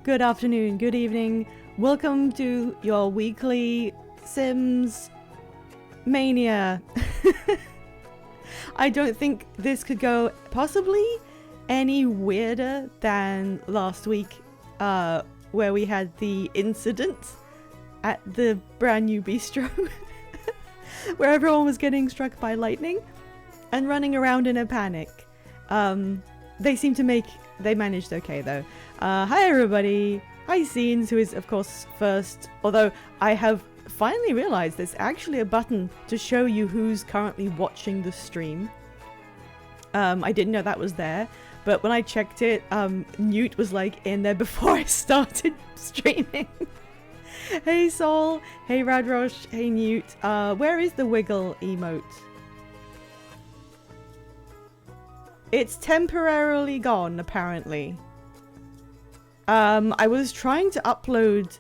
good afternoon, good evening. Welcome to your weekly Sims Mania. I don't think this could go possibly any weirder than last week, where we had the incident at the brand new bistro, where everyone was getting struck by lightning and running around in a panic. They managed okay though. Hi everybody. Hi Scenes, who is of course first, although I have finally realized there's actually a button to show you who's currently watching the stream. I didn't know that was there, but when I checked it, Newt was like in there before I started streaming. Hey Sol, hey Radrosh, hey Newt. Where is the wiggle emote? It's temporarily gone, apparently. I was trying to upload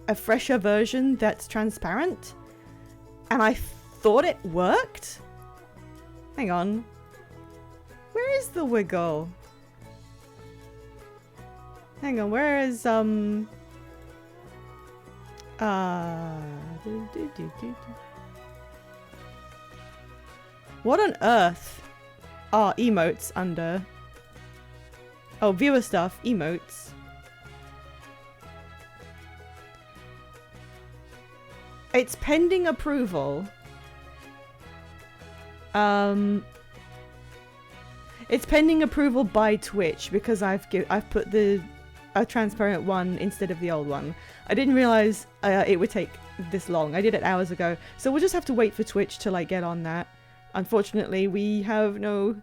a fresher version that's transparent, and I thought it worked. Hang on. Where is the wiggle? Hang on, where is, What on earth are emotes under? Oh, viewer stuff, emotes. It's pending approval. It's pending approval by Twitch because I've put a transparent one instead of the old one. I didn't realize it would take this long. I did it hours ago, so we'll just have to wait for Twitch to like get on that. Unfortunately, we have no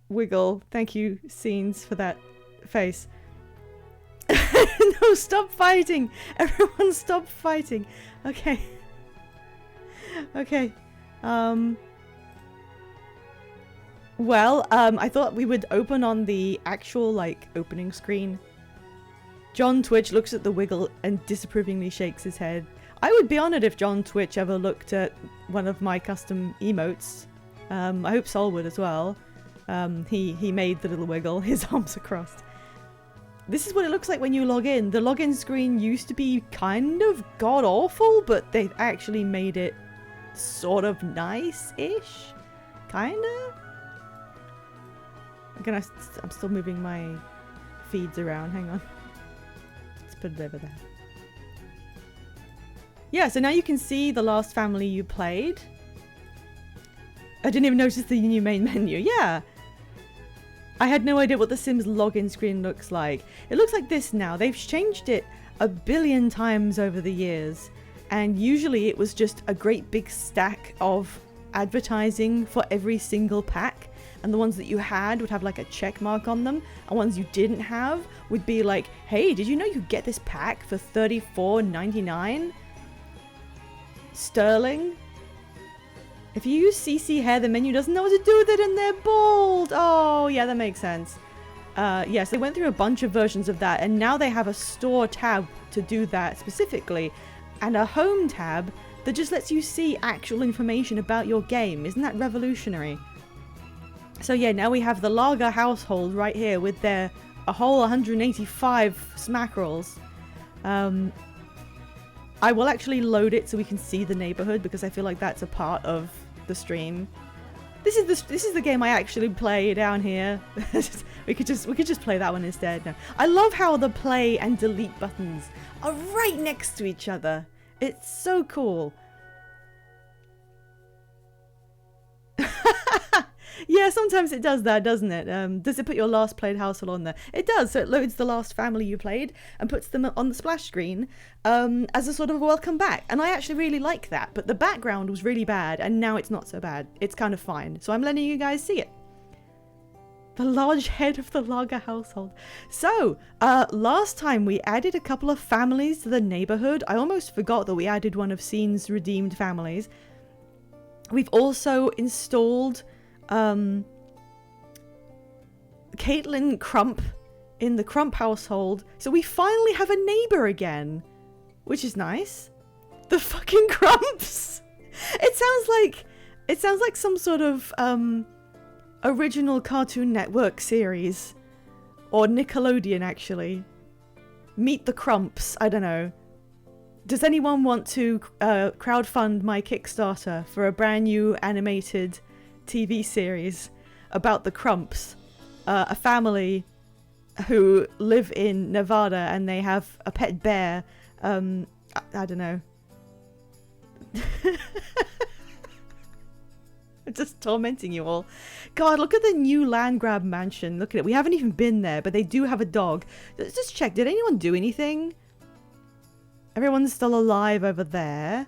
wiggle. Thank you, Scenes, for that face. No, stop fighting! Everyone stop fighting! Okay. Okay. Well, I thought we would open on the actual, like, opening screen. John Twitch looks at the wiggle and disapprovingly shakes his head. I would be honored if John Twitch ever looked at one of my custom emotes. I hope Sol would as well. He made the little wiggle. His arms are crossed. This is what it looks like when you log in. The login screen used to be kind of god-awful, but they've actually made it sort of nice-ish. Kinda? I'm still moving my feeds around. Hang on. Let's put it over there. Yeah, so now you can see the last family you played. I didn't even notice the new main menu. Yeah. I had no idea what the Sims login screen looks like. It looks like this now. They've changed it a billion times over the years. And usually it was just a great big stack of advertising for every single pack. And the ones that you had would have like a check mark on them. And ones you didn't have would be like, hey, did you know you could get this pack for $34.99 sterling? If you use CC Hair, the menu doesn't know what to do with it and they're bold. Oh, yeah, that makes sense. Yes, they went through a bunch of versions of that, and now they have a store tab to do that specifically, and a home tab that just lets you see actual information about your game. Isn't that revolutionary? So yeah, now we have the Lager household right here with a whole 185 smackerels. I will actually load it so we can see the neighborhood because I feel like that's a part of the stream. This is the game I actually play down here. we could just play that one instead. No. I love how the play and delete buttons are right next to each other. It's so cool. Yeah, sometimes it does that, doesn't it? Does it put your last played household on there? It does, so it loads the last family you played and puts them on the splash screen as a sort of welcome back. And I actually really like that, but the background was really bad, and now it's not so bad. It's kind of fine, so I'm letting you guys see it. The large head of the Lager household. So, last time we added a couple of families to the neighborhood. I almost forgot that we added one of Scene's redeemed families. We've also installed Caitlin Crump in the Crump household. So we finally have a neighbor again, which is nice. The fucking Crumps. It sounds like some sort of original Cartoon Network series, or Nickelodeon actually. Meet the Crumps. I don't know. Does anyone want to crowdfund my Kickstarter for a brand new animated TV series about the Crumps, a family who live in Nevada and they have a pet bear? I don't know. I'm just tormenting you all. God, look at the new land grab mansion. Look at it. We haven't even been there, but they do have a dog. Let's just check. Did anyone do anything? Everyone's still alive over there.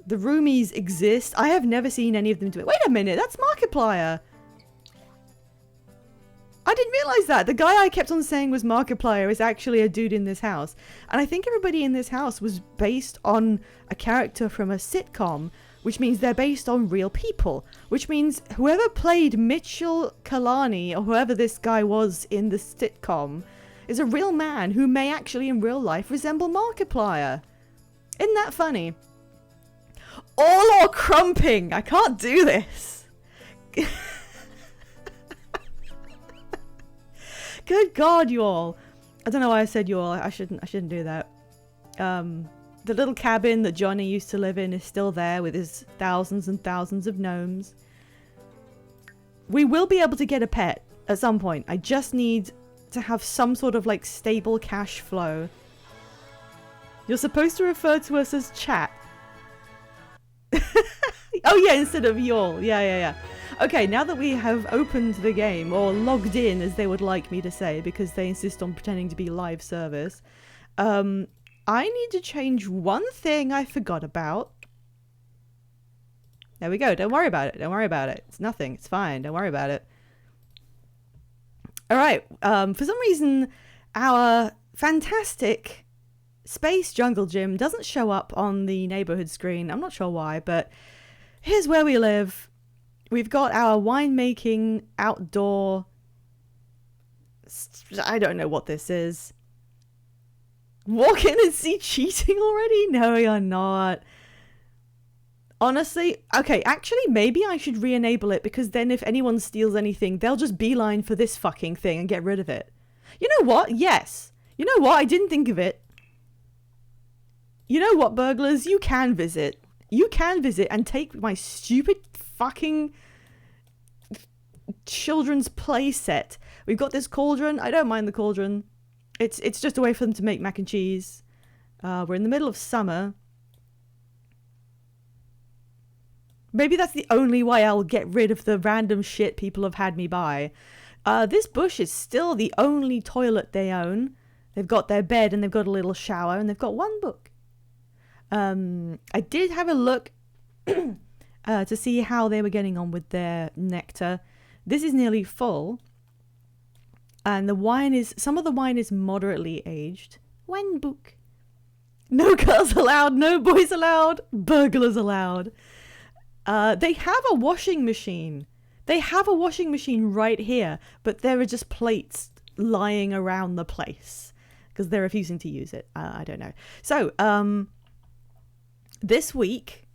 The roomies exist. I have never seen any of them do it. Wait a minute. That's Markiplier. I didn't realize that. The guy I kept on saying was Markiplier is actually a dude in this house. And I think everybody in this house was based on a character from a sitcom, which means they're based on real people, which means whoever played Mitchell Kalani, or whoever this guy was in the sitcom, is a real man who may actually in real life resemble Markiplier. Isn't that funny? All or crumping. I can't do this. Good God, you all. I don't know why I said you all. I shouldn't do that. The little cabin that Johnny used to live in is still there with his thousands and thousands of gnomes. We will be able to get a pet at some point. I just need to have some sort of like stable cash flow. You're supposed to refer to us as chat. Oh yeah, instead of y'all. Yeah. Okay, now that we have opened the game, or logged in as they would like me to say, because they insist on pretending to be live service, I need to change one thing I forgot about. There we go. Don't worry about it. Don't worry about it. It's nothing. It's fine. Don't worry about it. All right. For some reason, our fantastic Space Jungle Gym doesn't show up on the neighborhood screen. I'm not sure why, but here's where we live. We've got our winemaking outdoor... I don't know what this is. Walk in and see cheating already? No, you're not. Honestly, okay, actually, maybe I should re-enable it, because then if anyone steals anything, they'll just beeline for this fucking thing and get rid of it. You know what? Yes. You know what? I didn't think of it. You know what, burglars? You can visit. You can visit and take my stupid fucking children's play set. We've got this cauldron. I don't mind the cauldron. It's just a way for them to make mac and cheese. We're in the middle of summer. Maybe that's the only way I'll get rid of the random shit people have had me buy. This bush is still the only toilet they own. They've got their bed and they've got a little shower and they've got one book. I did have a look to see how they were getting on with their nectar. This is nearly full. And the wine is, some of the wine is moderately aged. One book. No girls allowed, no boys allowed, burglars allowed. They have a washing machine. They have a washing machine right here, but there are just plates lying around the place because they're refusing to use it. I don't know. So, this week,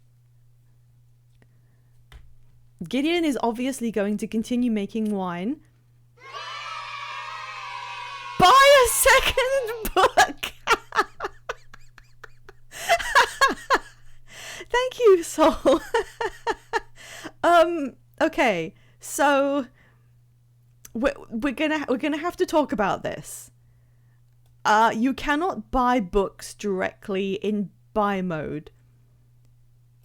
Gideon is obviously going to continue making wine. Buy a second book! Thank you, Soul. Okay, so we're gonna have to talk about this. You cannot buy books directly in buy mode.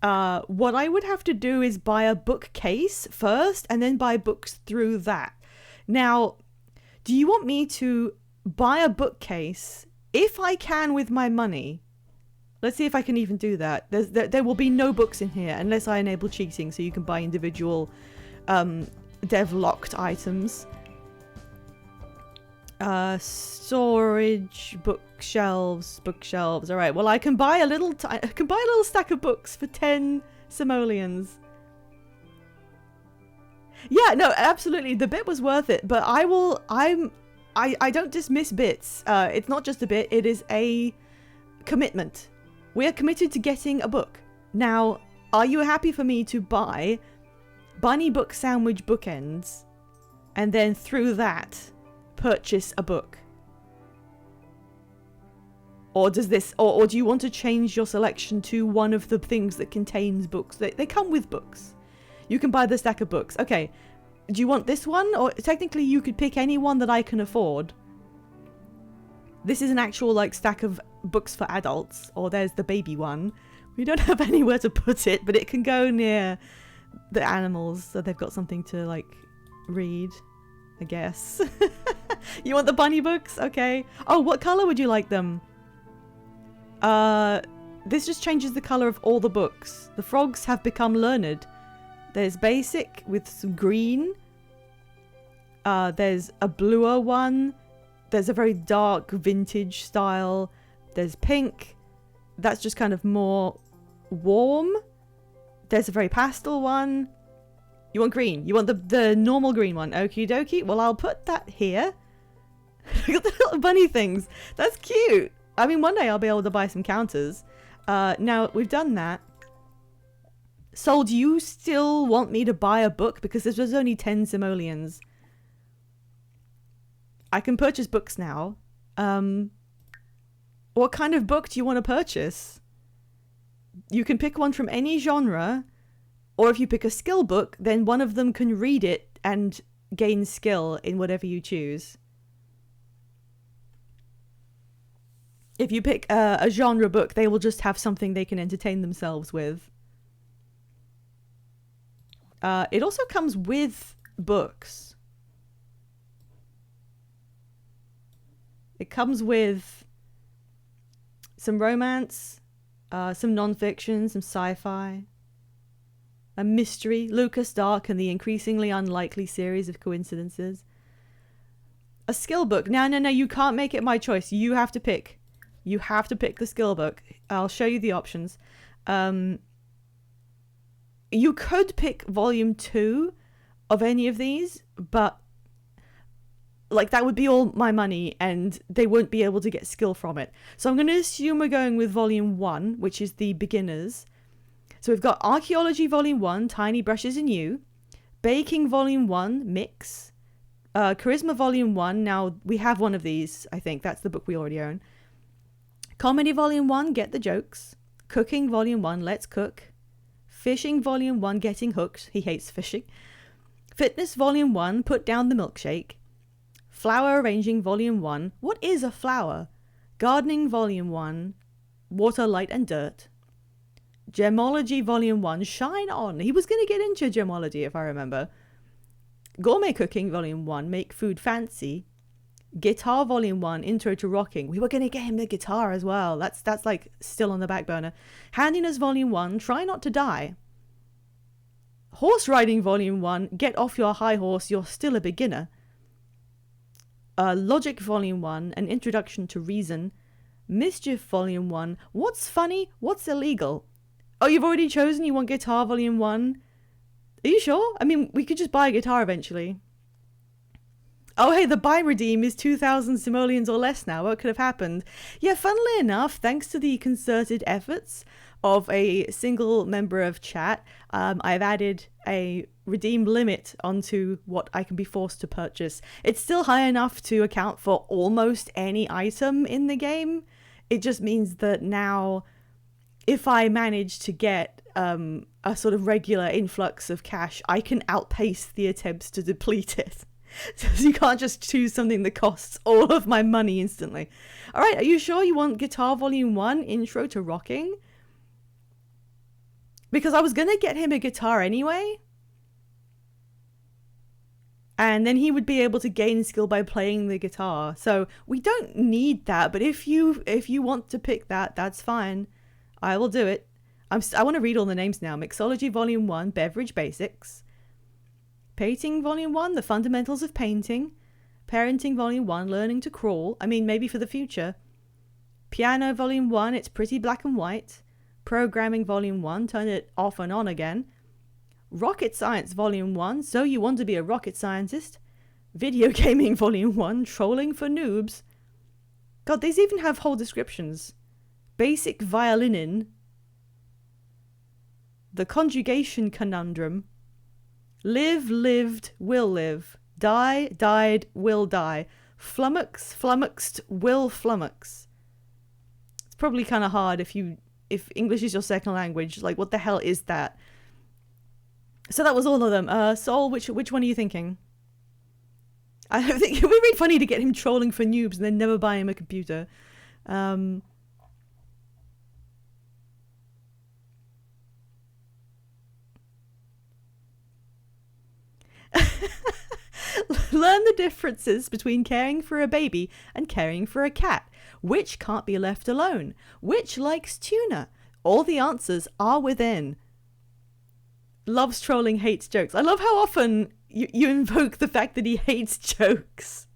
What I would have to do is buy a bookcase first and then buy books through that. Now, do you want me to buy a bookcase if I can with my money? Let's see if I can even do that. There will be no books in here unless I enable cheating so you can buy individual dev-locked items. Storage, bookshelves. All right. Well, I can buy a little stack of books for 10 simoleons. Yeah, no, absolutely. The bit was worth it, but I don't dismiss bits. It's not just a bit, it is a commitment. We are committed to getting a book. Now, are you happy for me to buy Bunny Book Sandwich bookends and then through that purchase a book? Or does this, or do you want to change your selection to one of the things that contains books? They come with books. You can buy the stack of books. Okay, do you want this one? Or technically you could pick any one that I can afford. This is an actual like stack of books for adults. Or there's the baby one. We don't have anywhere to put it, but it can go near the animals, so they've got something to like read, I guess. You want the bunny books? Okay. Oh, what color would you like them? This just changes the color of all the books. The frogs have become learned. There's basic with some green. There's a bluer one. There's a very dark vintage style. There's pink. That's just kind of more warm. There's a very pastel one. You want green? You want the normal green one? Okie dokie. Well, I'll put that here. Look at the little bunny things. That's cute. I mean, one day I'll be able to buy some counters. Now, we've done that. Sol, do you still want me to buy a book? Because there's only 10 simoleons. I can purchase books now. What kind of book do you want to purchase? You can pick one from any genre. Or if you pick a skill book, then one of them can read it and gain skill in whatever you choose. If you pick a genre book, they will just have something they can entertain themselves with. It also comes with books. It comes with some romance, some non-fiction, some sci-fi, a mystery, Lucas Dark and the Increasingly Unlikely Series of Coincidences. A skill book. No, you can't make it my choice. You have to pick. You have to pick the skill book. I'll show you the options. You could pick volume 2 of any of these, but like that would be all my money and they won't be able to get skill from it. So I'm going to assume we're going with volume 1, which is the beginners. So we've got Archaeology Volume 1, Tiny Brushes and You. Baking Volume 1, Mix. Charisma Volume 1, now we have one of these, I think. That's the book we already own. Comedy Volume 1, Get the Jokes. Cooking Volume 1, Let's Cook. Fishing Volume 1, Getting Hooked. He hates fishing. Fitness Volume 1, Put Down the Milkshake. Flower Arranging Volume 1, What is a Flower? Gardening Volume 1, Water, Light and Dirt. Gemology Volume 1, Shine On. He was going to get into gemology if I remember. Gourmet Cooking Volume 1, Make Food Fancy. Guitar Volume 1, Intro to Rocking. We were going to get him the guitar as well. That's like still on the back burner. Handiness Volume 1, Try Not to Die. Horse Riding Volume 1, Get Off Your High Horse, You're Still a Beginner. Logic Volume 1, An Introduction to Reason. Mischief Volume 1, What's Funny, What's Illegal? Oh, you've already chosen? You want Guitar Volume 1? Are you sure? I mean, we could just buy a guitar eventually. Oh, hey, the buy redeem is 2,000 simoleons or less now. What could have happened? Yeah, funnily enough, thanks to the concerted efforts of a single member of chat, I've added a redeem limit onto what I can be forced to purchase. It's still high enough to account for almost any item in the game. It just means that now, if I manage to get a sort of regular influx of cash, I can outpace the attempts to deplete it. So you can't just choose something that costs all of my money instantly. All right, are you sure you want Guitar Volume 1, Intro to Rocking? Because I was going to get him a guitar anyway. And then he would be able to gain skill by playing the guitar. So we don't need that. But if you want to pick that, that's fine. I will do it. I want to read all the names now. Mixology Volume 1, Beverage Basics. Painting Volume 1, The Fundamentals of Painting. Parenting Volume 1, Learning to Crawl. I mean, maybe for the future. Piano Volume 1, It's Pretty Black and White. Programming Volume 1, Turn it off and on again. Rocket Science Volume 1, So You Want to Be a Rocket Scientist. Video Gaming Volume 1, Trolling for Noobs. God, these even have whole descriptions. Basic Violinin. The Conjugation Conundrum. Live, lived, will live. Die, died, will die. Flummox, flummoxed, will flummox. probably kind of hard if English is your second language. Like, what the hell is that? So that was all of them. Sol, which one are you thinking? I think it would be really funny to get him trolling for noobs and then never buy him a computer. Learn the differences between caring for a baby and caring for a cat. Which can't be left alone? Which likes tuna? All the answers are within. Loves trolling, hates jokes. I love how often you invoke the fact that he hates jokes.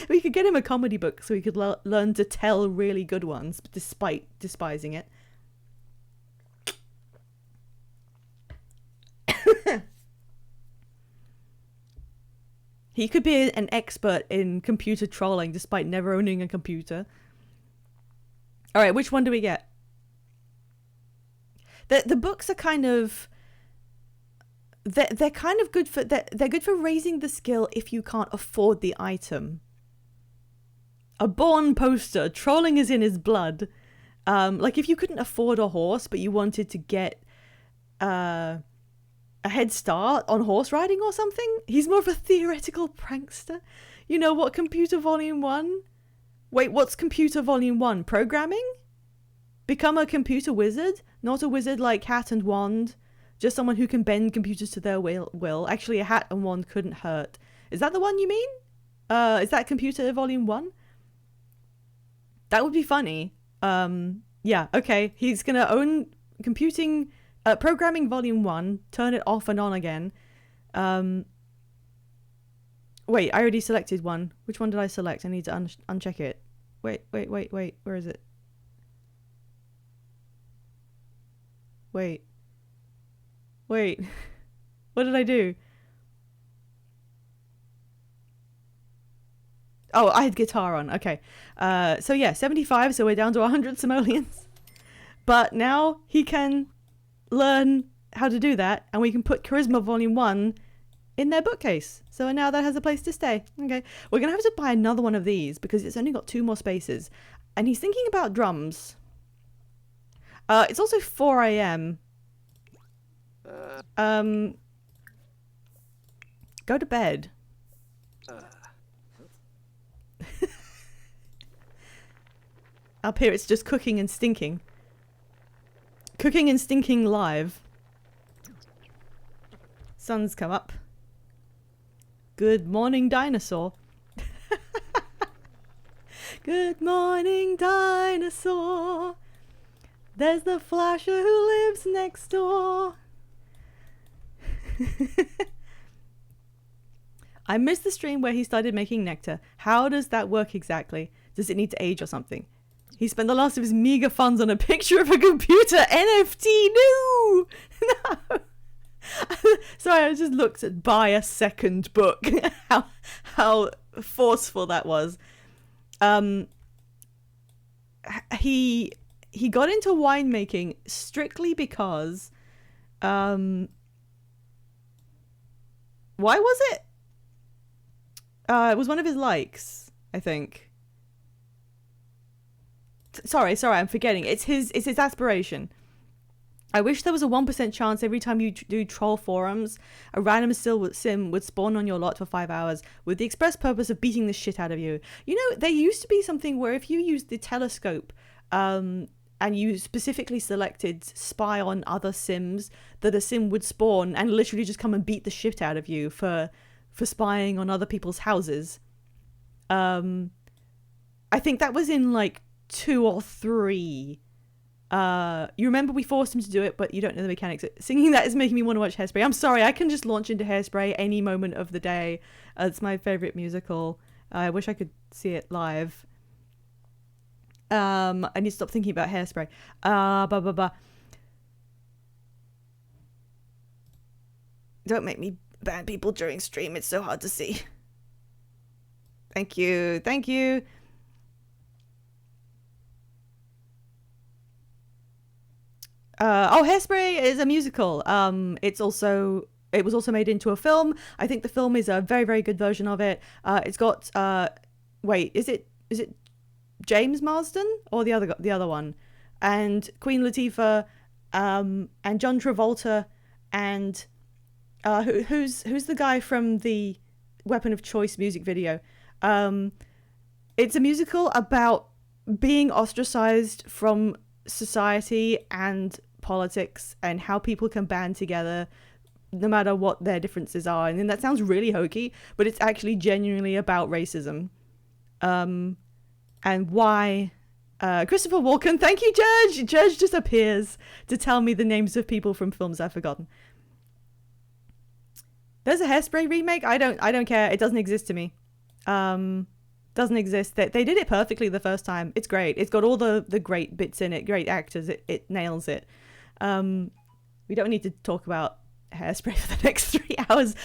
We could get him a comedy book so he could learn to tell really good ones despite despising it. He could be an expert in computer trolling despite never owning a computer. All right, which one do we get? The books are kind of... They're kind of good for... They're good for raising the skill if you can't afford the item. A born poster. Trolling is in his blood. Like if you couldn't afford a horse but you wanted to get... a head start on horse riding or something. He's more of a theoretical prankster. You know what, Computer Volume 1? Wait, what's Computer Volume 1? Programming? Become a computer wizard? Not a wizard like hat and wand. Just someone who can bend computers to their will. Actually, a hat and wand couldn't hurt. Is that the one you mean? Is that Computer Volume 1? That would be funny. Yeah, okay. He's gonna own computing... Programming Volume 1, turn it off and on again. Wait, I already selected one. Which one did I select? I need to uncheck it. Wait. Where is it? Wait. What did I do? Oh, I had guitar on. Okay. So yeah, 75, so we're down to 100 simoleons. But now he can... learn how to do that, and we can put Charisma Volume 1 in their bookcase. So now that has a place to stay. Okay, we're gonna have to buy another one of these because it's only got 2 more spaces, and he's thinking about drums. It's also 4 a.m. Go to bed. Up here it's just cooking and stinking. Cooking and stinking live. Sun's come up. Good morning, dinosaur. Good morning, dinosaur. There's the flasher who lives next door. I missed the stream where he started making nectar. How does that work exactly? Does it need to age or something? He spent the last of his meager funds on a picture of a computer NFT. No! No! Sorry, I just looked at buy a second book. how forceful that was. He got into winemaking strictly because... why was it? It was one of his likes, I think. Sorry, I'm forgetting. It's his aspiration. I wish there was a 1% chance every time you do troll forums, a random sim would spawn on your lot for 5 hours with the express purpose of beating the shit out of you. You know, there used to be something where if you used the telescope, and you specifically selected spy on other sims, that a sim would spawn and literally just come and beat the shit out of you for spying on other people's houses. I think that was in like 2 or 3. You remember we forced him to do it, but you don't know the mechanics. Singing that is making me want to watch Hairspray. I'm sorry, I can just launch into Hairspray any moment of the day. It's my favorite musical. I wish I could see it live. I need to stop thinking about Hairspray. Don't make me ban people during stream. It's so hard to see. Thank you. Hairspray is a musical. It was also made into a film. I think the film is a very, very good version of it. It's got wait, is it James Marsden or the other one, and Queen Latifah, and John Travolta, and who's the guy from the Weapon of Choice music video. It's a musical about being ostracized from society and politics and how people can band together no matter what their differences are. And then that sounds really hokey, but it's actually genuinely about racism. And why Christopher Walken, thank you, Judge. Judge just appears to tell me the names of people from films I've forgotten. There's a Hairspray remake. I don't care. It doesn't exist to me. Doesn't exist. They did it perfectly the first time. It's great. It's got all the great bits in it. Great actors. It nails it. We don't need to talk about Hairspray for the next 3 hours.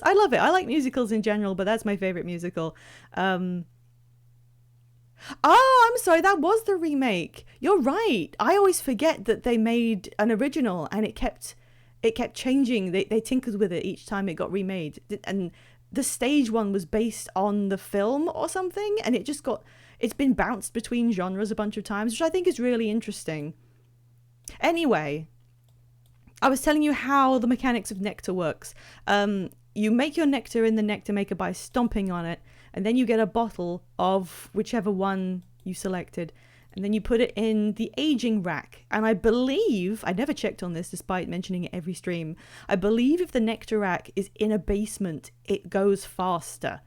I love it. I like musicals in general, but that's my favorite musical. Oh, I'm sorry. That was the remake. You're right. I always forget that they made an original and it kept changing. They tinkered with it each time it got remade. And the stage one was based on the film or something, and it's been bounced between genres a bunch of times, which I think is really interesting. Anyway, I was telling you how the mechanics of nectar works. You make your nectar in the nectar maker by stomping on it, and then you get a bottle of whichever one you selected, and then you put it in the aging rack. And I believe, I never checked on this despite mentioning it every stream, I believe if the nectar rack is in a basement, it goes faster.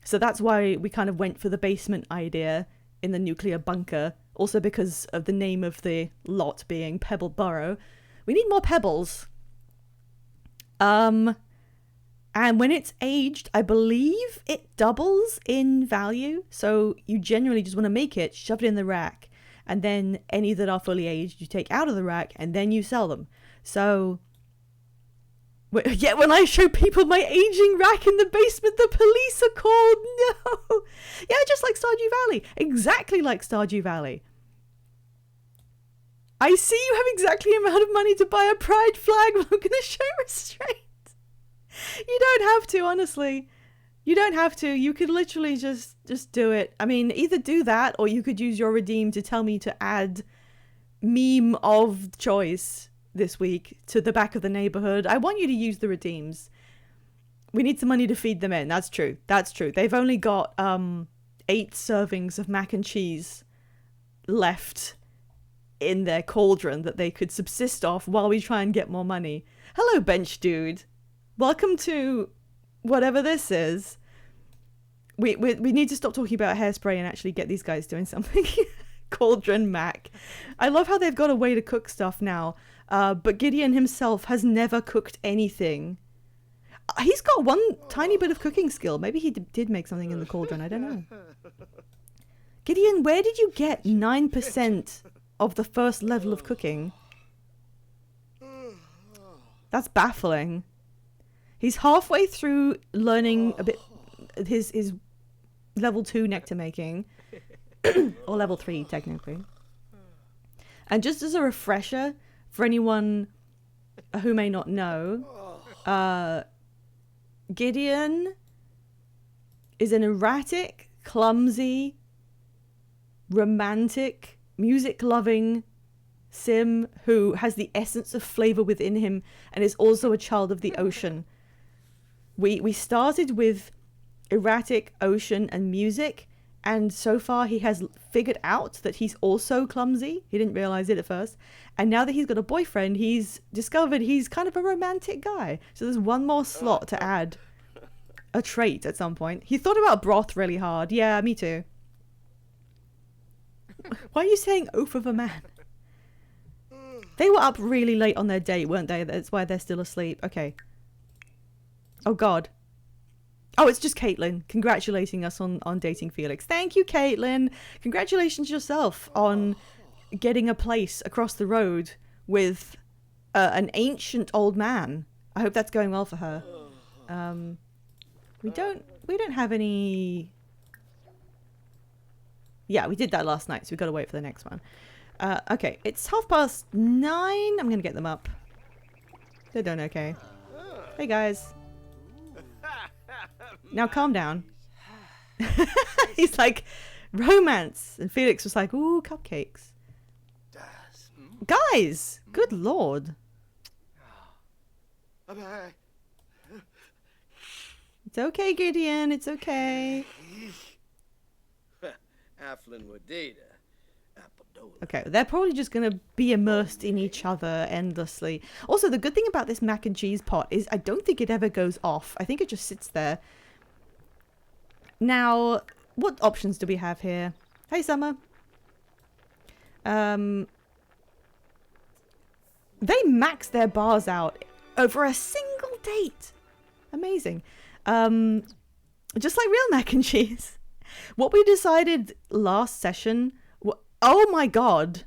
So that's why we kind of went for the basement idea in the nuclear bunker. Also because of the name of the lot being Pebble Burrow. We need more pebbles. And when it's aged, I believe it doubles in value. So you generally just want to make it, shove it in the rack, and then any that are fully aged, you take out of the rack, and then you sell them. So, yeah, when I show people my aging rack in the basement, the police are called. No. Yeah, just like Stardew Valley. Exactly like Stardew Valley. I see you have exactly the amount of money to buy a pride flag, but I'm going to show restraint. You don't have to, honestly. You don't have to. You could literally just do it. I mean, either do that or you could use your redeem to tell me to add meme of choice this week to the back of the neighborhood. I want you to use the redeems. We need some money to feed them in. That's true. That's true. They've only got 8 servings of mac and cheese left in their cauldron that they could subsist off while we try and get more money. Hello, bench dude. Welcome to whatever this is. We need to stop talking about Hairspray and actually get these guys doing something. Cauldron Mac. I love how they've got a way to cook stuff now. But Gideon himself has never cooked anything. He's got one tiny bit of cooking skill. Maybe he did make something in the cauldron. I don't know. Gideon, where did you get 9% of the first level of cooking? That's baffling. He's halfway through learning a bit his level 2 nectar making. Or level 3, technically. And just as a refresher, for anyone who may not know, Gideon is an erratic, clumsy, romantic, music-loving sim who has the essence of flavor within him and is also a child of the ocean. We started with erratic ocean and music, and so far he has figured out that he's also clumsy. He didn't realize it at first. And now that he's got a boyfriend, he's discovered he's kind of a romantic guy. So there's one more slot to add a trait at some point. He thought about broth really hard. Yeah, me too. Why are you saying oaf of a man? They were up really late on their date, weren't they? That's why they're still asleep. Okay. Oh, God. Oh, it's just Caitlin congratulating us on dating Felix. Thank you, Caitlin. Congratulations yourself on getting a place across the road with an ancient old man. I hope that's going well for her. We don't have any... Yeah, we did that last night, so we've got to wait for the next one. Okay, it's 9:30. I'm going to get them up. They're doing okay. Hey, guys. Now calm down. He's like, Romance. And Felix was like, ooh, cupcakes. Guys, good lord. It's okay, Gideon. It's okay. Okay, they're probably just going to be immersed in each other endlessly. Also, the good thing about this mac and cheese pot is I don't think it ever goes off. I think it just sits there. Now, what options do we have here? Hey, Summer. They max their bars out over a single date. Amazing. Just like real mac and cheese. What we decided last session... Oh my god.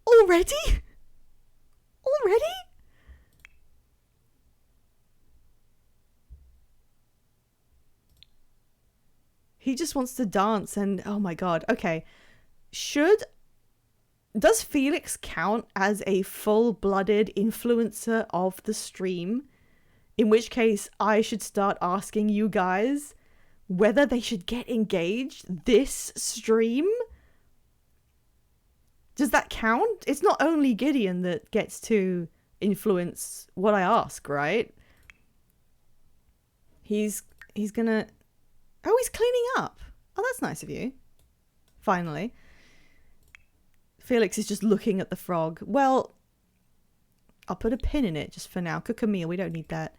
Already? Already? He just wants to dance and... Oh my god. Okay. Does Felix count as a full-blooded influencer of the stream? In which case, I should start asking you guys whether they should get engaged this stream? Does that count? It's not only Gideon that gets to influence what I ask, right? He's gonna... Oh, he's cleaning up. Oh, that's nice of you. Finally. Felix is just looking at the frog. Well, I'll put a pin in it just for now. Cook a meal. We don't need that.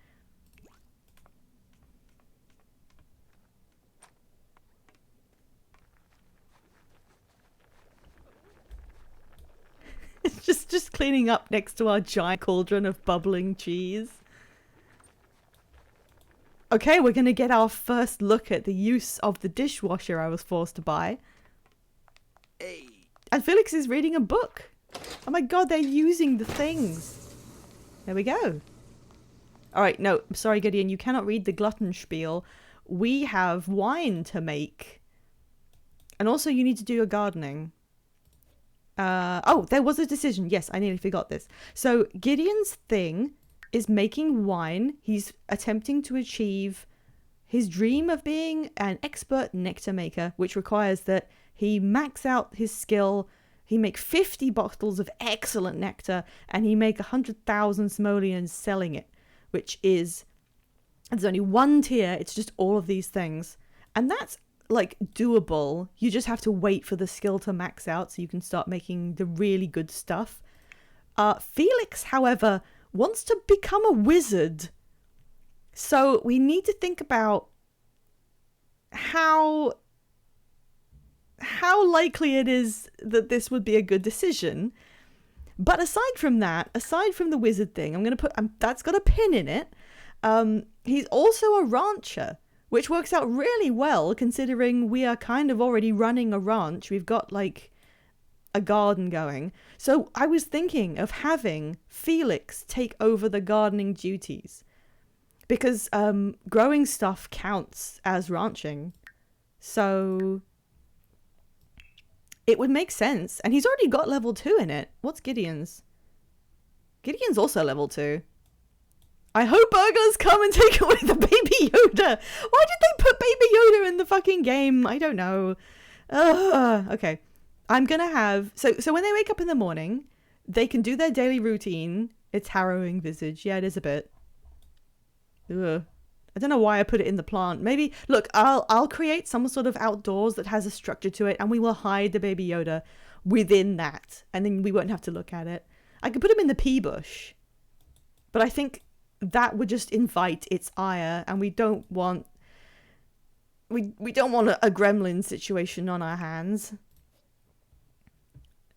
It's just cleaning up next to our giant cauldron of bubbling cheese. Okay, we're going to get our first look at the use of the dishwasher I was forced to buy. Hey. And Felix is reading a book. Oh my god, they're using the things. There we go. Alright, no, sorry Gideon, you cannot read the glutton spiel. We have wine to make. And also you need to do your gardening. Oh, there was a decision. Yes, I nearly forgot this. So Gideon's thing is making wine. He's attempting to achieve his dream of being an expert nectar maker, which requires that he max out his skill. He make 50 bottles of excellent nectar, and he make 100,000 simoleons selling it, which is, there's only one tier. It's just all of these things. And that's like doable. You just have to wait for the skill to max out so you can start making the really good stuff. Felix, however, wants to become a wizard. So we need to think about how likely it is that this would be a good decision. But aside from that, aside from the wizard thing, I'm going to put, that's got a pin in it. He's also a rancher, which works out really well considering we are kind of already running a ranch. We've got like a garden going. So I was thinking of having Felix take over the gardening duties because growing stuff counts as ranching. So it would make sense. And he's already got level 2 in it. What's Gideon's? Gideon's also level 2. I hope burglars come and take away the Baby Yoda. Why did they put Baby Yoda in the fucking game? I don't know. Okay. I'm going to have... So when they wake up in the morning, they can do their daily routine. It's harrowing visage. Yeah, it is a bit. Ugh. I don't know why I put it in the plant. Maybe... Look, I'll create some sort of outdoors that has a structure to it, and we will hide the Baby Yoda within that. And then we won't have to look at it. I could put him in the pea bush. But I think... that would just invite its ire, and we don't want we don't want a gremlin situation on our hands.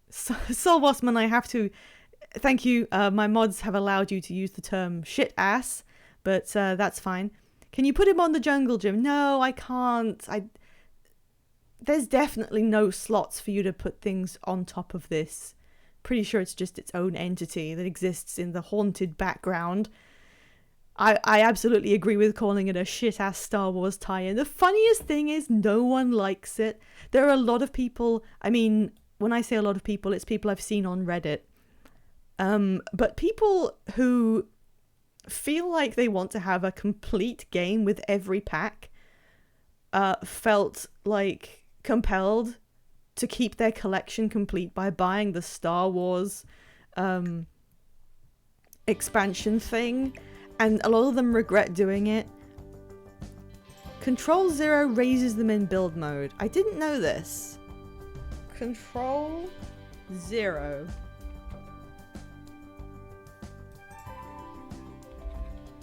So, Soul Bossman, I have to thank you. My mods have allowed you to use the term shit ass, but that's fine. Can you put him on the jungle gym? No, I can't. There's definitely no slots for you to put things on top of this. Pretty sure it's just its own entity that exists in the haunted background. I absolutely agree with calling it a shit-ass Star Wars tie-in. The funniest thing is no one likes it. There are a lot of people, I mean, when I say a lot of people, it's people I've seen on Reddit. But people who feel like they want to have a complete game with every pack felt like compelled to keep their collection complete by buying the Star Wars expansion thing, and a lot of them regret doing it. Control 0 raises them in build mode. I didn't know this. Control 0.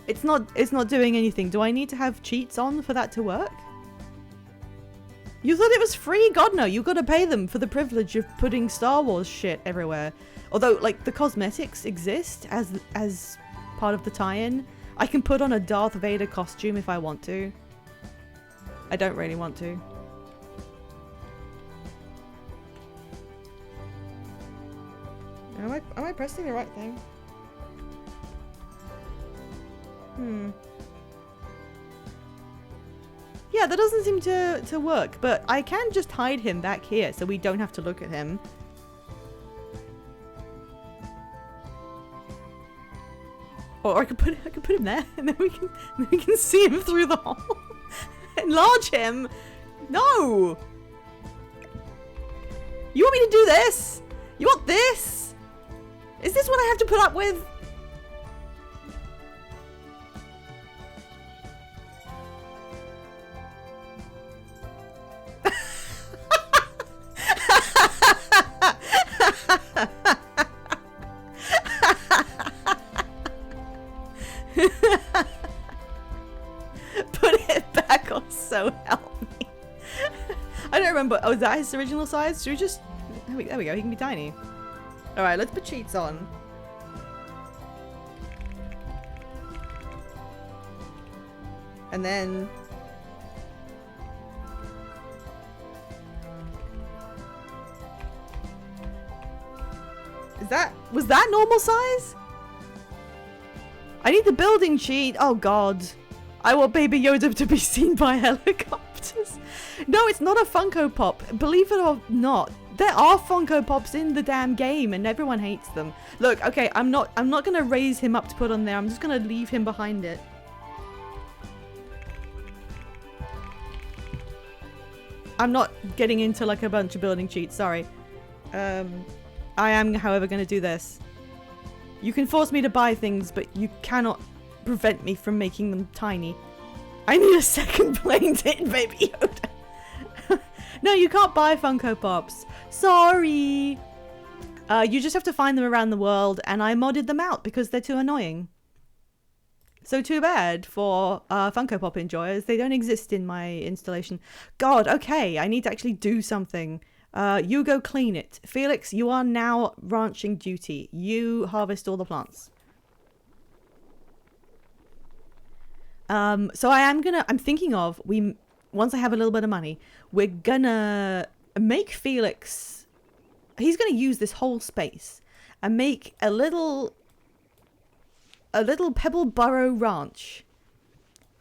It's not doing anything. Do I need to have cheats on for that to work? You thought it was free? God no, you gotta pay them for the privilege of putting Star Wars shit everywhere. Although, like, the cosmetics exist as part of the tie-in. I can put on a Darth Vader costume if I want to. I don't really want to. Am I pressing the right thing? Yeah, that doesn't seem to work, but I can just hide him back here so we don't have to look at him. Or I could put him there, and then we can see him through the hole. Enlarge him. No. You want me to do this? You want this? Is this what I have to put up with? Put it back or so help me. I don't remember. Oh, is that his original size? Should we just... There we go. He can be tiny. Alright, let's put cheats on. And then... Was that normal size? I need the building cheat. Oh god. I want Baby Yoda to be seen by helicopters. No, it's not a Funko Pop. Believe it or not, there are Funko Pops in the damn game and everyone hates them. Look, okay, I'm not gonna raise him up to put on there. I'm just gonna leave him behind it. I'm not getting into like a bunch of building cheats, sorry. I am, however, going to do this. You can force me to buy things, but you cannot prevent me from making them tiny. I need a second plane tin, Baby Yoda. No, you can't buy Funko Pops. Sorry. You just have to find them around the world, and I modded them out because they're too annoying. So too bad for Funko Pop enjoyers. They don't exist in my installation. God, okay, I need to actually do something. You go clean it. Felix, you are now ranching duty. You harvest all the plants. So I'm thinking of, once I have a little bit of money, we're gonna make Felix, he's gonna use this whole space and make a little Pebble Burrow ranch.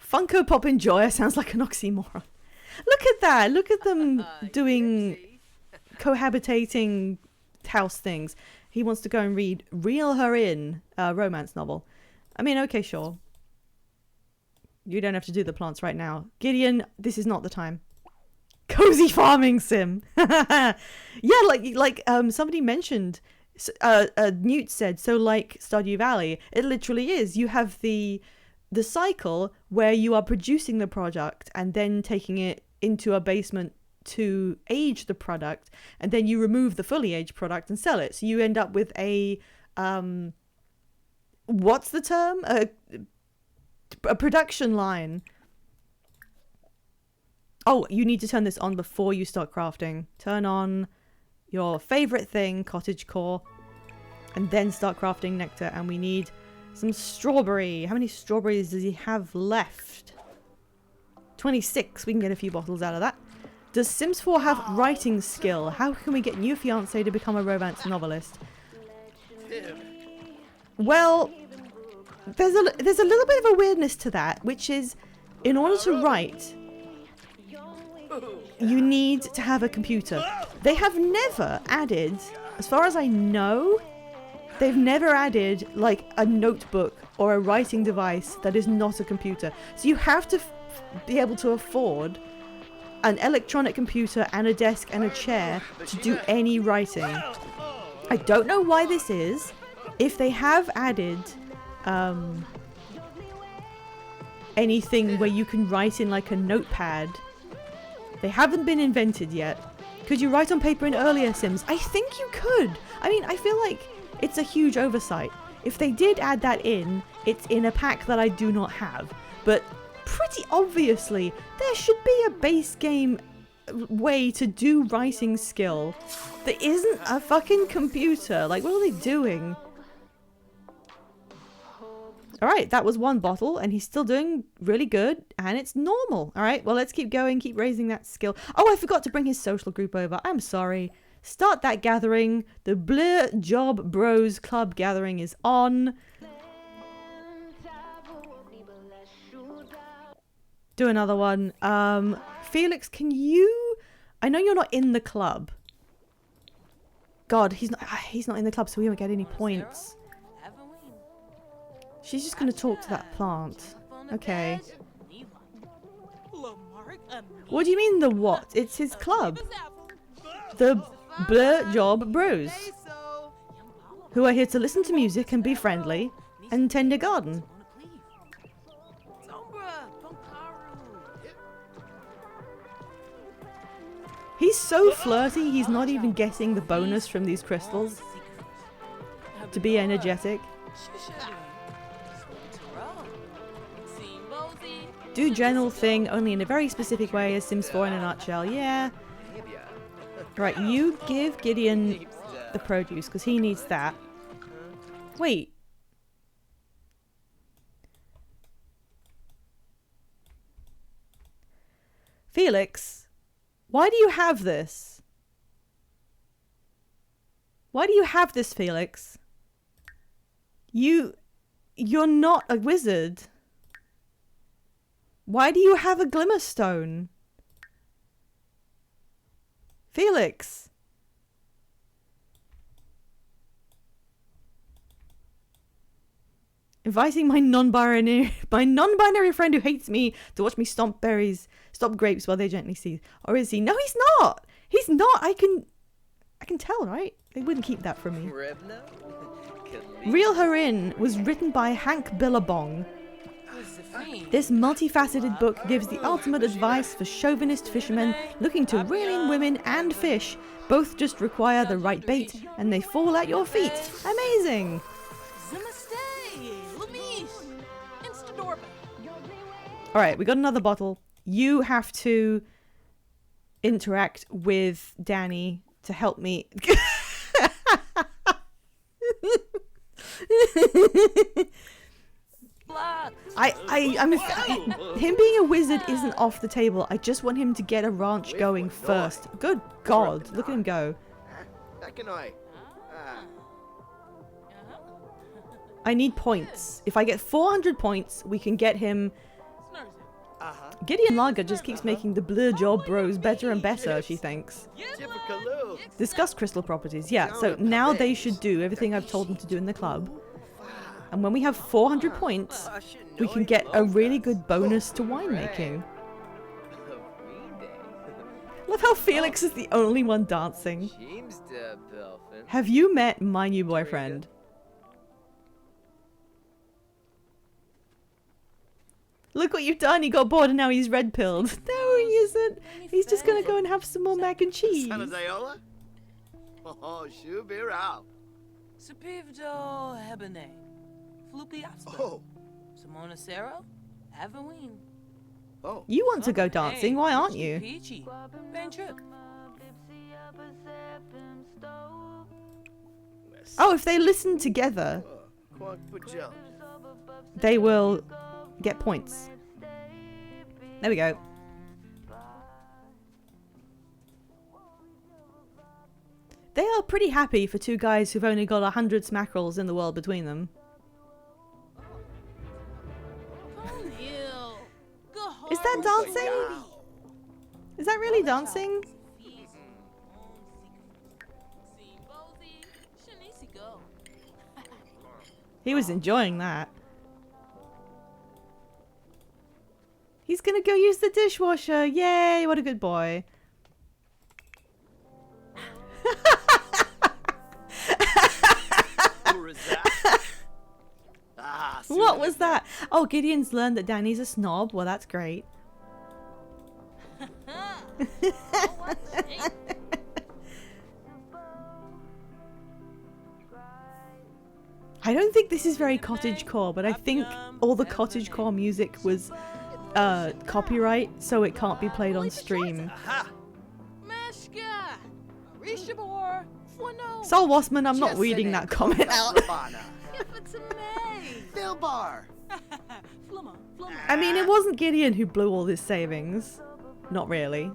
Funko Pop enjoyer sounds like an oxymoron. Look at that. Look at them doing cohabitating house things. He wants to go and read Reel Her In, a romance novel. I mean, okay, sure. You don't have to do the plants right now. Gideon, this is not the time. Cozy farming sim. Yeah, like somebody mentioned, Newt said, so like Stardew Valley, it literally is. You have the cycle where you are producing the product and then taking it into a basement to age the product, and then you remove the fully aged product and sell it. So you end up with a what's the term? A production line. Oh, you need to turn this on before you start crafting. Turn on your favorite thing, cottagecore, and then start crafting nectar. And we need some strawberry. How many strawberries does he have left? 26. We can get a few bottles out of that. Does Sims 4 have writing skill? How can we get new fiancé to become a romance novelist? Well, there's a little bit of a weirdness to that, which is, in order to write, you need to have a computer. They have never added, as far as I know, they've never added like a notebook or a writing device that is not a computer. So you have to be able to afford an electronic computer and a desk and a chair to do any writing. I don't know why this is. If they have added anything where you can write in like a notepad, they haven't been invented yet. Could you write on paper in earlier Sims? I think you could. I mean, I feel like it's a huge oversight. If they did add that in, it's in a pack that I do not have. But pretty obviously, there should be a base game way to do writing skill that isn't a fucking computer. Like, what are they doing? Alright, that was one bottle, and he's still doing really good, and it's normal. Alright, well, let's keep going, keep raising that skill. Oh, I forgot to bring his social group over. I'm sorry. Start that gathering. The Blur Job Bros Club gathering is on. Do another one. Felix, can you... I know you're not in the club. God, he's not in the club, so we won't get any points. She's just going to talk to that plant. Okay. What do you mean the what? It's his club. The Blur Job Bros. Who are here to listen to music and be friendly and tend a garden. He's so flirty, he's not even getting the bonus from these crystals to be energetic. Do general thing only in a very specific way as Sims 4 in a nutshell. Yeah. Right, you give Gideon the produce because he needs that. Wait. Felix, why do you have this? Why do you have this, Felix? You're not a wizard. Why do you have a Glimmerstone? Felix. Inviting my non-binary friend who hates me to watch me stomp grapes while they gently seethe. Or is he? No, he's not. He's not. I can tell, right? They wouldn't keep that from me. Reel Her In was written by Hank Billabong. This multifaceted book gives the ultimate advice for chauvinist fishermen looking to reel in women and fish. Both just require the right bait and they fall at your feet. Amazing! Alright, we got another bottle. You have to interact with Danny to help me. Him being a wizard isn't off the table. I just want him to get a ranch going first. Good God, look at him go. I need points. If I get 400 points, we can get him. Gideon Lager just keeps making the Blur Job Bros better and better, she thinks. Discuss crystal properties. Yeah, so now they should do everything I've told them to do in the club. And when we have 400 points, we can get a really good bonus to winemaking. Love how Felix is the only one dancing. Have you met my new boyfriend? Look what you've done, he got bored and now he's red-pilled. No, he isn't. He's just gonna go and have some more mac and cheese. Oh. You want to go dancing, why aren't you? Oh, if they listen together, they will get points. There we go. They are pretty happy for two guys who've only got 100 smackerels in the world between them. Is that dancing? Is that really dancing? He was enjoying that. He's gonna go use the dishwasher. Yay, what a good boy. Who is that? Ah, What was that? Oh, Gideon's learned that Danny's a snob. Well, that's great. I don't think this is very cottagecore, but I think all the cottagecore music was copyright, so it can't be played on stream. Aha! Sol Wassman, I'm not reading that comment out. Philbar! I mean, it wasn't Gideon who blew all his savings. Not really.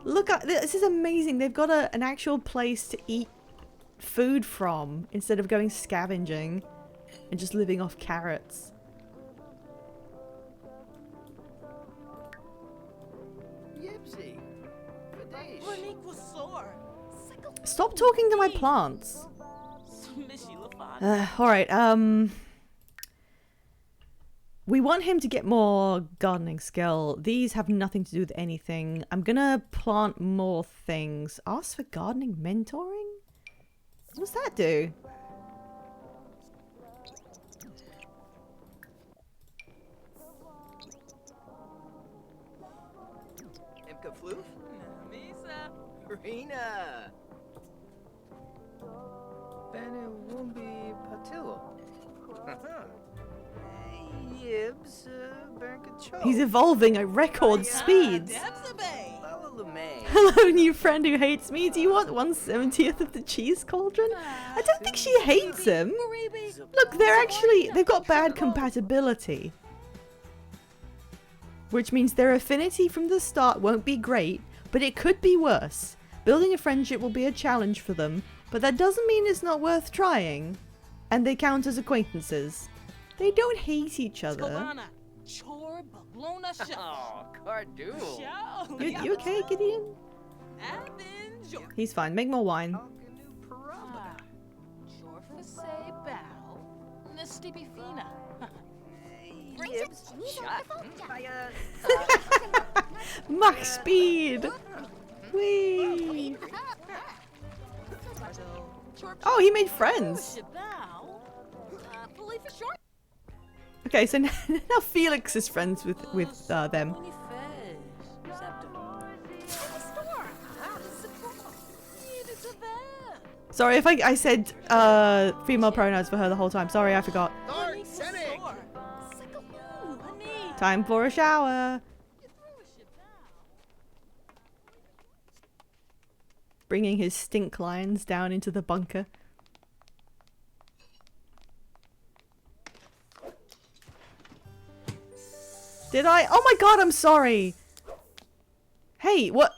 Look, this is amazing. They've got an actual place to eat food from instead of going scavenging and just living off carrots. Yipsy. Kadesh. Stop talking to my plants. Alright, we want him to get more gardening skill. These have nothing to do with anything. I'm gonna plant more things. Ask for gardening mentoring? What does that do? Imka Floof? Rena! Benewumbi Patil. Yibs, Bernkacho. He's evolving at record speeds. Lala Lume. Hello, new friend who hates me. Do you want 1/70th of the cheese cauldron? I don't think she hates him. Look, they've got bad compatibility. Which means their affinity from the start won't be great, but it could be worse. Building a friendship will be a challenge for them, but that doesn't mean it's not worth trying. And they count as acquaintances. They don't hate each other. Oh, Cardool. You okay, Gideon? He's fine. Make more wine. Max speed! Whee! Oh, he made friends! Okay, so now Felix is friends with them. Sorry if I said female pronouns for her the whole time. Sorry, I forgot. Time for a shower. Bringing his stink lions down into the bunker. Did I? Oh my god, I'm sorry. Hey, what?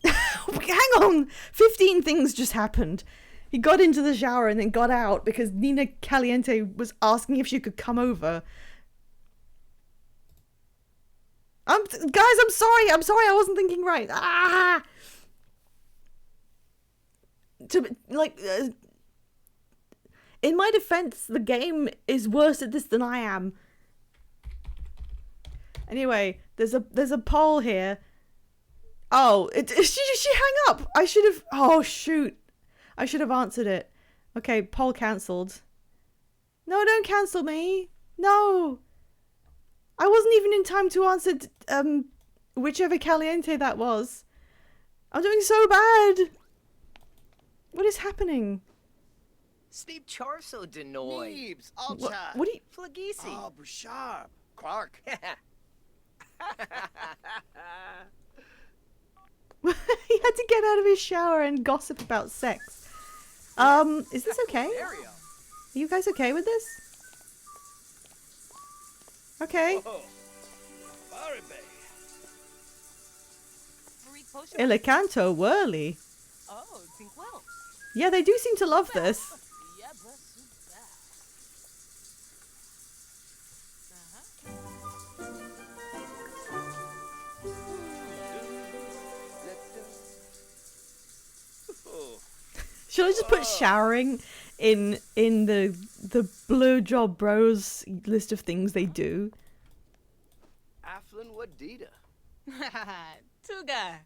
Hang on. 15 things just happened. He got into the shower and then got out because Nina Caliente was asking if she could come over. Guys, I'm sorry. I'm sorry. I wasn't thinking right. Ah! In my defense, the game is worse at this than I am. Anyway, there's a poll here. Oh, she hang up. I should have. Oh shoot, I should have answered it. Okay, poll cancelled. No, don't cancel me. No, I wasn't even in time to answer. Whichever Caliente that was. I'm doing so bad. What is happening? Steve Charso Denoy. Neebs, Alcha. What do you? Flagisi. Oh, Bouchard. Clark. He had to get out of his shower and gossip about sex. Is this okay? Are you guys okay with this? Okay. Il Canto Whirly. Yeah, they do seem to love this. Should I just put showering in the Blowjob Bros list of things they do? Wadida. Tuga.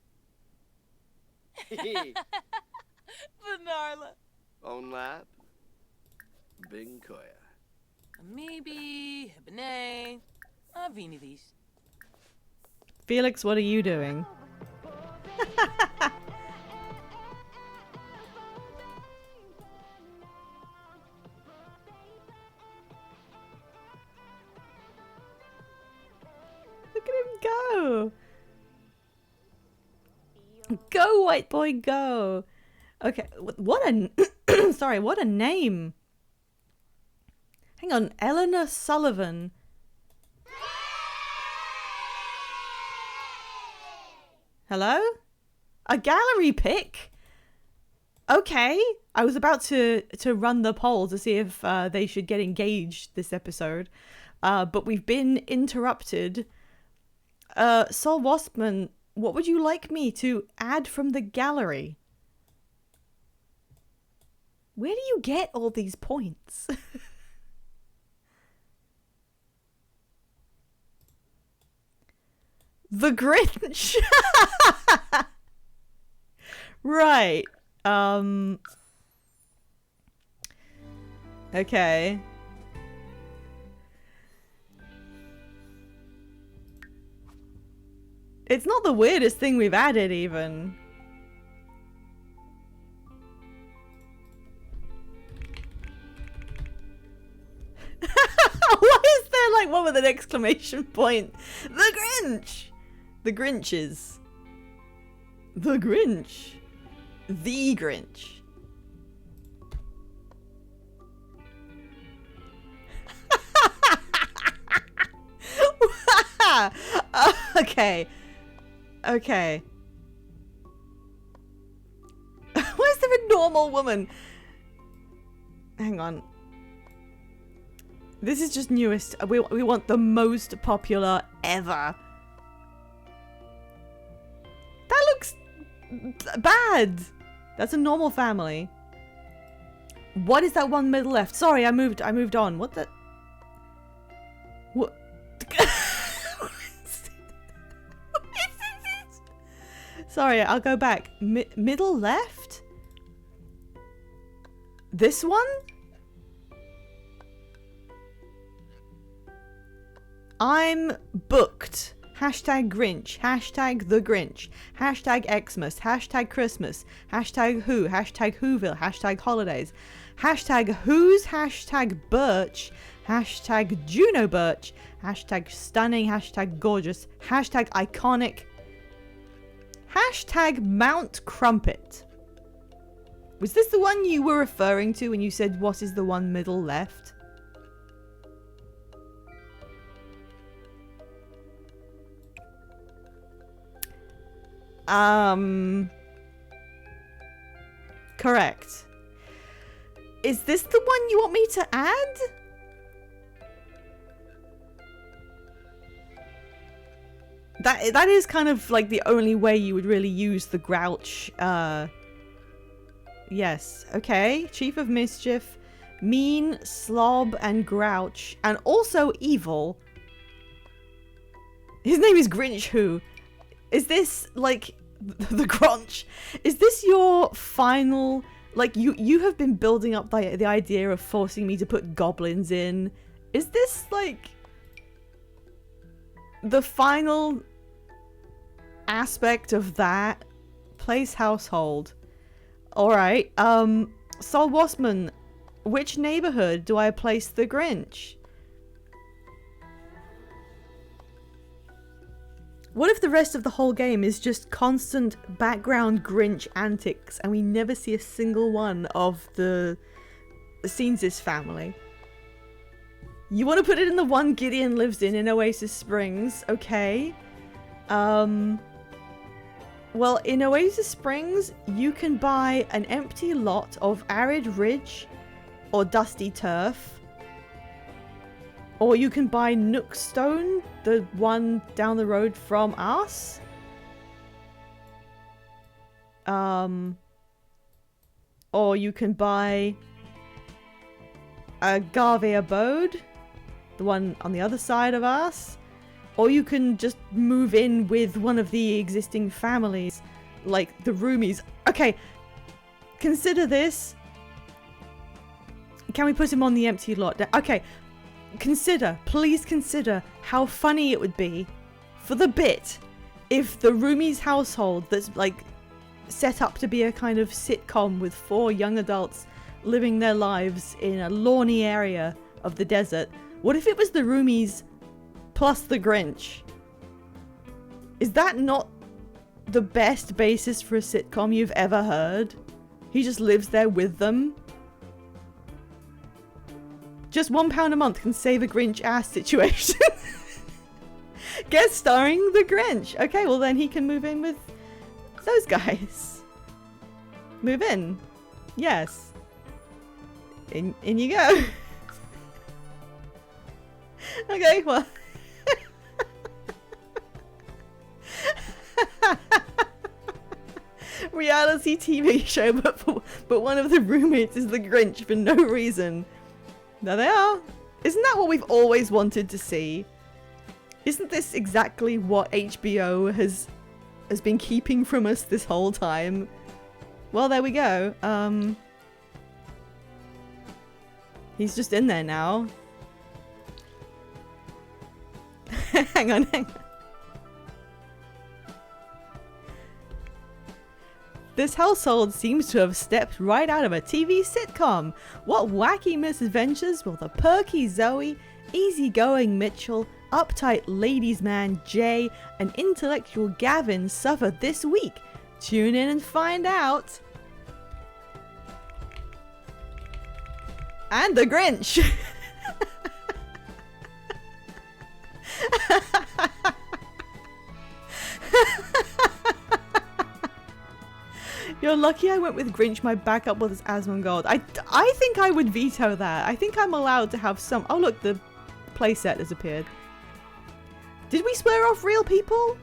Vanarla. Onlap. Binkoya. Maybe. Hibine. Avinides. Felix, what are you doing? Look at him go! Go, white boy, go! Okay, what a... Sorry, what a name! Hang on, Eleanor Sullivan. Hello? A gallery pick? Okay. I was about to run the poll to see if they should get engaged this episode. But we've been interrupted. Sol Waspman, what would you like me to add from the gallery? Where do you get all these points? The Grinch. Right. Okay. It's not the weirdest thing we've added even. Why is there like one with an exclamation point? The Grinch! The Grinches. The Grinch. The Grinch. Okay. Okay. Where's there a normal woman? Hang on. This is just newest. We want the most popular ever. That looks bad. That's a normal family. What is that one middle left? Sorry, I moved on. What the? What? Sorry, I'll go back. Middle left? This one? I'm booked. Hashtag Grinch. Hashtag the Grinch. Hashtag Xmas. Hashtag Christmas. Hashtag who. Hashtag Whoville. Hashtag holidays. Hashtag who's. Hashtag Birch. Hashtag Juno Birch. Hashtag stunning. Hashtag gorgeous. Hashtag iconic. Hashtag Mount Crumpet. Was this the one you were referring to when you said what is the one middle left? Correct. Is this the one you want me to add? That is kind of like the only way you would really use the Grouch. Yes. Okay. Chief of Mischief, Mean, Slob, and Grouch, and also evil. His name is Grinch Who. Is this like the Gronch? Is this your final? Like you have been building up the idea of forcing me to put goblins in. Is this like the final aspect of that? Place household. Alright, Sol Waspman, which neighborhood do I place the Grinch? What if the rest of the whole game is just constant background Grinch antics and we never see a single one of the Scenes' family? You want to put it in the one Gideon lives in Oasis Springs, okay. Well, in Oasis Springs, you can buy an empty lot of arid ridge or dusty turf. Or you can buy Nookstone, the one down the road from us. Or you can buy a Garvey Abode, the one on the other side of us. or you can just move in with one of the existing families, like the roomies. Okay, consider this. Can we put him on the empty lot? Okay, please consider how funny it would be for the bit if the roomies household that's like set up to be a kind of sitcom with 4 young adults living their lives in a lawny area of the desert. What if it was the roomies plus the Grinch? Is that not the best basis for a sitcom you've ever heard? He just lives there with them. Just £1 a month can save a Grinch ass situation. Guest starring the Grinch. Okay, well then he can move in with those guys. Move in. Yes. In you go. Okay, well. Reality TV show, but one of the roommates is the Grinch for no reason. There they are. Isn't that what we've always wanted to see? Isn't this exactly what HBO has been keeping from us this whole time? Well, there we go. He's just in there now. hang on. This household seems to have stepped right out of a TV sitcom. What wacky misadventures will the perky Zoe, easygoing Mitchell, uptight ladies man Jay, and intellectual Gavin suffer this week? Tune in and find out. And the Grinch. You're lucky I went with Grinch. My backup was Asmongold. I think I would veto that. I think I'm allowed to have some... Oh look, the playset has appeared. Did we swear off real people?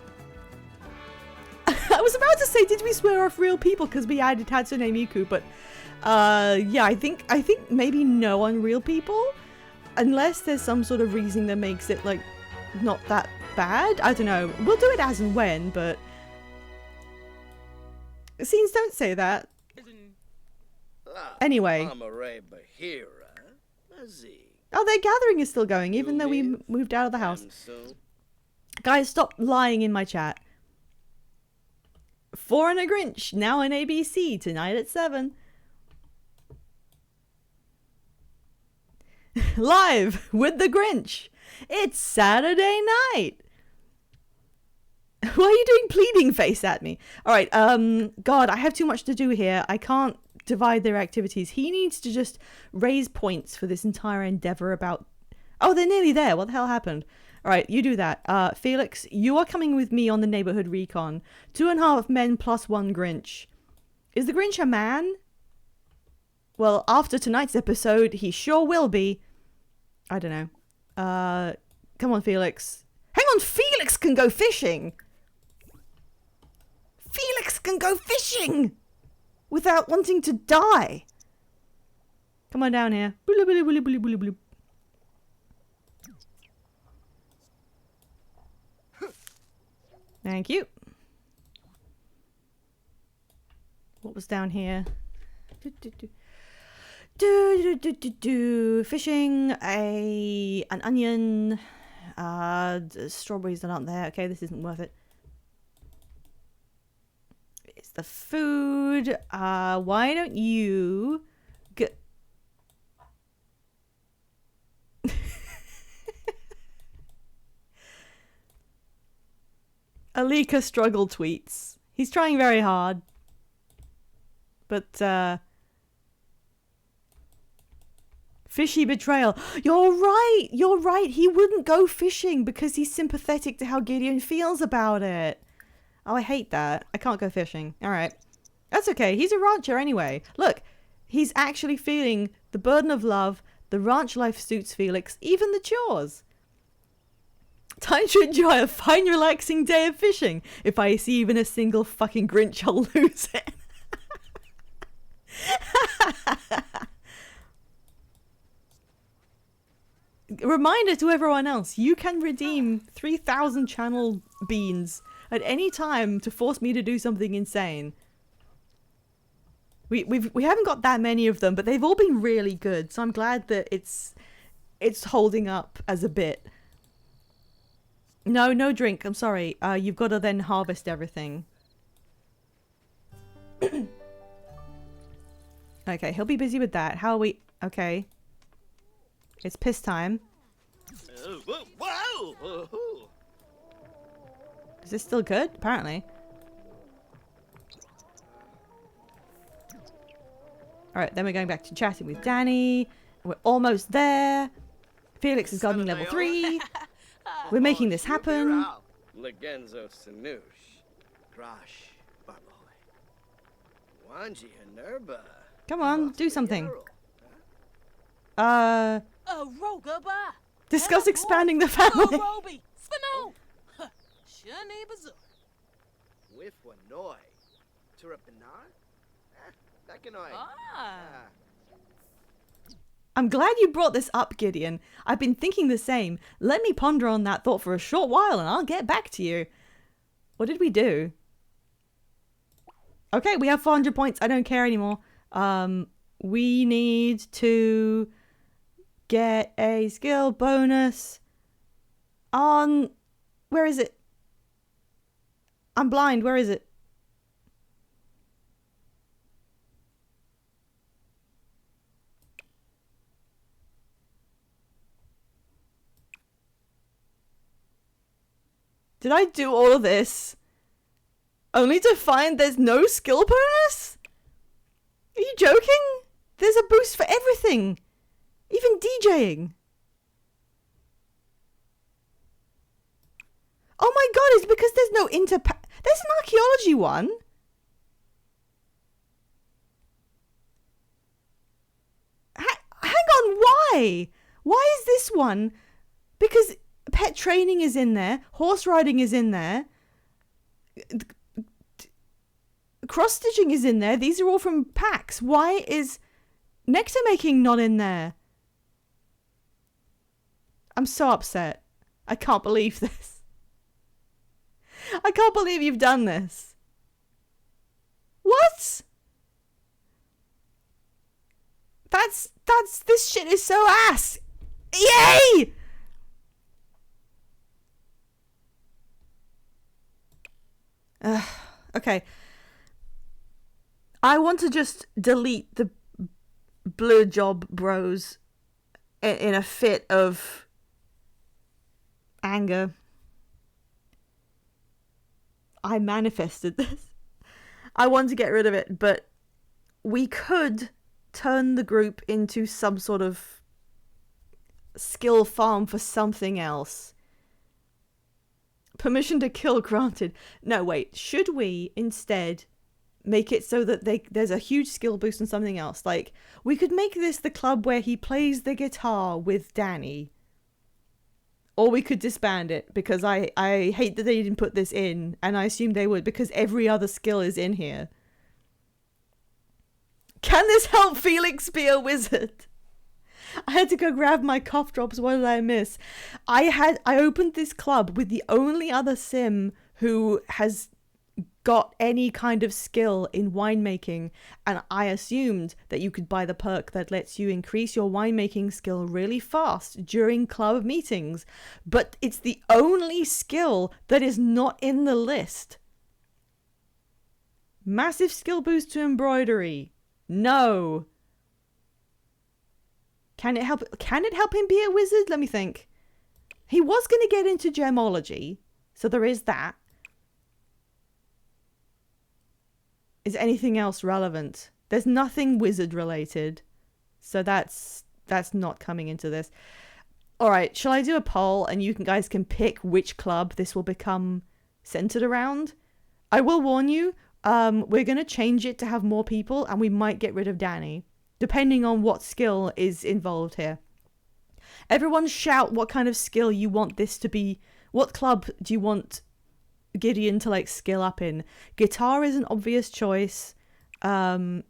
I was about to say, did we swear off real people because we added Hatsune Miku, but yeah, I think maybe no on real people, unless there's some sort of reason that makes it like not that bad. I don't know. We'll do it as and when, but scenes don't say that. Anyway. Oh, their gathering is still going, even though we moved out of the house. Guys, stop lying in my chat. 4 and a Grinch, now on ABC, tonight at 7. Live with the Grinch. It's Saturday night. Why are you doing pleading face at me? Alright, God, I have too much to do here. I can't divide their activities. He needs to just raise points for this entire endeavor about... Oh, they're nearly there. What the hell happened? Alright, you do that. Felix, you are coming with me on the neighborhood recon. 2.5 men plus 1 Grinch. Is the Grinch a man? Well, after tonight's episode, he sure will be. I don't know. Come on, Felix. Hang on, Felix can go fishing! Felix can go fishing! Without wanting to die! Come on down here. Bloop, bloop, bloop, bloop, bloop, bloop. Thank you. What was down here? Fishing, an onion, strawberries are not there. Okay, this isn't worth it. It's the food. Why don't you get... Alika struggle tweets. He's trying very hard. But, fishy betrayal. You're right. He wouldn't go fishing because he's sympathetic to how Gideon feels about it. Oh, I hate that. I can't go fishing. Alright. That's okay. He's a rancher anyway. Look, he's actually feeling the burden of love. The ranch life suits Felix. Even the chores. Time to enjoy a fine, relaxing day of fishing. If I see even a single fucking Grinch, I'll lose it. reminder to everyone else, you can redeem 3,000 channel beans at any time to force me to do something insane. We haven't got that many of them, but they've all been really good, so I'm glad that it's holding up as a bit. No drink, I'm sorry. You've got to then harvest everything. Okay, he'll be busy with that. How are we... Okay. It's piss time. Is this still good? Apparently. Alright, then we're going back to chatting with Danny. We're almost there. Felix is gardening level 3. We're making this happen. Legenzo Sanush. Grash Barboy. Wanji Hanerba. Come on, do something. Roga ba. Discuss expanding the family. Roby. Spino. Shani bazu. With Wanoi. Turapinar? Dakanoi. I'm glad you brought this up, Gideon. I've been thinking the same. Let me ponder on that thought for a short while and I'll get back to you. What did we do? Okay, we have 400 points. I don't care anymore. We need to get a skill bonus on... Where is it? I'm blind. Where is it? Did I do all of this only to find there's no skill bonus? Are you joking? There's a boost for everything. Even DJing. Oh my god, it's because there's no there's an archaeology one. Hang on, why? Why is this one? Because pet training is in there. Horse riding is in there. Cross-stitching is in there. These are all from packs. Why is nectar making not in there? I'm so upset. I can't believe this. I can't believe you've done this. What? This shit is so ass. Yay! Okay. I want to just delete the Blue Job Bros in a fit of anger. I manifested this. I want to get rid of it, but we could turn the group into some sort of skill farm for something else. Permission to kill granted. No, wait. Should we instead make it so that there's a huge skill boost on something else? Like, we could make this the club where he plays the guitar with Danny. Or we could disband it, because I hate that they didn't put this in, and I assume they would, because every other skill is in here. Can this help Felix be a wizard? I had to go grab my cough drops. What did I miss? I opened this club with the only other sim who has got any kind of skill in winemaking, and I assumed that you could buy the perk that lets you increase your winemaking skill really fast during club meetings, but it's the only skill that is not in the list. Massive skill boost to embroidery. No. Can it help him be a wizard? Let me think. He was going to get into gemology, so there is that. Is anything else relevant? There's nothing wizard related, so that's not coming into this. All right, shall I do a poll and you guys can pick which club this will become centered around? I will warn you, we're going to change it to have more people, and we might get rid of Danny, depending on what skill is involved here. Everyone shout what kind of skill you want this to be. What club do you want Gideon to like skill up in? Guitar is an obvious choice, because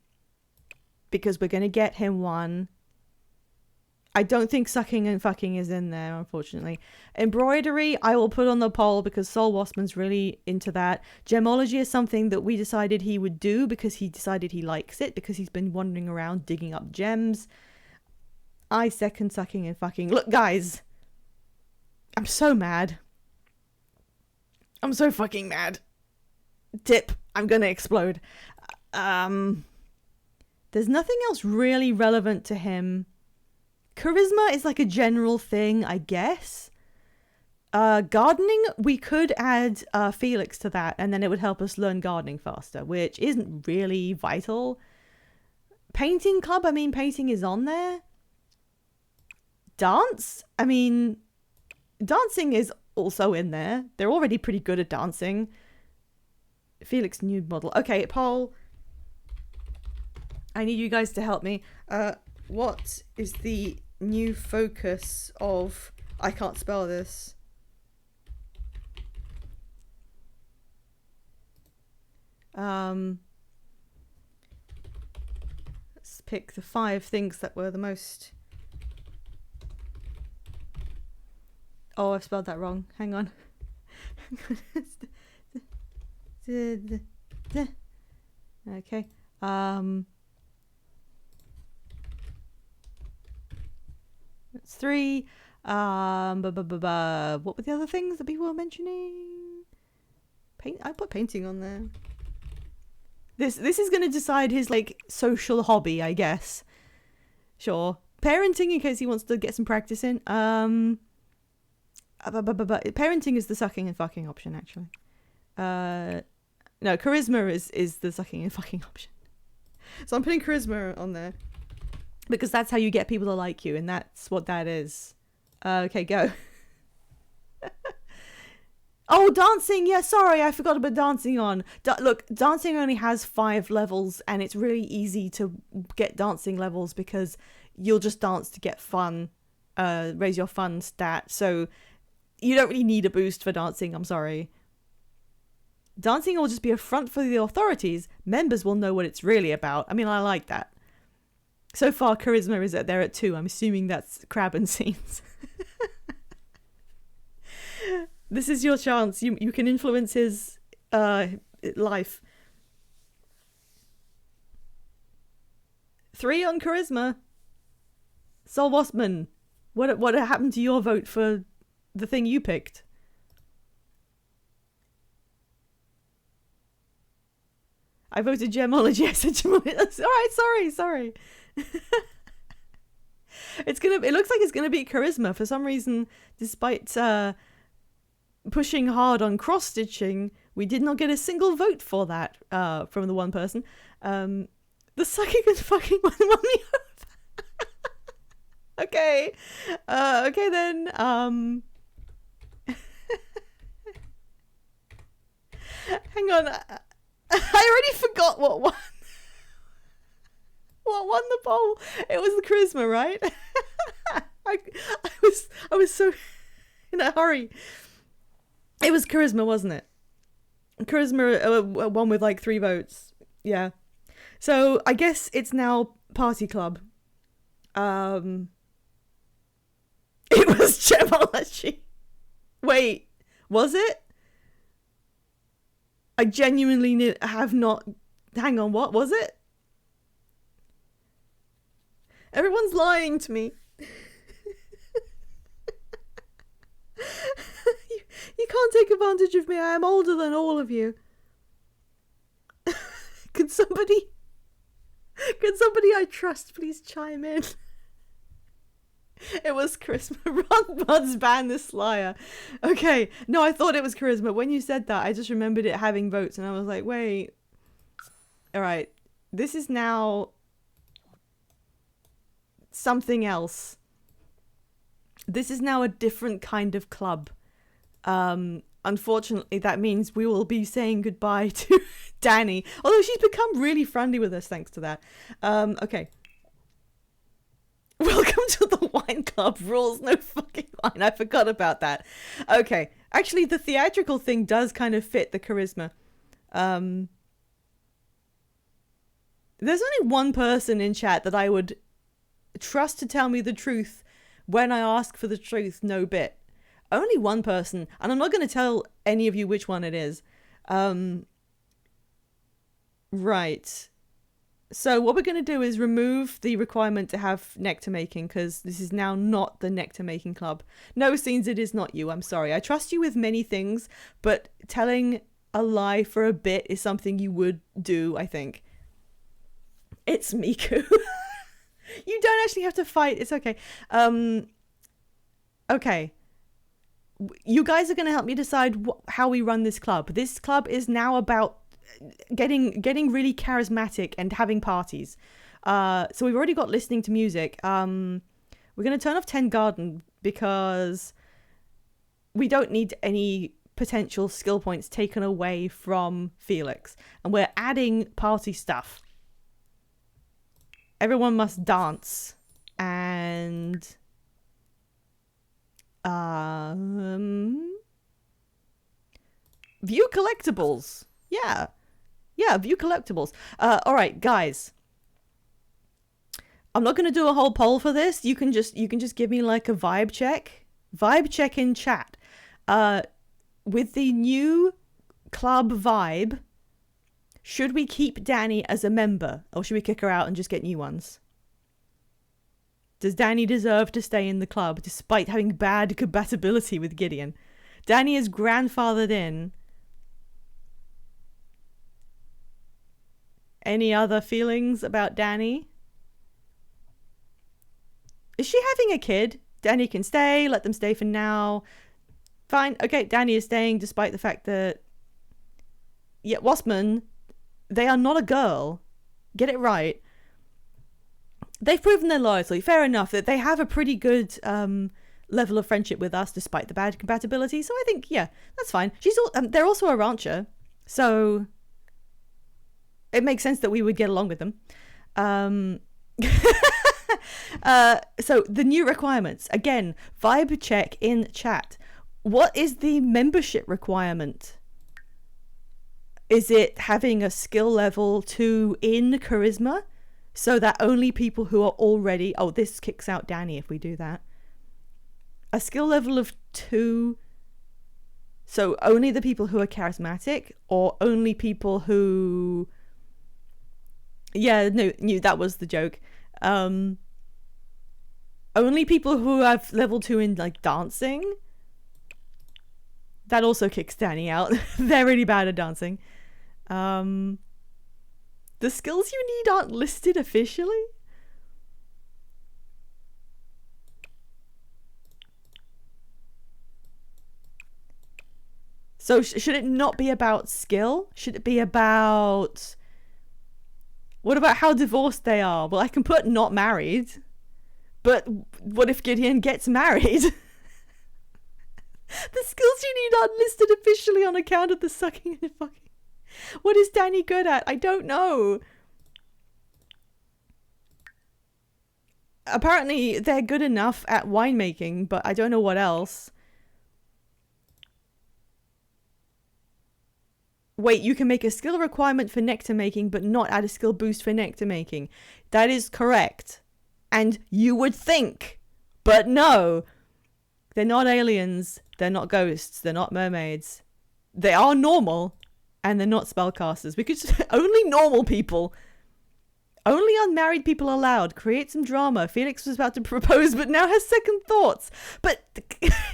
we're going to get him one. I don't think sucking and fucking is in there, unfortunately. Embroidery, I will put on the poll because Sol Wasman's really into that. Gemology is something that we decided he would do because he decided he likes it, because he's been wandering around digging up gems. I second sucking and fucking. Look, guys. I'm so mad. I'm so fucking mad. Tip. I'm gonna explode. There's nothing else really relevant to him. Charisma is like a general thing, I guess. Gardening, we could add Felix to that, and then it would help us learn gardening faster, which isn't really vital. Painting club, I mean, painting is on there. Dance, I mean, dancing is also in there. They're already pretty good at dancing. Felix nude model. Okay, poll. I need you guys to help me. What is the new focus of... I can't spell this. Let's pick the 5 things that were the most... Oh, I've spelled that wrong. Hang on. Okay. That's 3. What were the other things that people were mentioning? I put painting on there. This is going to decide his like social hobby, I guess. Sure. Parenting in case he wants to get some practice in. Parenting is the sucking and fucking option, actually. No, charisma is the sucking and fucking option. So I'm putting charisma on there. Because that's how you get people to like you, and that's what that is. Okay, go. Oh, dancing! Yeah, sorry, I forgot about dancing on. Look, dancing only has 5 levels, and it's really easy to get dancing levels because you'll just dance to get fun, raise your fun stat. So you don't really need a boost for dancing, I'm sorry. Dancing will just be a front for the authorities. Members will know what it's really about. I mean, I like that. So far, charisma is there at 2. I'm assuming that's crab and scenes. This is your chance. You can influence his life. 3 on charisma. Sol Wasman, what happened to your vote for the thing you picked? I voted gemology. I said gemology. All right, sorry. It looks like it's gonna be charisma for some reason. Despite pushing hard on cross stitching, we did not get a single vote for that from the one person. The sucking and fucking one won me over. Okay, okay then. Hang on. I already forgot what won. What won the poll? It was the charisma, right? I was so in a hurry. It was charisma, wasn't it? Charisma won with like 3 votes. Yeah. So I guess it's now Party Club. It was gemology. Wait, was it? I genuinely have not... Hang on, what was it? Everyone's lying to me. You can't take advantage of me. I am older than all of you. Can somebody I trust please chime in? It was charisma. Run, Buds, ban this liar. Okay. No, I thought it was charisma. When you said that, I just remembered it having votes, and I was like, wait. All right. This is now something else. This is now a different kind of club. Unfortunately, that means we will be saying goodbye to Danny. Although she's become really friendly with us thanks to that. Okay. Welcome to the wine club. Rules no fucking wine. I forgot about that. Okay. Actually, the theatrical thing does kind of fit the charisma. There's only one person in chat that I would trust to tell me the truth when I ask for the truth, no bit. Only one person, and I'm not going to tell any of you which one it is. Right. So what we're going to do is remove the requirement to have nectar making, because this is now not the nectar making club. No, Scenes, it is not you. I'm sorry. I trust you with many things, but telling a lie for a bit is something you would do, I think. It's Miku. You don't actually have to fight. It's okay. Okay. You guys are going to help me decide how we run this club. This club is now about getting really charismatic and having parties. So we've already got listening to music. We're going to turn off 10 Garden because we don't need any potential skill points taken away from Felix. And we're adding party stuff. Everyone must dance. And view collectibles. Yeah, view collectibles. All right, guys. I'm not going to do a whole poll for this. You can just give me like a vibe check. Vibe check in chat. With the new club vibe, should we keep Danny as a member or should we kick her out and just get new ones? Does Danny deserve to stay in the club despite having bad compatibility with Gideon? Danny is grandfathered in. Any other feelings about Danny? Is she having a kid? Danny can stay. Let them stay for now. Fine. Okay, Danny is staying despite the fact that... Yeah, Waspman, they are not a girl. Get it right. They've proven their loyalty. Fair enough that they have a pretty good level of friendship with us despite the bad compatibility. So I think, yeah, that's fine. They're also a rancher. So... it makes sense that we would get along with them. So the new requirements. Again, vibe check in chat. What is the membership requirement? Is it having a skill level 2 in charisma? So that only people who are already... oh, this kicks out Danny if we do that. A skill level of 2... so only the people who are charismatic or only people who... yeah, no, that was the joke. Only people who have level 2 in like dancing. That also kicks Danny out. They're really bad at dancing. The skills you need aren't listed officially. So should it not be about skill? Should it be about... what about how divorced they are? Well, I can put not married. But what if Gideon gets married? The skills you need aren't listed officially on account of the sucking and fucking. What is Danny good at? I don't know. Apparently, they're good enough at winemaking, but I don't know what else. Wait, you can make a skill requirement for nectar making, but not add a skill boost for nectar making. That is correct. And you would think, but no. They're not aliens. They're not ghosts. They're not mermaids. They are normal, and they're not spellcasters. We could just, only normal people. Only unmarried people allowed. Create some drama. Felix was about to propose, but now has second thoughts. But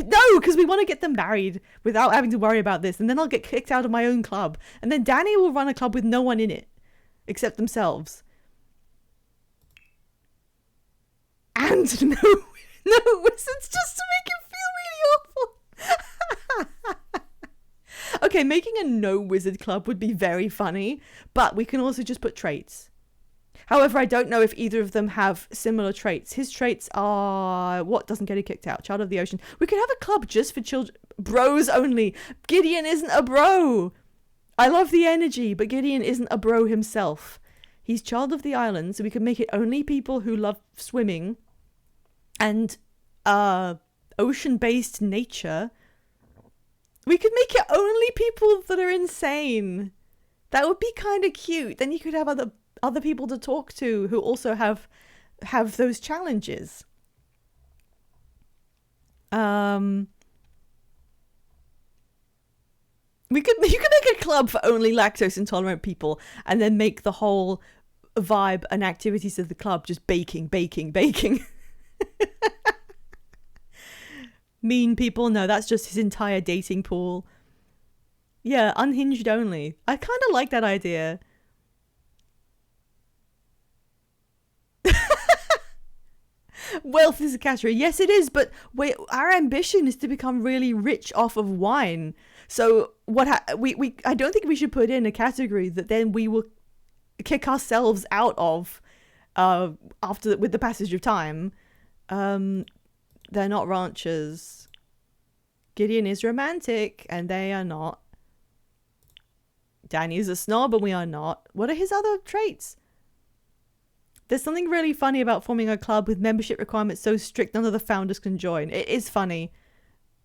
no, because we want to get them married without having to worry about this. And then I'll get kicked out of my own club. And then Danny will run a club with no one in it. Except themselves. And no wizards just to make it feel really awful. Okay, making a no wizard club would be very funny. But we can also just put traits. However, I don't know if either of them have similar traits. His traits are... what doesn't get it kicked out? Child of the Ocean. We could have a club just for children. Bros only. Gideon isn't a bro. I love the energy, but Gideon isn't a bro himself. He's Child of the Island, so we could make it only people who love swimming and ocean-based nature. We could make it only people that are insane. That would be kind of cute. Then you could have other people to talk to who also have have those challenges. You could make a club for only lactose intolerant people, and then make the whole vibe and activities of the club just baking. Mean people, no, that's just his entire dating pool. Yeah, unhinged only. I kind of like that idea. Wealth is a category. Yes, it is, but our ambition is to become really rich off of wine. So I don't think we should put in a category that then we will kick ourselves out of with the passage of time. They're not ranchers. Gideon is romantic, and they are not. Danny is a snob, and we are not. What are his other traits? There's something really funny about forming a club with membership requirements so strict none of the founders can join. It is funny.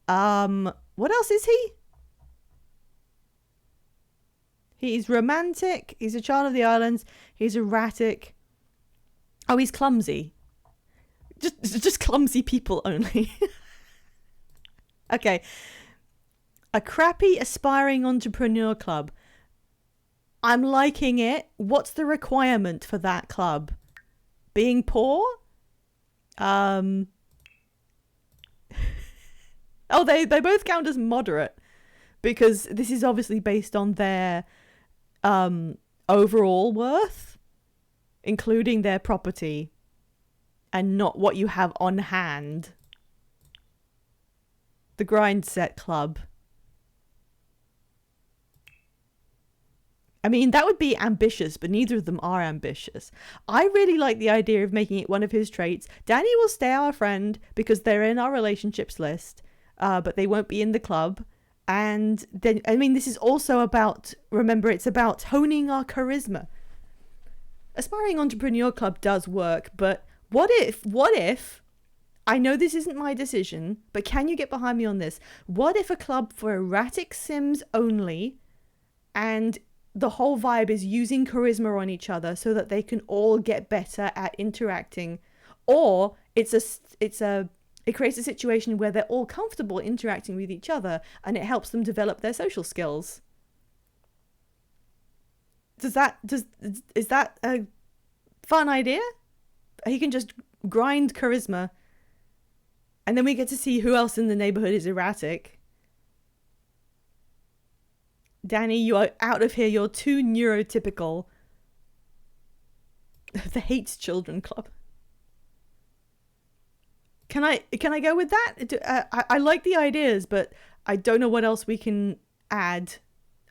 What else is he? He's romantic. He's a child of the islands. He's erratic. Oh, he's clumsy. Just clumsy people only. Okay. A crappy aspiring entrepreneur club. I'm liking it. What's the requirement for that club? Being poor? Oh, they both count as moderate, because this is obviously based on their overall worth, including their property, and not what you have on hand. The Grind Set Club. I mean, that would be ambitious, but neither of them are ambitious. I really like the idea of making it one of his traits. Danny will stay our friend because they're in our relationships list, but they won't be in the club. And then, I mean, this is also about, remember, it's about honing our charisma. Aspiring Entrepreneur Club does work, but what if, I know this isn't my decision, but can you get behind me on this? What if a club for erratic Sims only, and the whole vibe is using charisma on each other so that they can all get better at interacting, or it creates a situation where they're all comfortable interacting with each other and it helps them develop their social skills. Is that a fun idea? He can just grind charisma, and then we get to see who else in the neighborhood is erratic. Danny, you are out of here. You're too neurotypical. The Hates Children Club. Can I go with that? I like the ideas, but I don't know what else we can add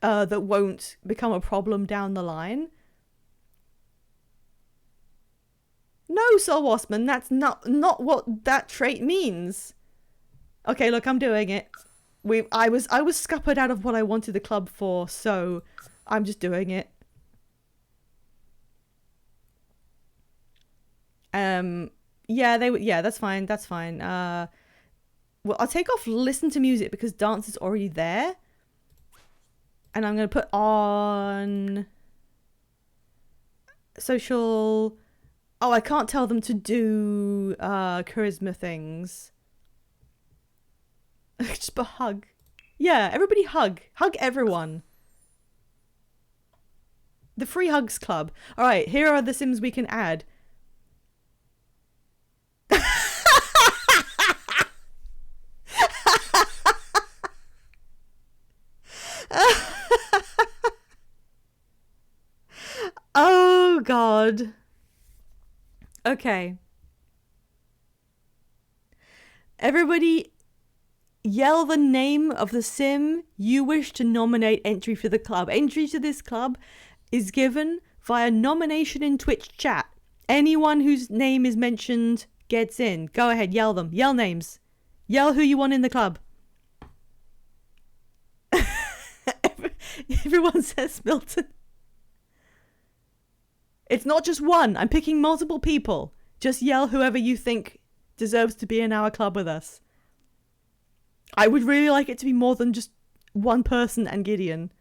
that won't become a problem down the line. No, Soul Waspman, that's not what that trait means. Okay, look, I'm doing it. I was scuppered out of what I wanted the club for, so I'm just doing it. Yeah, that's fine. Well, I'll take off listen to music because dance is already there. And I'm going to put on social. Oh, I can't tell them to do charisma things. Just a hug. Yeah, everybody hug. Hug everyone. The Free Hugs Club. All right, here are the Sims we can add. Oh, God. Okay. Everybody yell the name of the Sim you wish to nominate entry for the club. Entry to this club is given via nomination in Twitch chat. Anyone whose name is mentioned gets in. Go ahead, yell them. Yell names. Yell who you want in the club. Everyone says Milton. It's not just one. I'm picking multiple people. Just yell whoever you think deserves to be in our club with us. I would really like it to be more than just one person and Gideon.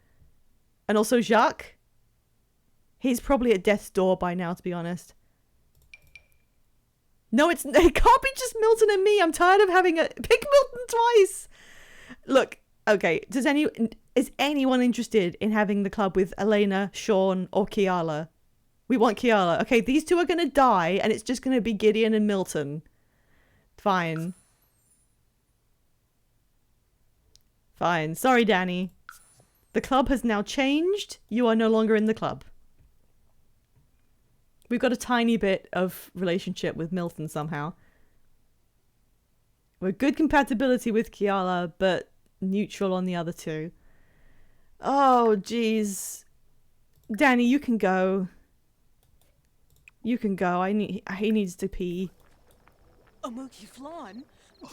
And also Jacques. He's probably at death's door by now, to be honest. No, it can't be just Milton and me. I'm tired of having a pick Milton twice. Look, okay. Is anyone interested in having the club with Elena, Sean, or Kiala? We want Kiala. Okay, these two are gonna die, and it's just gonna be Gideon and Milton. Fine. Fine. Sorry, Danny. The club has now changed. You are no longer in the club. We've got a tiny bit of relationship with Milton somehow. We're good compatibility with Kiala, but neutral on the other two. Oh, jeez. Danny, you can go. You can go. He needs to pee. Amuki flan.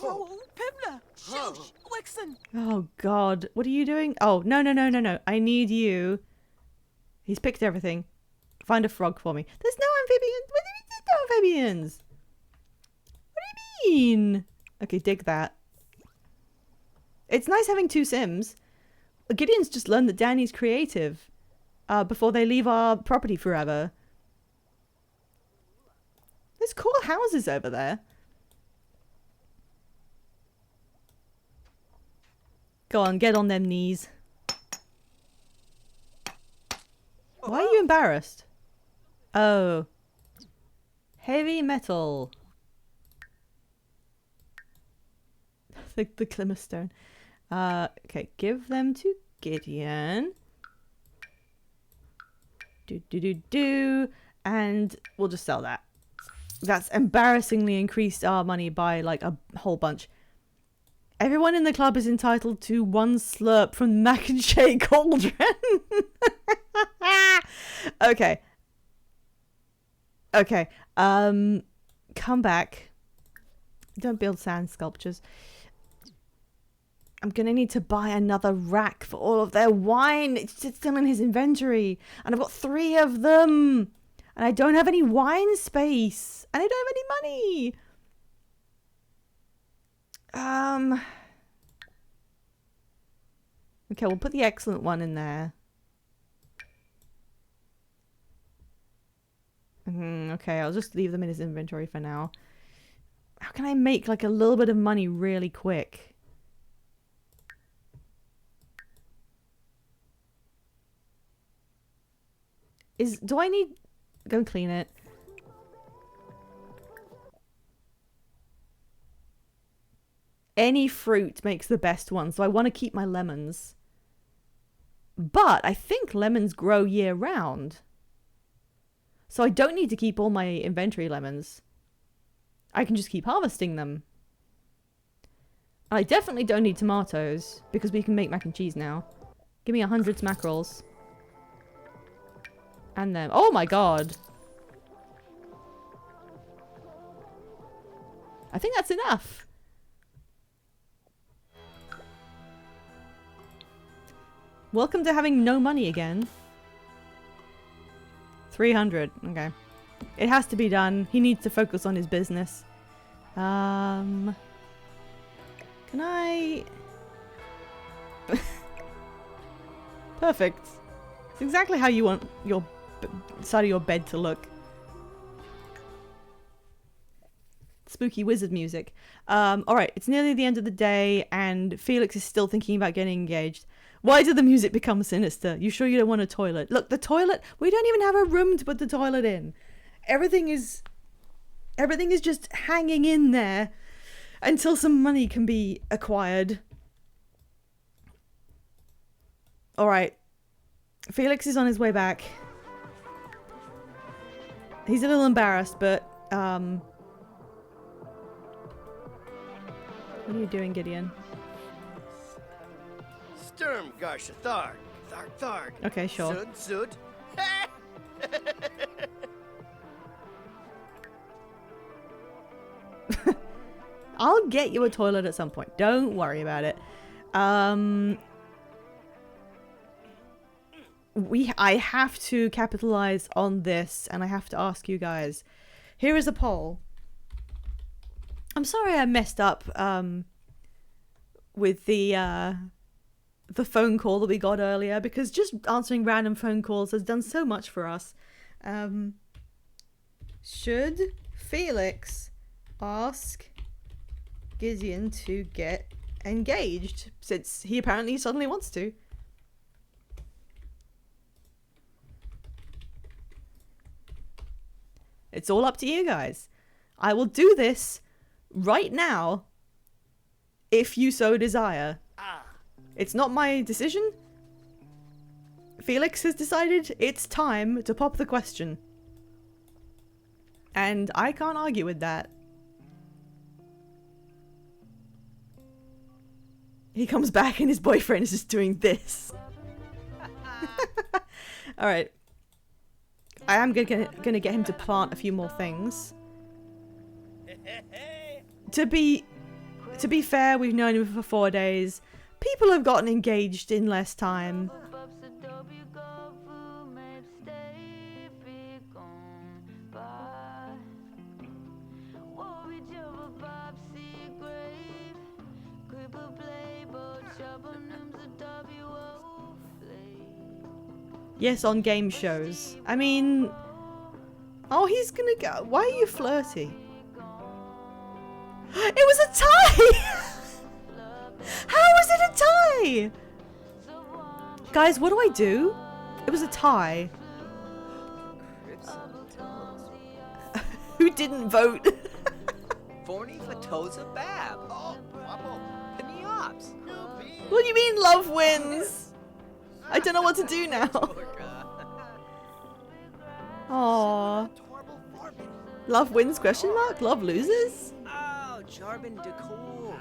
Oh, Pimla. Shush. Wixen. Oh, God. What are you doing? Oh, no. I need you. He's picked everything. Find a frog for me. There's no amphibians. What do you mean there's no amphibians? What do you mean? Okay, dig that. It's nice having two Sims. Gideon's just learned that Danny's creative before they leave our property forever. There's cool houses over there. Go on, get on them knees. Why are you embarrassed? Oh. Heavy metal. The Glimmerstone. Okay, give them to Gideon. And we'll just sell that. That's embarrassingly increased our money by like a whole bunch. Everyone in the club is entitled to one slurp from the Mac and Shake cauldron. Okay. Okay. Come back. Don't build sand sculptures. I'm gonna need to buy another rack for all of their wine. It's still in his inventory. And I've got 3 of them. And I don't have any wine space. And I don't have any money. Okay, we'll put the excellent one in there. Okay, I'll just leave them in his inventory for now. How can I make like a little bit of money really quick? Do I need... Go and clean it. Any fruit makes the best one, so I want to keep my lemons. But I think lemons grow year round. So I don't need to keep all my inventory lemons. I can just keep harvesting them. I definitely don't need tomatoes, because we can make mac and cheese now. Give me 100 mackerels. And then... Oh my god! I think that's enough. Welcome to having no money again. 300. Okay. It has to be done. He needs to focus on his business. Can I... Perfect. It's exactly how you want your side of your bed to look. Spooky wizard music. Alright, it's nearly the end of the day and Felix is still thinking about getting engaged. Why did the music become sinister? You sure you don't want a toilet? Look, the toilet, we don't even have a room to put the toilet in. Everything is just hanging in there until some money can be acquired. Alright. Felix is on his way back. He's a little embarrassed, but what are you doing, Gideon? Sturm Garsha Tharg. Tharg. Okay, sure. Sud. I'll get you a toilet at some point. Don't worry about it. I have to capitalize on this, and I have to ask you guys. Here is a poll. I'm sorry I messed up with the phone call that we got earlier, because just answering random phone calls has done so much for us. Should Felix ask Gideon to get engaged, since he apparently suddenly wants to. It's all up to you guys. I will do this right now if you so desire. It's not my decision. Felix has decided it's time to pop the question. And I can't argue with that. He comes back and his boyfriend is just doing this. Alright. I am gonna get him to plant a few more things. To be fair, we've known him for 4 days. People have gotten engaged in less time. Yes, on game shows. I mean... Oh, he's gonna go... Why are you flirty? It was a tie! How was it a tie? Guys, what do I do? It was a tie. Who didn't vote? Forney Fatoza Bab. Oh, guapo. Peniops. What do you mean love wins? I don't know what to do now. Aww. Love wins question mark? Love loses? Oh, Jarbin Decor.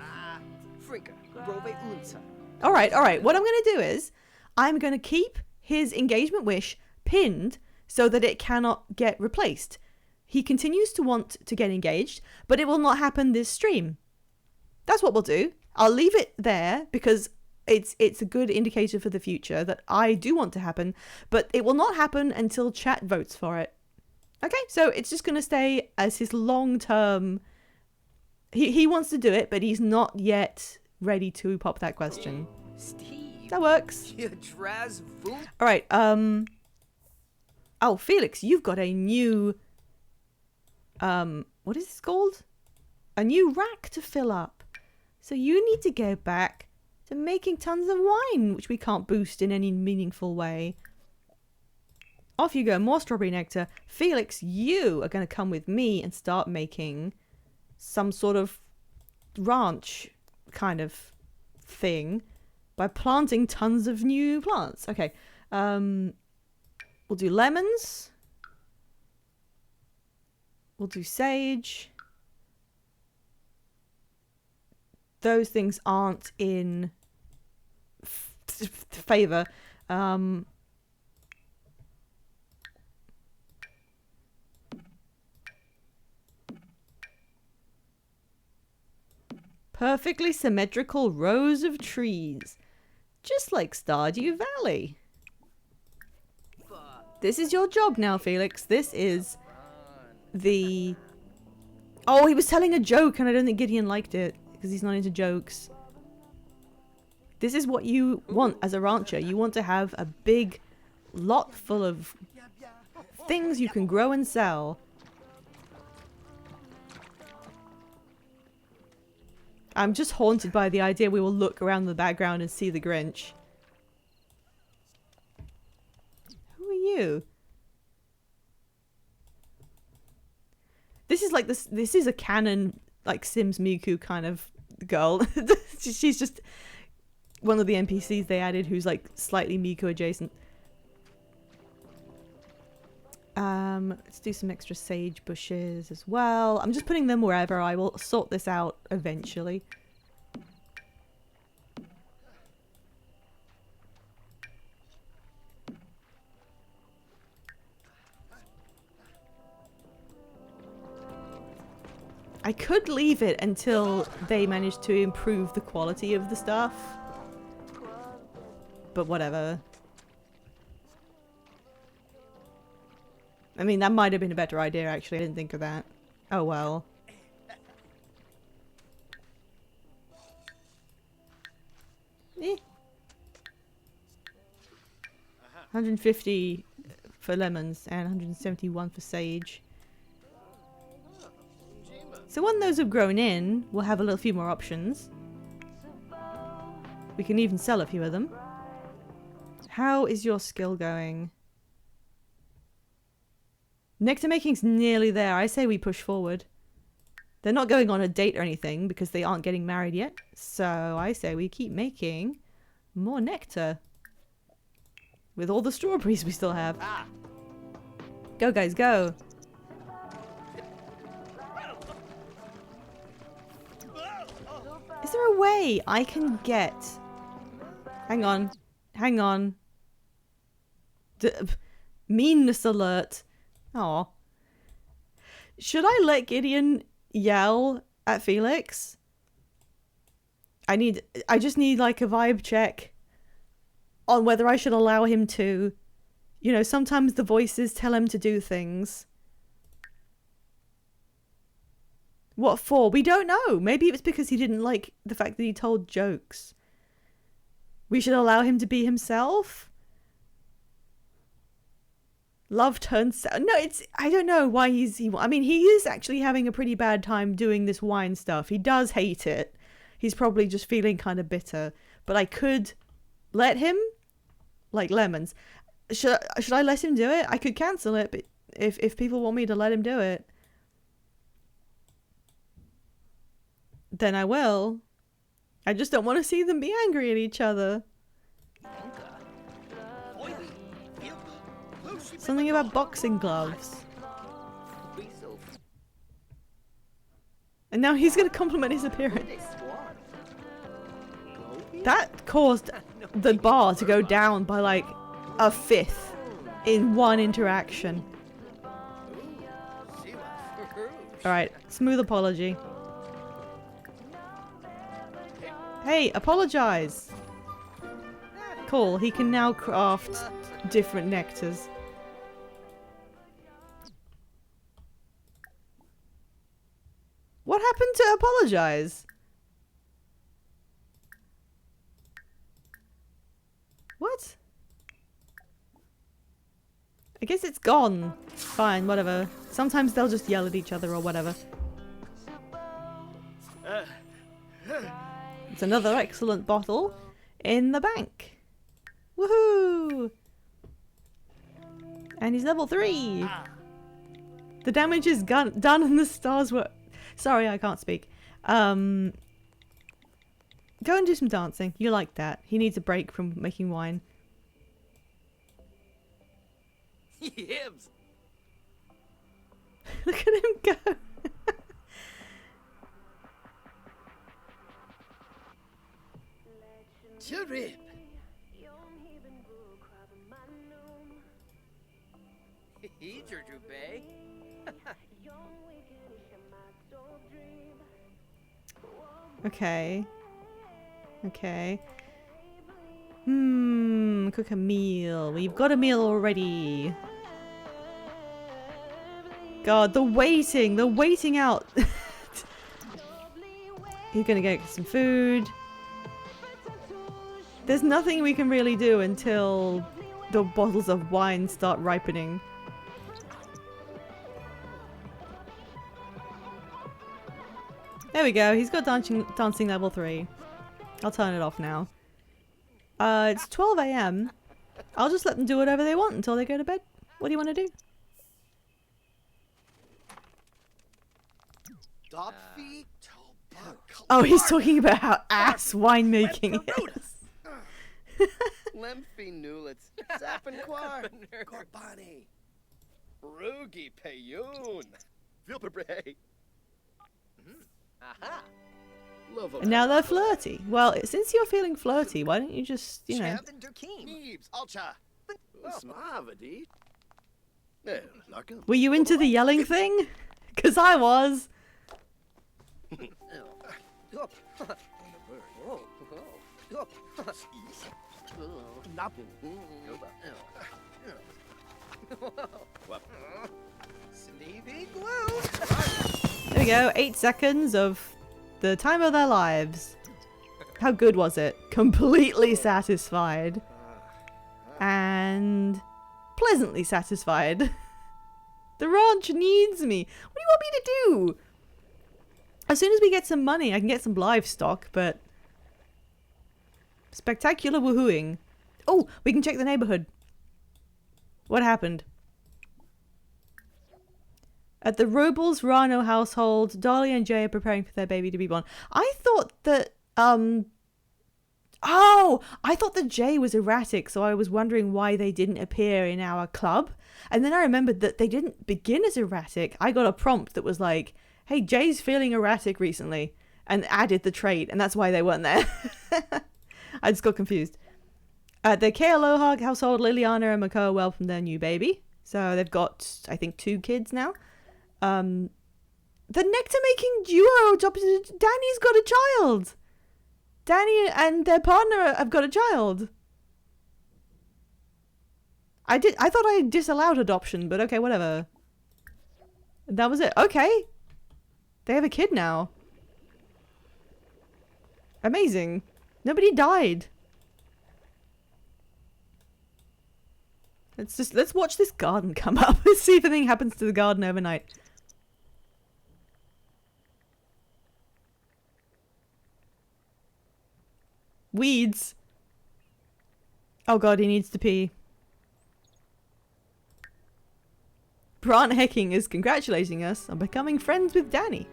Frinka, Rove Unsa. Alright. What I'm gonna do is I'm gonna keep his engagement wish pinned so that it cannot get replaced. He continues to want to get engaged, but it will not happen this stream. That's what we'll do. I'll leave it there because it's a good indicator for the future that I do want to happen, but it will not happen until chat votes for it. Okay, so it's just going to stay as his long-term... He wants to do it, but he's not yet ready to pop that question. Steve. That works. Alright, oh, Felix, you've got a new... what is this called? A new rack to fill up. So you need to go back to making tons of wine, which we can't boost in any meaningful way. Off you go, more strawberry nectar. Felix, you are going to come with me and start making some sort of ranch kind of thing by planting tons of new plants. Okay, we'll do lemons. We'll do sage. Those things aren't in favor. Perfectly symmetrical rows of trees, just like Stardew Valley. This is your job now, Felix. This is the... Oh, he was telling a joke and I don't think Gideon liked it because he's not into jokes. This is what you want as a rancher. You want to have a big lot full of things you can grow and sell. I'm just haunted by the idea we will look around the background and see the Grinch. Who are you? This is like this. This is a canon, like Sims Miku kind of girl. She's just one of the NPCs they added, who's like slightly Miku adjacent. Let's do some extra sage bushes as well. I'm just putting them wherever. I will sort this out eventually. I could leave it until they manage to improve the quality of the stuff. But whatever. I mean, that might have been a better idea, actually. I didn't think of that. Oh, well. Eh. 150 for lemons and 171 for sage. So when those have grown in, we'll have a little few more options. We can even sell a few of them. How is your skill going? Nectar making's nearly there. I say we push forward. They're not going on a date or anything because they aren't getting married yet. So I say we keep making more nectar. With all the strawberries we still have. Go guys, go. Is there a way I can get... Hang on. Hang on. Meanness alert. Aw. Should I let Gideon yell at Felix? I just need like a vibe check on whether I should allow him to. You know, sometimes the voices tell him to do things. What for? We don't know. Maybe it's because he didn't like the fact that he told jokes. We should allow him to be himself? Love turns sour. No, I don't know why I mean, he is actually having a pretty bad time doing this wine stuff. He does hate it. He's probably just feeling kind of bitter. But I could let him, like lemons. Should I let him do it? I could cancel it, but if people want me to let him do it, then I will. I just don't want to see them be angry at each other. Something about boxing gloves. And now he's going to compliment his appearance. That caused the bar to go down by like a fifth in one interaction. Alright, smooth apology. Hey, apologize! Cool, he can now craft different nectars. What happened to apologize? What? I guess it's gone. Fine, whatever. Sometimes they'll just yell at each other or whatever. It's another excellent bottle in the bank. Woohoo! And he's level 3. The damage is done and the stars were... Sorry, I can't speak. Go and do some dancing. You like that. He needs a break from making wine. Yibs. Look at him go. Chirip. Jujube. Okay. Okay. Cook a meal. We've got a meal already. God, the waiting out. He's gonna go get some food. There's nothing we can really do until the bottles of wine start ripening. There we go. He's got dancing level 3. I'll turn it off now. It's 12 AM. I'll just let them do whatever they want until they go to bed. What do you want to do? Oh, he's talking about how ass winemaking is. Lemphy Nulets. Zappenquar. Corbani. Rugi Payun. Vilpebre. Aha. And now they're flirty. Well, since you're feeling flirty, why don't you just, you know... Neebs. Alcha. Smavadi. Were you into the yelling thing? Because I was. There we go. 8 seconds of the time of their lives. How good was it? Completely satisfied. And pleasantly satisfied. The ranch needs me. What do you want me to do? As soon as we get some money, I can get some livestock, but... Spectacular woohooing. Oh, we can check the neighborhood. What happened? At the Robles Rano household, Dolly and Jay are preparing for their baby to be born. I thought that, Oh! I thought that Jay was erratic, so I was wondering why they didn't appear in our club. And then I remembered that they didn't begin as erratic. I got a prompt that was like, hey, Jay's feeling erratic recently, and added the trait, and that's why they weren't there. I just got confused. The Kealoha household, Liliana and Makoa welcomed their new baby. So they've got, I think, 2 kids now. The nectar-making duo adopted... Danny's got a child! Danny and their partner have got a child. I thought I disallowed adoption, but okay, whatever. That was it. Okay. They have a kid now. Amazing. Nobody died. Let's watch this garden come up. Let's see if anything happens to the garden overnight. Weeds. Oh god, he needs to pee. Brant Hecking is congratulating us on becoming friends with Danny.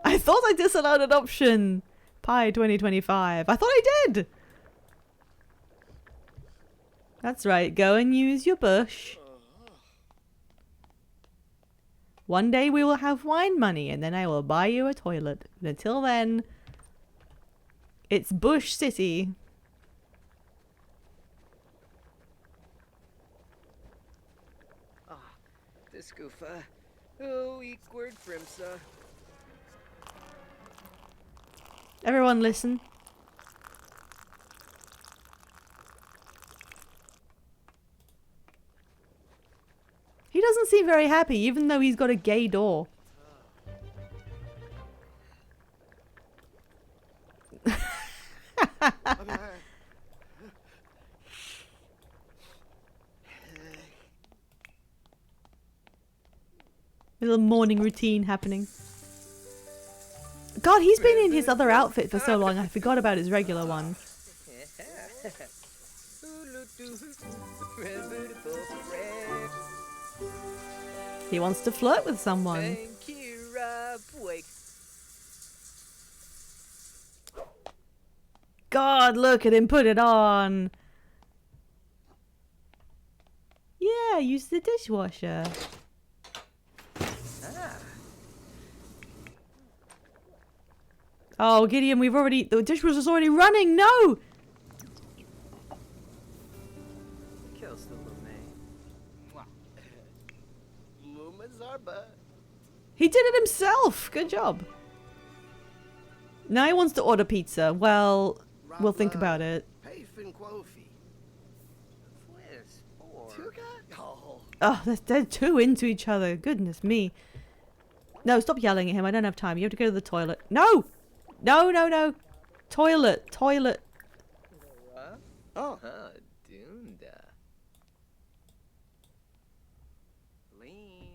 I thought I disallowed adoption. Pi 2025. I thought I did. That's right. Go and use your bush. One day we will have wine money and then I will buy you a toilet. But until then, it's Bush City. Discoofa. Oh, equard frimsa. Everyone listen. He doesn't seem very happy, even though he's got a gay door. Little morning routine happening. God, he's been in his other outfit for so long, I forgot about his regular one. He wants to flirt with someone. God, look at him put it on. Yeah, use the dishwasher. Oh, Gideon, the dishwasher's already running. No! Kills the Luma Zarba. He did it himself. Good job. Now he wants to order pizza. Well, we'll think about it. Oh, they're too into each other. Goodness me. No, stop yelling at him. I don't have time. You have to go to the toilet. No! No, no, no. Toilet. Toilet. Oh. Dunda. Lean.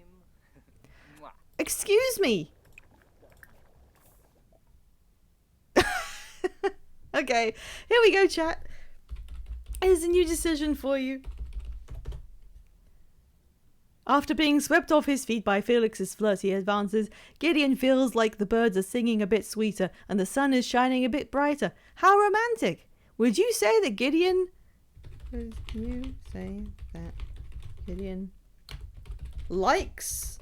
Excuse me. Okay, here we go, chat. Here's a new decision for you. After being swept off his feet by Felix's flirty advances, Gideon feels like the birds are singing a bit sweeter and the sun is shining a bit brighter. How romantic! Would you say that Gideon... Would you say that Gideon likes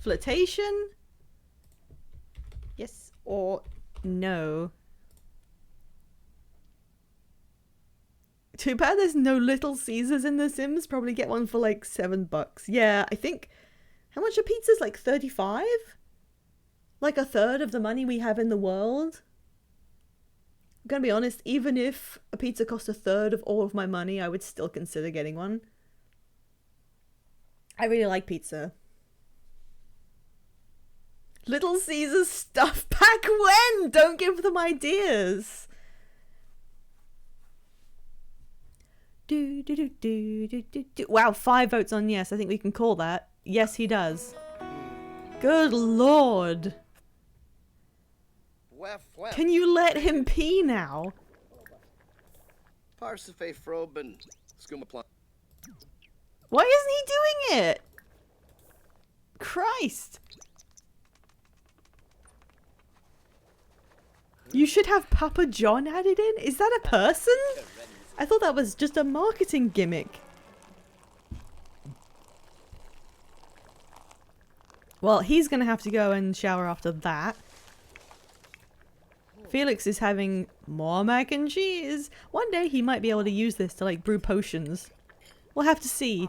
flirtation? Yes or no? Too bad there's no Little Caesars in The Sims. Probably get one for like $7. Yeah, I think... How much are pizzas? Like 35? Like a third of the money we have in the world? I'm gonna be honest, even if a pizza cost a third of all of my money, I would still consider getting one. I really like pizza. Little Caesars stuff back when? Don't give them ideas. Wow, 5 votes on yes. I think we can call that. Yes, he does. Good lord. Wef. Can you let him pee now? Parsife Froben. Skoomaplan. Why isn't he doing it? Christ. You should have Papa John added in? Is that a person? I thought that was just a marketing gimmick. Well, he's gonna have to go and shower after that. Felix is having more mac and cheese. One day he might be able to use this to like brew potions. We'll have to see.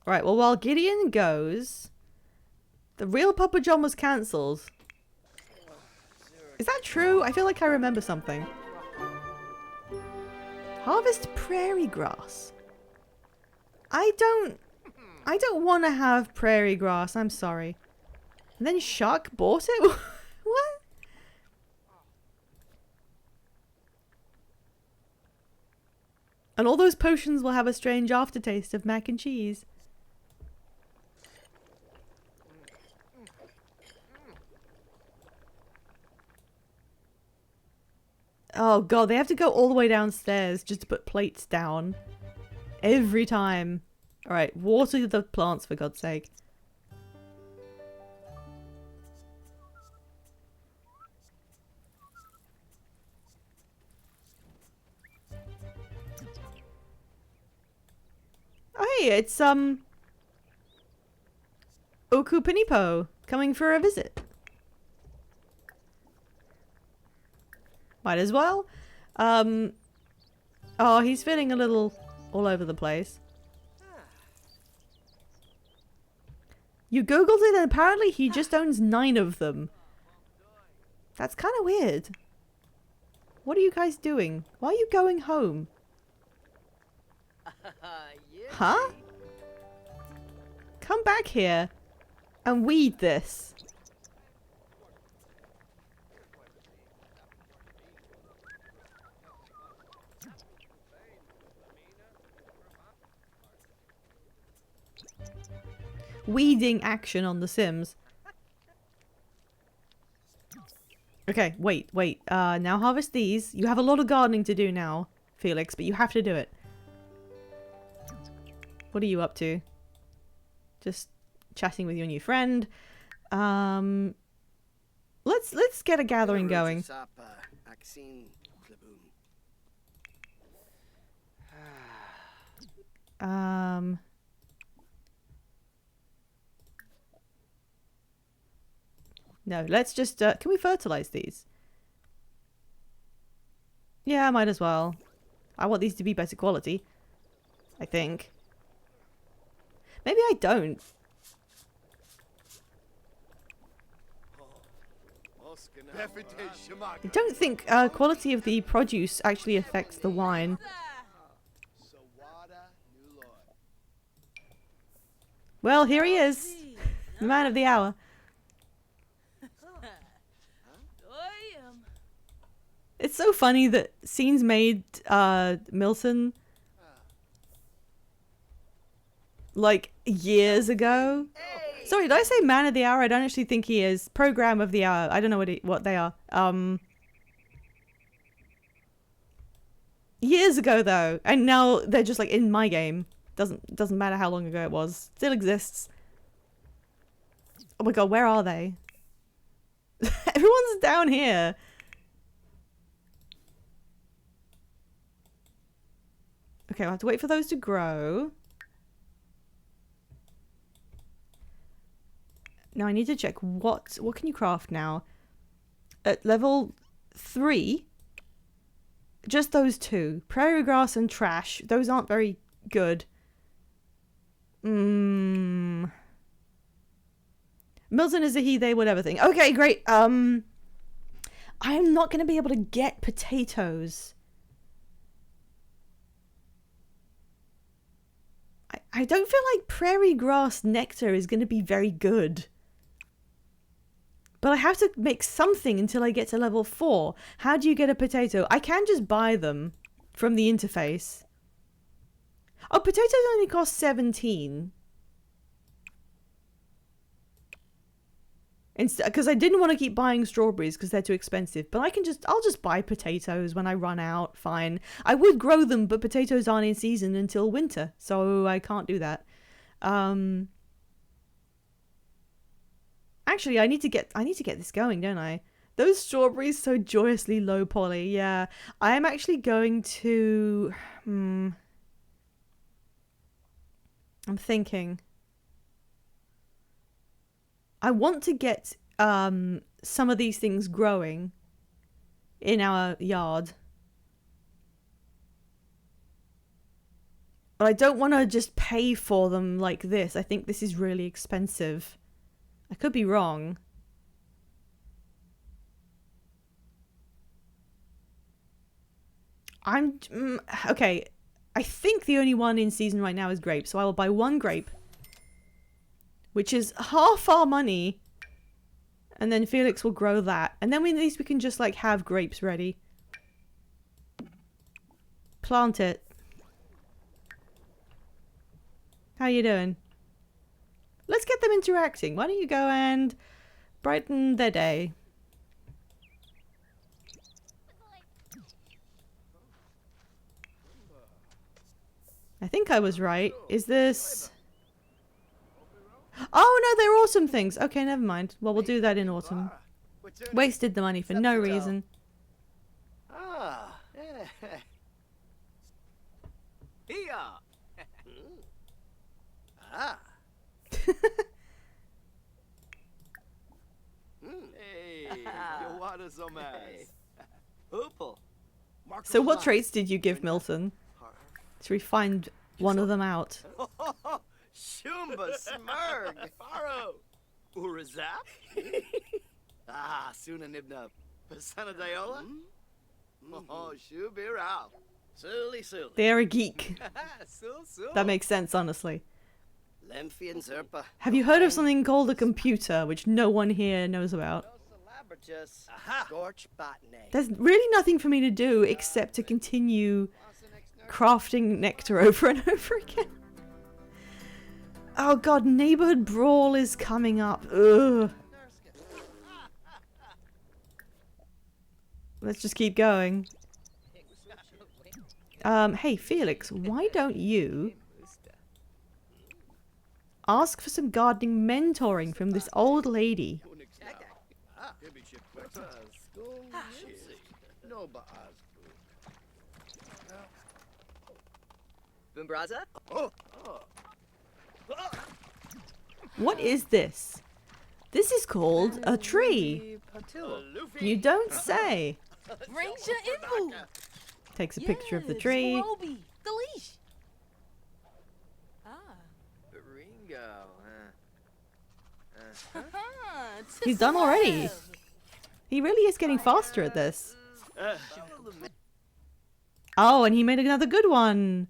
Right, well while Gideon goes, the real Papa John was cancelled. Is that true? I feel like I remember something. Harvest prairie grass. I don't want to have prairie grass. I'm sorry. And then Shark bought it? What? And all those potions will have a strange aftertaste of mac and cheese. Oh god, they have to go all the way downstairs just to put plates down. Every time. Alright, water the plants for God's sake. Oh hey, it's Okupinipo coming for a visit. Might as well. Oh, he's feeling a little all over the place. You googled it and apparently he just owns 9 of them. That's kind of weird. What are you guys doing? Why are you going home? Huh? Come back here and weed this. Weeding action on The Sims. Okay, wait. Now harvest these. You have a lot of gardening to do now, Felix, but you have to do it. What are you up to? Just chatting with your new friend. Let's get a gathering going. No, let's just, can we fertilize these? Yeah, might as well. I want these to be better quality. I think. Maybe I don't. I don't think quality of the produce actually affects the wine. Well, here he is. The man of the hour. It's so funny that Scenes made Milton like years ago. Sorry, did I say man of the hour? I don't actually think he is. Program of the hour. I don't know what they are. Years ago though, and now they're just like in my game. Doesn't matter how long ago it was. Still exists. Oh my god, where are they? Everyone's down here. Okay, I'll have to wait for those to grow. Now I need to check what can you craft now? At level 3, just those 2. Prairie grass and trash. Those aren't very good. Milton is a he, they, whatever thing. Okay, great. I'm not going to be able to get potatoes. I don't feel like prairie grass nectar is going to be very good. But I have to make something until I get to level 4. How do you get a potato? I can just buy them from the interface. Oh, potatoes only cost 17. Because I didn't want to keep buying strawberries because they're too expensive. But I'll just buy potatoes when I run out. Fine. I would grow them, but potatoes aren't in season until winter, so I can't do that. Actually, I need to get this going, don't I? Those strawberries so joyously low poly. Yeah, I am actually going to. I'm thinking. I want to get some of these things growing in our yard. But I don't want to just pay for them like this. I think this is really expensive. I could be wrong. Okay. I think the only one in season right now is grape, so I will buy one grape. Which is half our money. And then Felix will grow that. And then at least we can just like have grapes ready. Plant it. How you doing? Let's get them interacting. Why don't you go and brighten their day? I think I was right. Is this... Oh no, they're autumn things. Okay, never mind. Well, we'll do that in autumn. Wasted the money for no reason. Ah. Here. Ah. Hey, your water's so nice. Hoople. So what traits did you give Milton? Should we find one of them out? Shumba Smurg. Faro. Urazap. Suna Nibna. Pasana Diola. Oh, Shubirao. Suli Suli. They're a geek. Sul. That makes sense, honestly. Lemphian Zerpa. Have you heard of something called a computer, which no one here knows about? Scorch Botany. There's really nothing for me to do except to continue crafting nectar over and over again. Oh god, Neighborhood Brawl is coming up. Ugh. Let's just keep going. Hey Felix, why don't you ask for some gardening mentoring from this old lady? Boombraza? What is this? This is called a tree. You don't say. Ranger Inbu. Takes a picture of the tree. Roby. Delish. Ringo, He's done already. He really is getting faster at this. Oh, and he made another good one.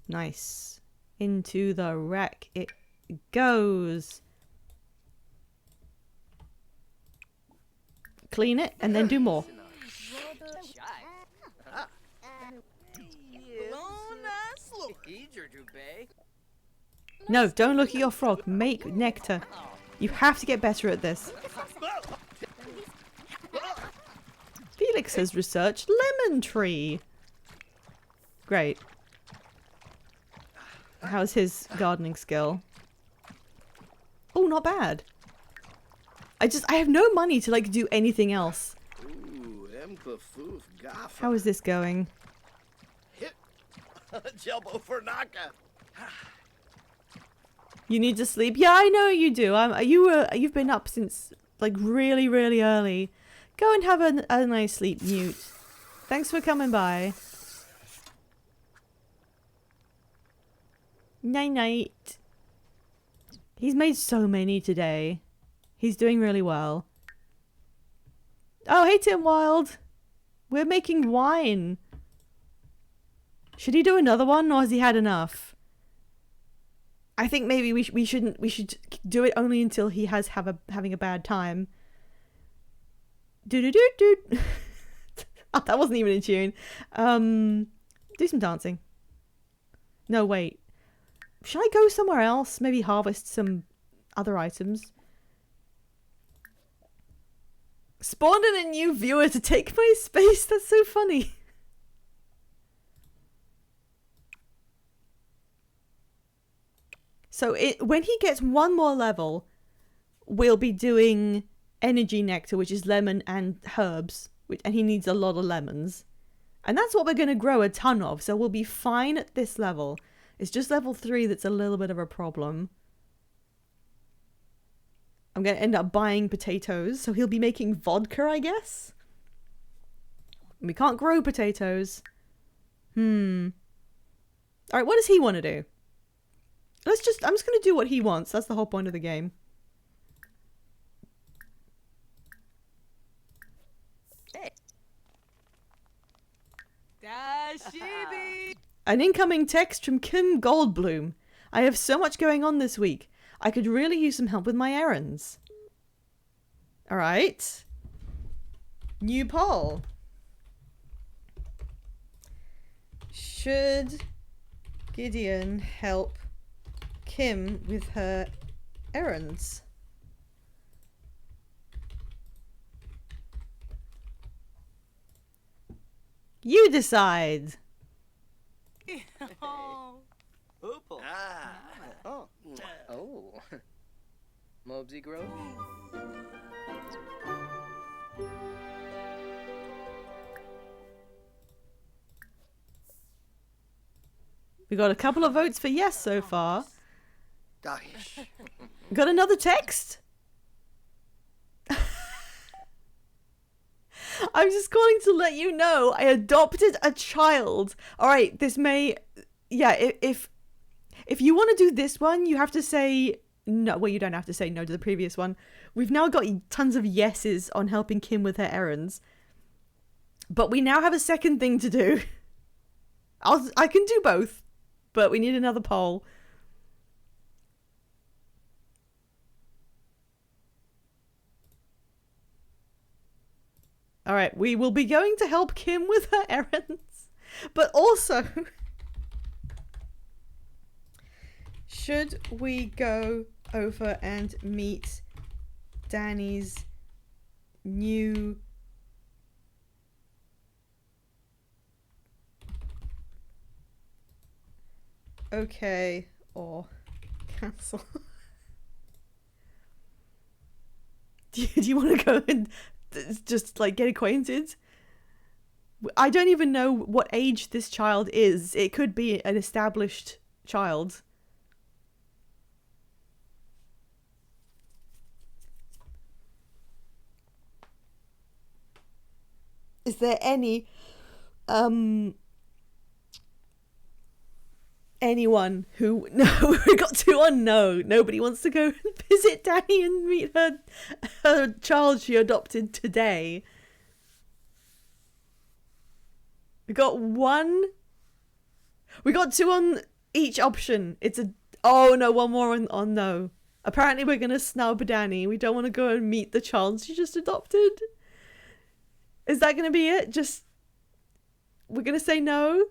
Nice. Into the wreck it goes. Clean it and then do more. No, don't look at your frog. Make nectar. You have to get better at this. Felix has researched lemon tree. Great. How's his gardening skill? Oh, not bad. I have no money to like do anything else. Ooh, Emklafoof Gaffa. How is this going? Jelbo for Naka. You need to sleep? Yeah, I know you do. You've been up since like really, really early. Go and have a nice sleep, Newt. Thanks for coming by. Night night. He's made so many today. He's doing really well. Oh, hey Tim Wild. We're making wine. Should he do another one or has he had enough? I think maybe we should do it only until he has having a bad time. Do. Oh, that wasn't even in tune. Do some dancing. No, wait. Should I go somewhere else? Maybe harvest some other items? Spawned in a new viewer to take my space. That's so funny. So when he gets one more level, we'll be doing energy nectar, which is lemon and herbs, and he needs a lot of lemons. And that's what we're going to grow a ton of, so we'll be fine at this level. It's just level 3 that's a little bit of a problem. I'm going to end up buying potatoes, so he'll be making vodka, I guess? We can't grow potatoes. Alright, what does he want to do? I'm just going to do what he wants. That's the whole point of the game. Dashibi. An incoming text from Kim Goldblum. I have so much going on this week. I could really use some help with my errands. Alright. New poll. Should Gideon help Kim with her errands? You decide. Oh. Opal. Ah. Oh. Oh. Mobsy Grove. We got a couple of votes for yes so far. Dahish. Got another text? I'm just calling to let you know I adopted a child. All right, this may... Yeah, if you want to do this one, you have to say... No, well, you don't have to say no to the previous one. We've now got tons of yeses on helping Kim with her errands. But we now have a second thing to do. I can do both, but we need another poll. All right, we will be going to help Kim with her errands, but also, should we go over and meet Danny's new okay or cancel? do you want to go and just like get acquainted? I don't even know what age this child is. It could be an established child. Is there anyone who... No, we got 2 on no. Nobody wants to go and visit Danny and meet her child she adopted today. We got 1. We got 2 on each option. It's a... Oh no, 1 more on no. Apparently we're going to snub Danny. We don't want to go and meet the child she just adopted. Is that going to be it? Just... We're going to say no?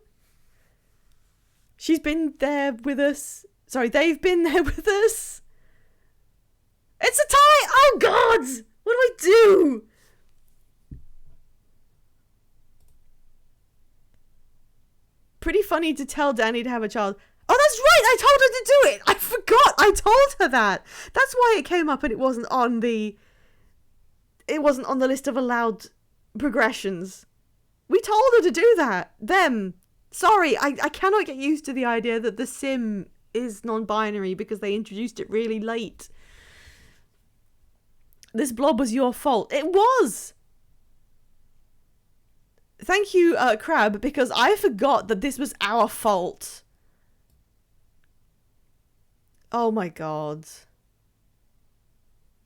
She's been there with us. Sorry, they've been there with us. It's a tie! Oh, God! What do I do? Pretty funny to tell Danny to have a child. Oh, that's right! I told her to do it! I forgot! I told her that! That's why it came up and it wasn't on the... It wasn't on the list of allowed progressions. We told her to do that. Them. Sorry, I cannot get used to the idea that the sim is non-binary because they introduced it really late. This blob was your fault. It was! Thank you, Crab, because I forgot that this was our fault. Oh my god.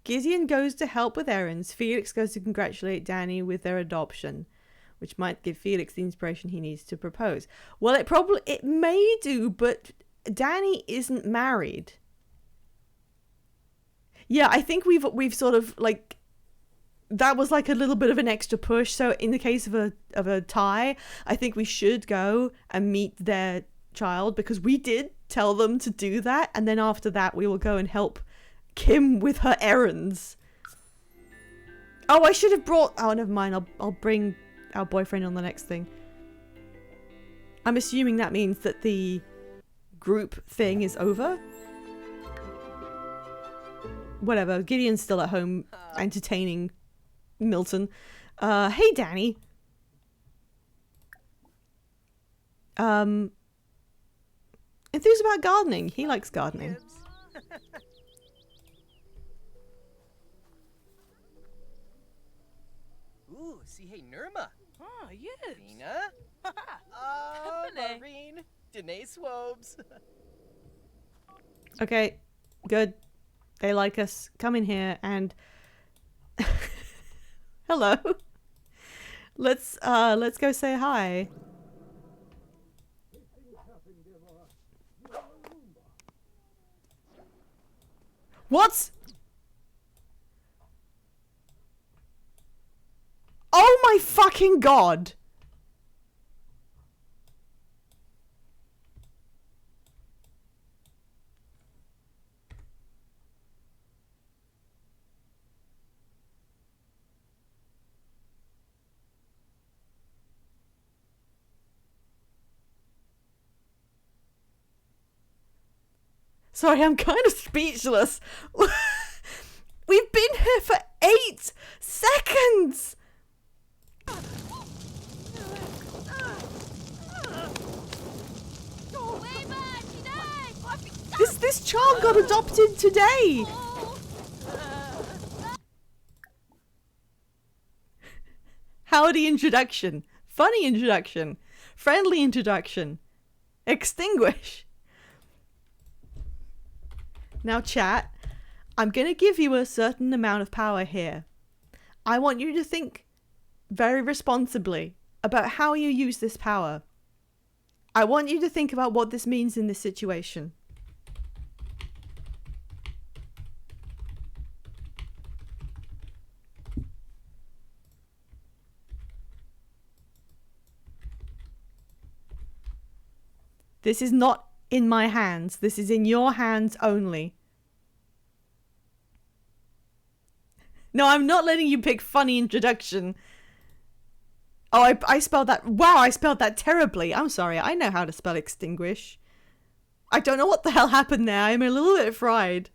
Gideon goes to help with errands. Felix goes to congratulate Danny with their adoption, which might give Felix the inspiration he needs to propose. Well, it may do, but Danny isn't married. Yeah, I think we've sort of like, that was like a little bit of an extra push. So in the case of a tie, I think we should go and meet their child because we did tell them to do that, and then after that we will go and help Kim with her errands. Oh, I should have brought... Oh, never mind. I'll bring our boyfriend on the next thing. I'm assuming that means that the group thing is over. Whatever. Gideon's still at home entertaining Milton. Hey, Danny. Enthused about gardening. He likes gardening. Ooh, see, hey, Nirma. Oh, yes. Nina. Company. Maureen. Danae Swobes. Okay, good. They like us. Come in here and... Hello. Let's go say hi. What? Oh my fucking god. Sorry, I'm kind of speechless. We've been here for 8 seconds. This child got adopted today. Howdy introduction. Funny introduction. Friendly introduction. Extinguish. Now, chat, I'm going to give you a certain amount of power here. I want you to think very responsibly about how you use this power. I want you to think about what this means in this situation. This is not in my hands. This is in your hands only. No, I'm not letting you pick funny introduction. Oh, I spelled that... Wow, I spelled that terribly. I'm sorry. I know how to spell extinguish. I don't know what the hell happened there. I'm a little bit fried.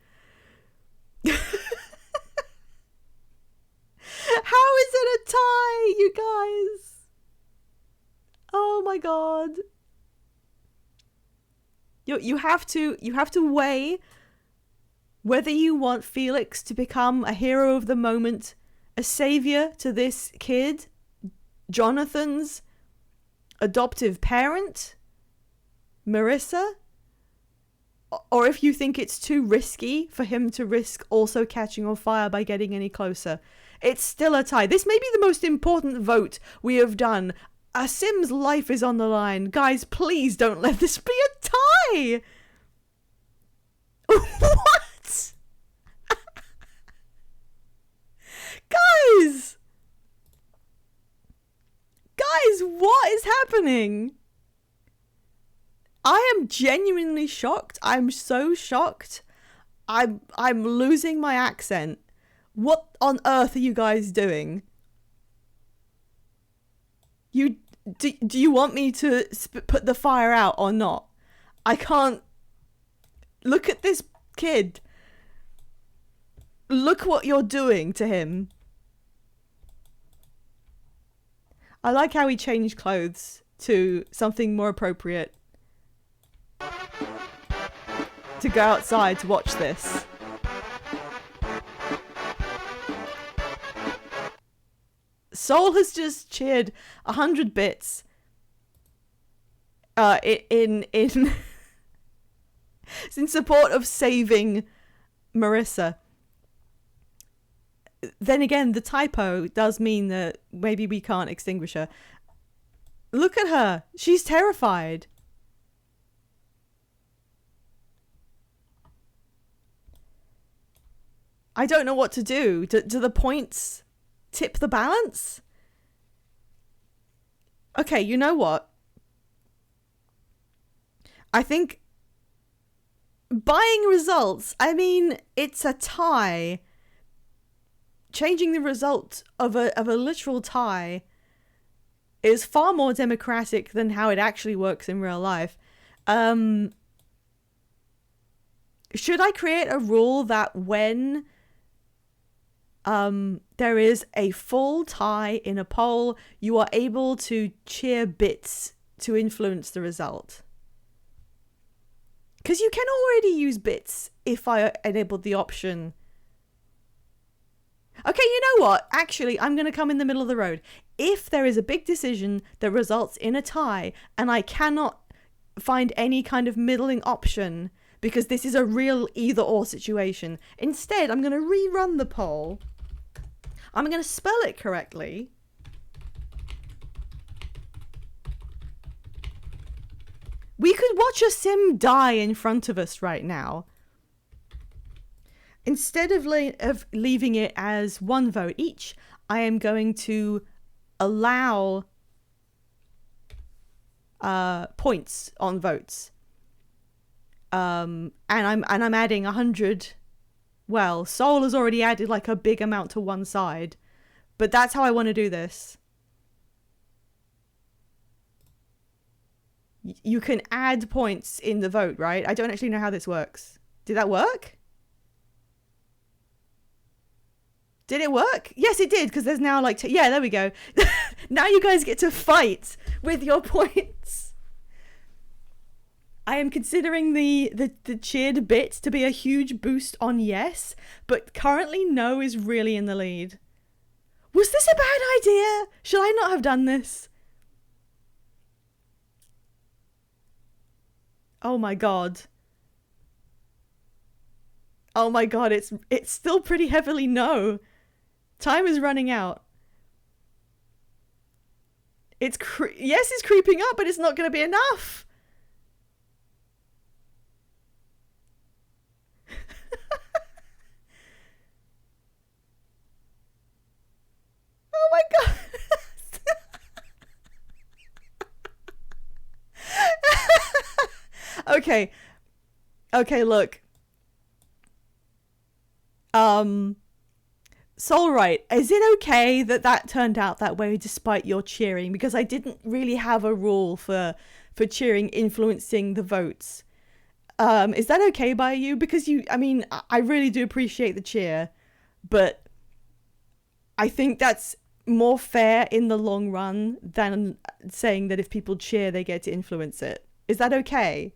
How is it a tie, you guys? Oh my god. You have to weigh whether you want Felix to become a hero of the moment, a savior to this kid, Jonathan's adoptive parent, Marissa, or if you think it's too risky for him to risk also catching on fire by getting any closer. It's still a tie. This may be the most important vote we have done. A Sim's life is on the line. Guys, please don't let this be a tie! What? Guys! Guys, what is happening? I am genuinely shocked. I'm so shocked. I'm losing my accent. What on earth are you guys doing? Do you want me to put the fire out or not? I can't. Look at this kid. Look what you're doing to him. I like how he changed clothes to something more appropriate. To go outside to watch this. Soul has just cheered 100 bits. In in support of saving Marissa. Then again, the typo does mean that maybe we can't extinguish her. Look at her. She's terrified. I don't know what to do. Do the points tip the balance? Okay, you know what? I think buying results, I mean, it's a tie. Changing the result of a literal tie is far more democratic than how it actually works in real life. Should I create a rule that when there is a full tie in a poll, you are able to cheer bits to influence the result? Because you can already use bits if I enabled the option. Okay, you know what? Actually, I'm going to come in the middle of the road. If there is a big decision that results in a tie and I cannot find any kind of middling option because this is a real either or situation, instead I'm going to rerun the poll. I'm going to spell it correctly. We could watch a sim die in front of us right now. Instead of leaving it as one vote each, I am going to allow points on votes. And I'm adding 100. Well, Soul has already added like a big amount to one side, but that's how I want to do this. You can add points in the vote, right? I don't actually know how this works. Did that work? Did it work? Yes, it did, because there's now like... yeah, there we go. Now you guys get to fight with your points. I am considering the cheered bit to be a huge boost on yes, but currently no is really in the lead. Was this a bad idea? Should I not have done this? Oh my god. Oh my god, it's still pretty heavily no. Time is running out. Yes, it's creeping up, but it's not going to be enough. Oh my god. Okay. Okay, look. Soulright, is it okay that turned out that way despite your cheering? Because I didn't really have a rule for cheering influencing the votes. Is that okay by you? Because I really do appreciate the cheer, but I think that's more fair in the long run than saying that if people cheer, they get to influence it. Is that okay?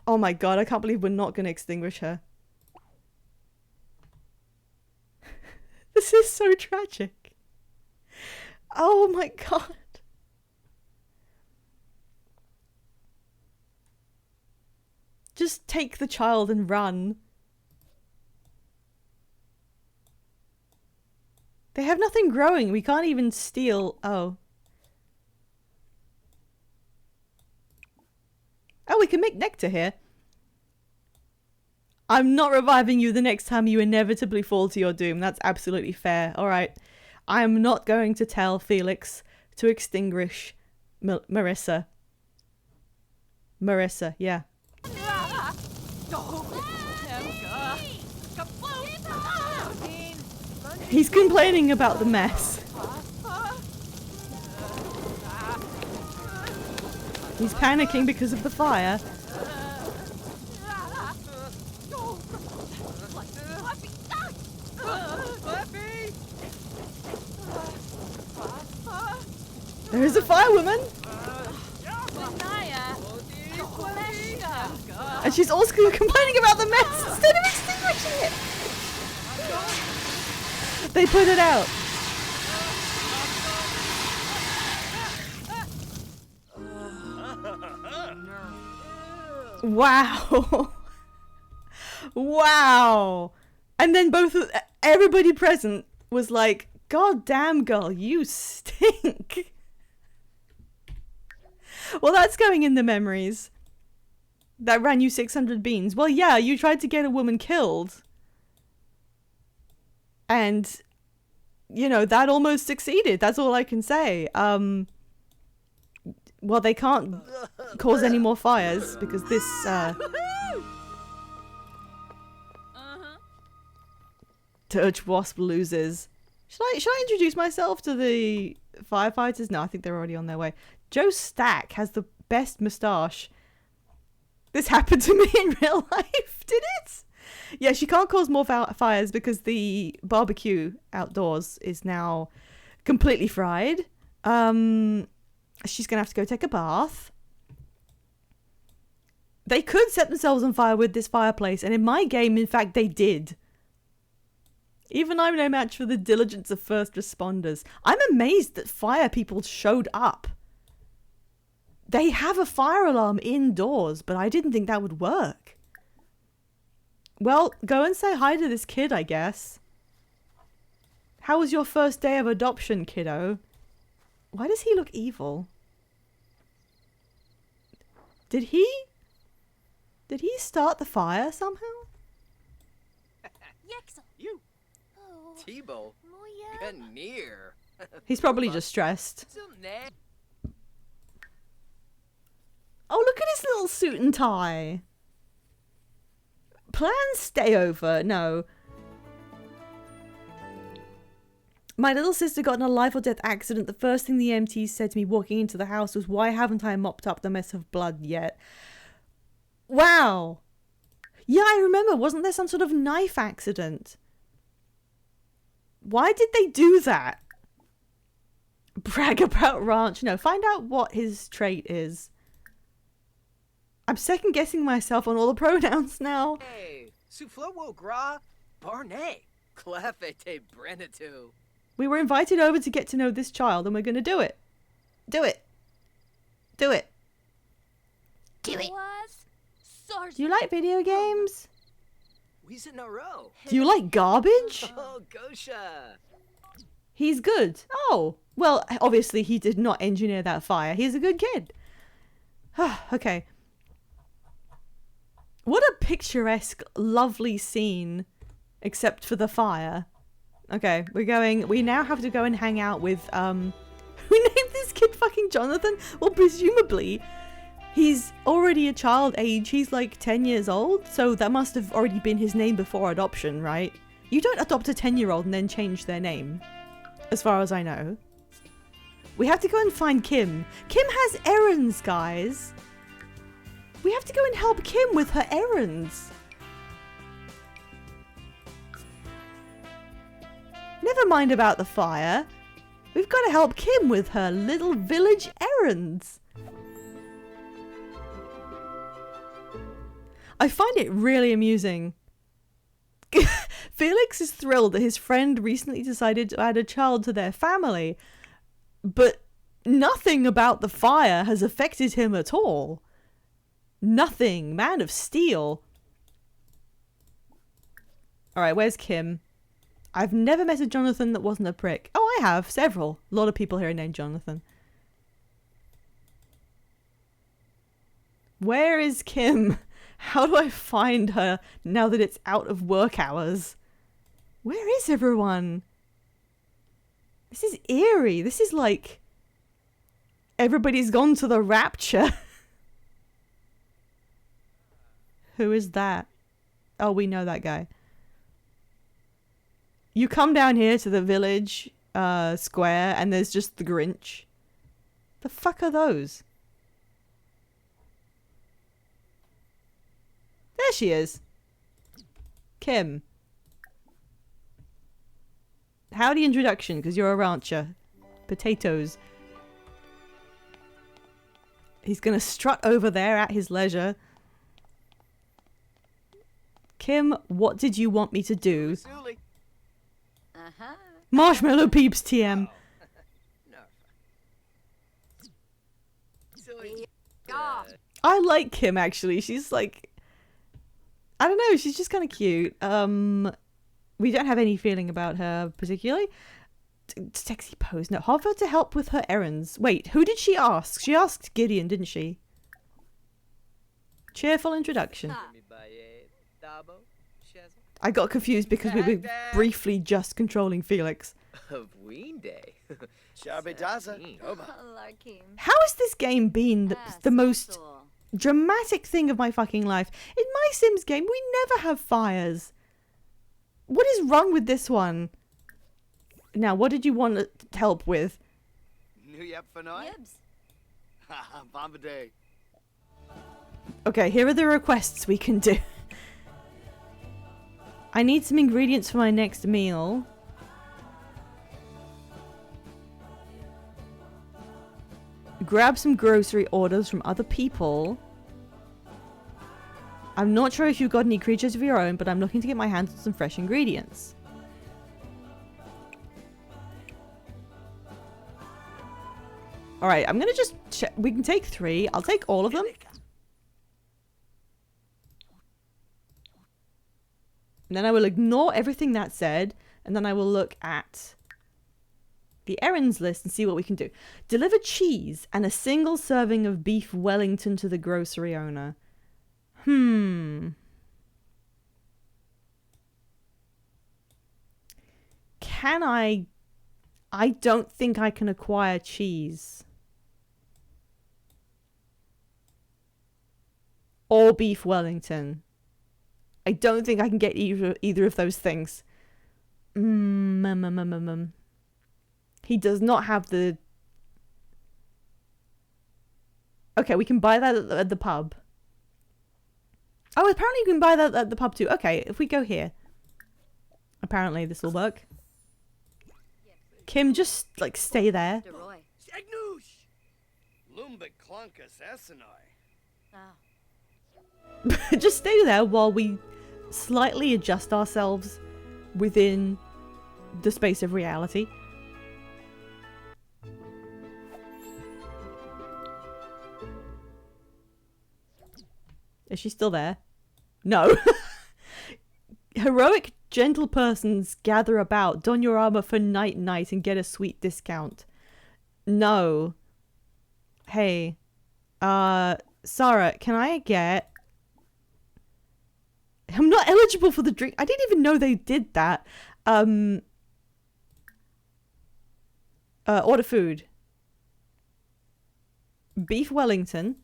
Oh my god, I can't believe we're not going to extinguish her. This is so tragic. Oh my god. Just take the child and run. They have nothing growing. We can't even steal. Oh. Oh, we can make nectar here. I'm not reviving you the next time you inevitably fall to your doom. That's absolutely fair. All right. I am not going to tell Felix to extinguish Marissa. Marissa, yeah. He's complaining about the mess. He's panicking because of the fire. There is a firewoman! And she's also complaining about the mess instead of extinguishing it! They put it out. Wow. Wow. And then everybody present was like, God damn, girl, you stink. Well, that's going in the memories. That ran you 600 beans. Well, yeah, you tried to get a woman killed. And, you know, that almost succeeded. That's all I can say. Well, they can't cause any more fires because this Dirge Wasp loses. Should I introduce myself to the firefighters? No, I think they're already on their way. Joe Stack has the best moustache. This happened to me in real life, did it? Yeah, she can't cause more fires because the barbecue outdoors is now completely fried. She's gonna have to go take a bath. They could set themselves on fire with this fireplace, and in my game, in fact, they did. Even I'm no match for the diligence of first responders. I'm amazed that fire people showed up. They have a fire alarm indoors, but I didn't think that would work. Well, go and say hi to this kid, I guess. How was your first day of adoption, kiddo? Why does he look evil? Did he start the fire somehow? You. Oh, T-Bow. Near. He's probably just stressed. So nah. Oh, look at his little suit and tie. Plans stay over. No. My little sister got in a life or death accident. The first thing the EMTs said to me walking into the house was, why haven't I mopped up the mess of blood yet? Wow. Yeah, I remember. Wasn't there some sort of knife accident? Why did they do that? Brag about Ranch. No, find out what his trait is. I'm second guessing myself on all the pronouns now. Hey, Souffleur wo gras, Barney. Clefete Brenatu. We were invited over to get to know this child, and we're going to do it. Do it. Do it. Do it. Was Do you like video games? We's in a row. Do you like garbage? Oh, Gosha. He's good. Oh, well, obviously he did not engineer that fire. He's a good kid. Okay. What a picturesque, lovely scene, except for the fire. Okay, we now have to go and hang out with, who named this kid fucking Jonathan? Well, presumably, he's already a child age. He's like 10 years old, so that must have already been his name before adoption, right? You don't adopt a 10-year-old and then change their name, as far as I know. We have to go and find Kim. Kim has errands, guys. We have to go and help Kim with her errands. Never mind about the fire. We've got to help Kim with her little village errands. I find it really amusing. Felix is thrilled that his friend recently decided to add a child to their family, but nothing about the fire has affected him at all. Nothing. Man of Steel. Alright, where's Kim? I've never met a Jonathan that wasn't a prick. Oh, I have. Several. A lot of people here are named Jonathan. Where is Kim? How do I find her now that it's out of work hours? Where is everyone? This is eerie. This is like everybody's gone to the rapture. Who is that? Oh, we know that guy. You come down here to the village square and there's just the Grinch. The fuck are those? There she is. Kim. Howdy introduction, because you're a rancher. Potatoes. He's gonna strut over there at his leisure. Kim, what did you want me to do? Suli. Marshmallow Peeps TM. No. Silly. I like Kim, actually. She's like... I don't know, she's just kind of cute. We don't have any feeling about her particularly. Sexy pose. No, hover to help with her errands. Wait, who did she ask? She asked Gideon, didn't she? Cheerful introduction. I got confused because we were briefly just controlling Felix. Of Ween Day. Sharbedaza. Oba. Larkim. How has this game been the most dramatic thing of my fucking life? In my Sims game, we never have fires. What is wrong with this one? Now, what did you want help with? New Yep Fanoi? Yibs. Haha, Bombadil. Okay, here are the requests we can do. I need some ingredients for my next meal. Grab some grocery orders from other people. I'm not sure if you've got any creatures of your own, but I'm looking to get my hands on some fresh ingredients. Alright, I'm gonna just check. We can take 3. I'll take all of them. And then I will ignore everything that said, and then I will look at the errands list and see what we can do. Deliver cheese and a single serving of beef Wellington to the grocery owner. Can I don't think I can acquire cheese. Or beef Wellington. I don't think I can get either of those things. He does not have the... Okay, we can buy that at the pub. Oh, apparently you can buy that at the pub too. Okay, if we go here. Apparently this will work. Kim, just, like, stay there. Deroy. Stagnoosh. Lumbik Clunkus Essenoi. Oh. Just stay there while we slightly adjust ourselves within the space of reality. Is she still there? No. Heroic gentle persons gather about, don your armor for night and get a sweet discount. No. Hey. Sarah, can I get... I'm not eligible for the drink. I didn't even know they did that. Order food. Beef Wellington.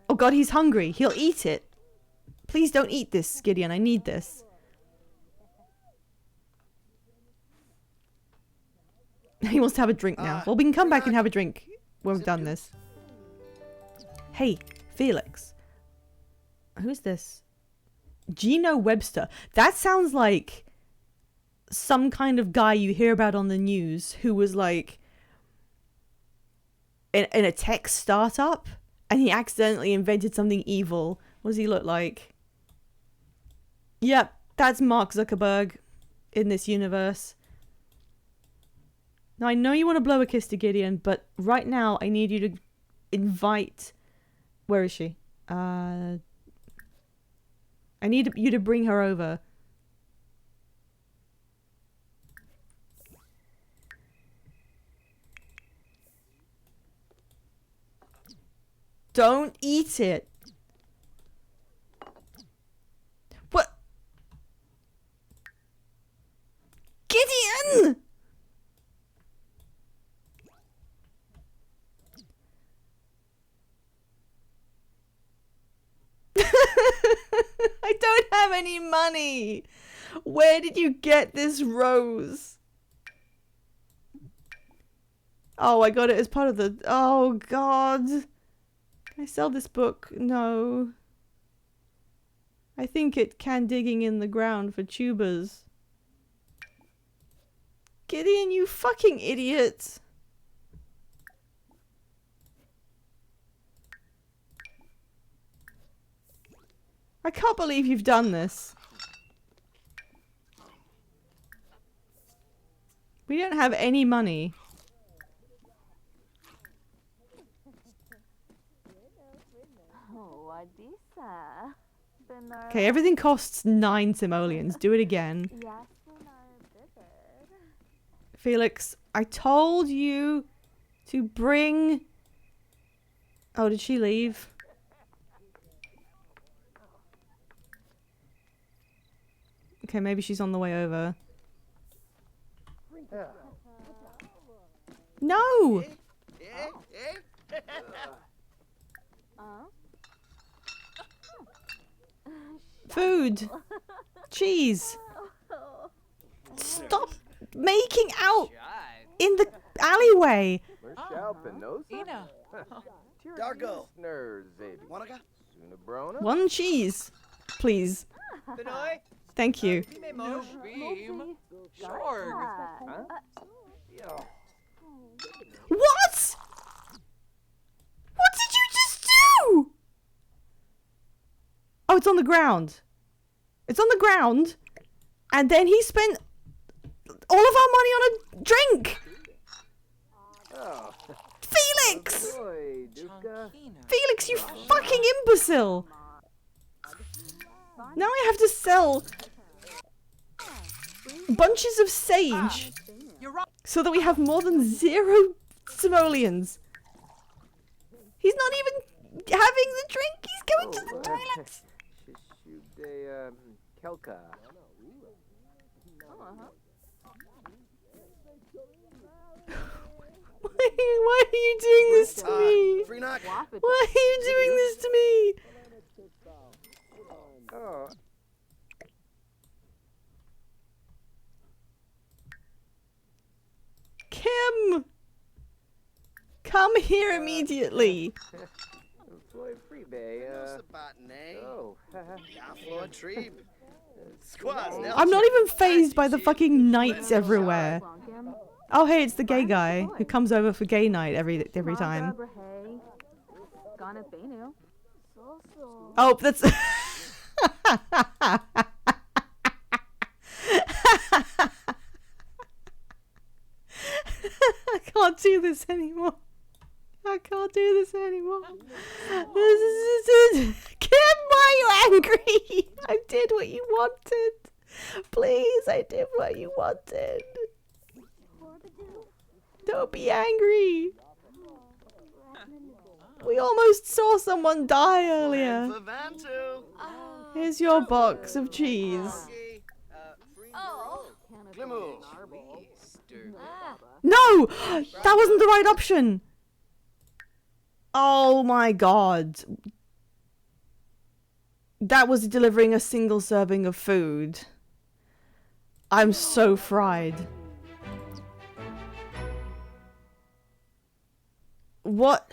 Oh god, he's hungry. He'll eat it. Please don't eat this, Gideon. I need this. He wants to have a drink now. Well, we can come back and have a drink when we've done this. Hey, Felix. Who's this? Gino Webster. That sounds like some kind of guy you hear about on the news who was like in a tech startup and he accidentally invented something evil. What does he look like? Yep, that's Mark Zuckerberg in this universe. Now, I know you want to blow a kiss to Gideon, but right now I need you to invite... Where is she? I need you to bring her over. Don't eat it. What? Gideon! I don't have any money. Where did you get this rose? Oh, I got it as part of the... Oh, God. Can I sell this book? No. I think it can digging in the ground for tubers. Gideon, you fucking idiot. I can't believe you've done this. We don't have any money. Okay, everything costs 9 simoleons. Do it again. Felix, I told you to bring... Oh, did she leave? Okay, maybe she's on the way over. No! Food! Cheese! Stop making out in the alleyway! Dargo. Nerzabi. Wanaka? Sunabrona. One cheese, please. Benoy? Thank you. Bime mosh. Beam. Shorg. What? What did you just do? Oh, it's on the ground. It's on the ground. And then he spent all of our money on a drink. Oh. Felix! Boy, Duca. Felix, you fucking imbecile! Now I have to sell bunches of sage so that we have more than 0 simoleons. He's not even having the drink, he's going to the toilet! Shishude, Kelka. Why are you doing this to me? Free knock. Why are you doing this to me? Oh. Kim! Come here immediately! Boy, Freebay, Oh. Affluent Treeb. Squaws, now. I'm not even phased by the fucking knights everywhere. Oh hey, it's the gay guy who comes over for gay night every time. Oh, that's... I can't do this anymore. I can't do this anymore. Kim, why are you angry? I did what you wanted. Please, I did what you wanted. Don't be angry. We almost saw someone die earlier. Levantu. Here's your box of cheese. Oh. Glimu. No! That wasn't the right option! Oh my god. That was delivering a single serving of food. I'm so fried. What?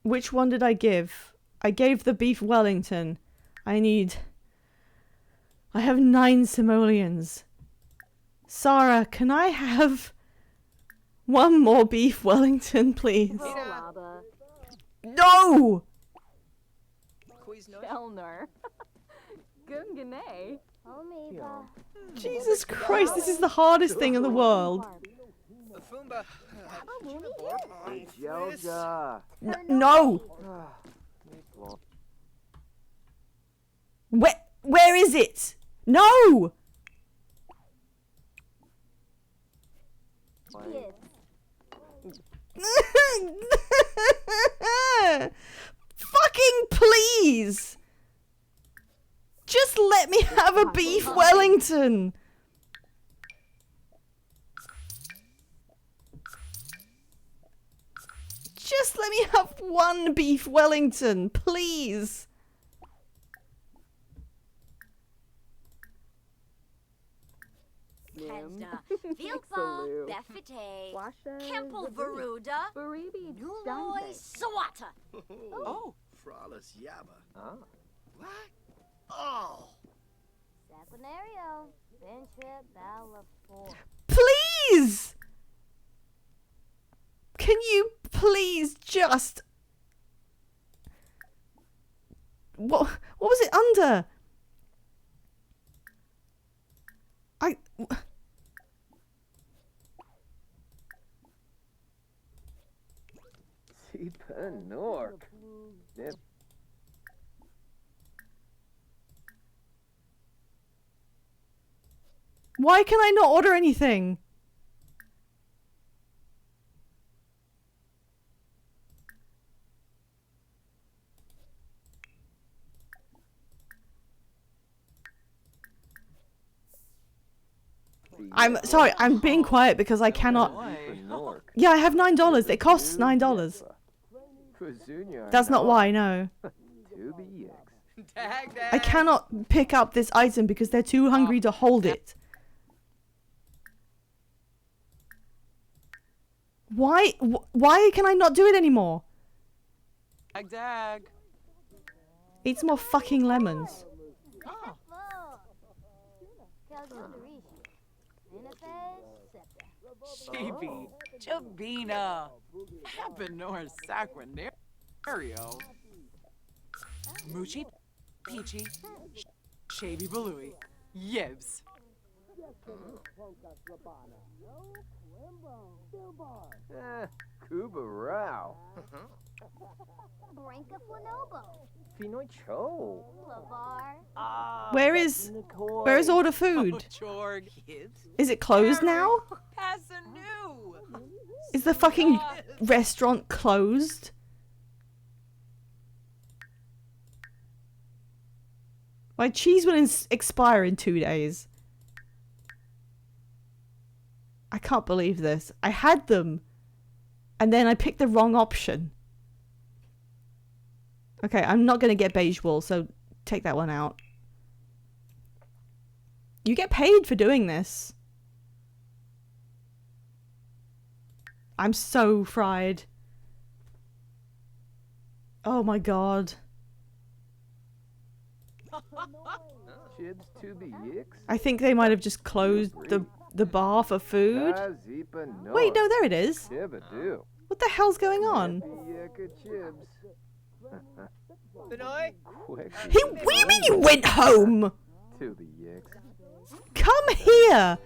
Which one did I give? I gave the beef Wellington. I have 9 simoleons. Sarah, can I have 1 more beef Wellington, please? No! Elner. Gungane. Jesus Christ, this is the hardest thing in the world. Afumba. Jelja. No! Where is it? No! Fucking please! Just let me have a beef Wellington! Just let me have 1 beef Wellington, please! Kenda. Vilpa. Befite. Kemple Veruda. Nuloy Sawata. Oh. Frollis Yabba. Ah. What? Oh. Saquinario. Bentrip Balafor. Please! Can you please just... What was it under? Sipa Nork. Why can I not order anything? I'm sorry, I'm being quiet because I cannot. Nork. Yeah, I have $9. It costs $9. That's not why, no. Dag, I dag. cannot pick up this item because they're too hungry to hold it. Why? Why can I not do it anymore? Dag, dag. Eat some more fucking lemons. Oh. Chibi. Chabina. Habanor Sacranario. Moochie. Peachy. Shavy Balooey. Yibs. Kuba Rao. Branka Flanobo. Finoy Cho. Lavar. Where's order food? Chorg. Is it closed now? Passanu. Is the fucking restaurant closed? My cheese will expire in 2 days. I can't believe this. I had them, and then I picked the wrong option. Okay, I'm not going to get beige wool, so take that one out. You get paid for doing this. I'm so fried. Oh my god. Chibs to the Yix. I think they might have just closed the bar for food. Wait, no, there it is. Chibadoo. What the hell's going on? Yika Chibs. Benoy? Quick. What do you mean you went home? To the Yix. Come here.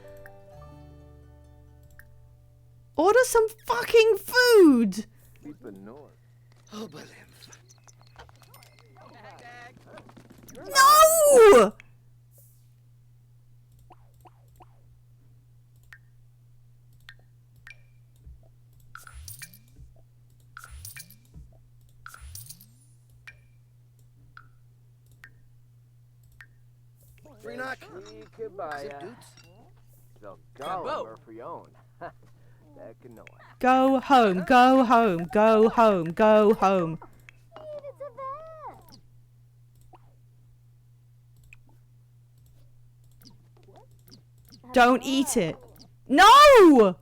Order some fucking food. Keep a north. Oh, Balim. No! Free knock. Ikebaya. Zip dudes. So Bravo. go Murphy-own. That can know it. Go home, go home, go home, go home. Don't eat it. No!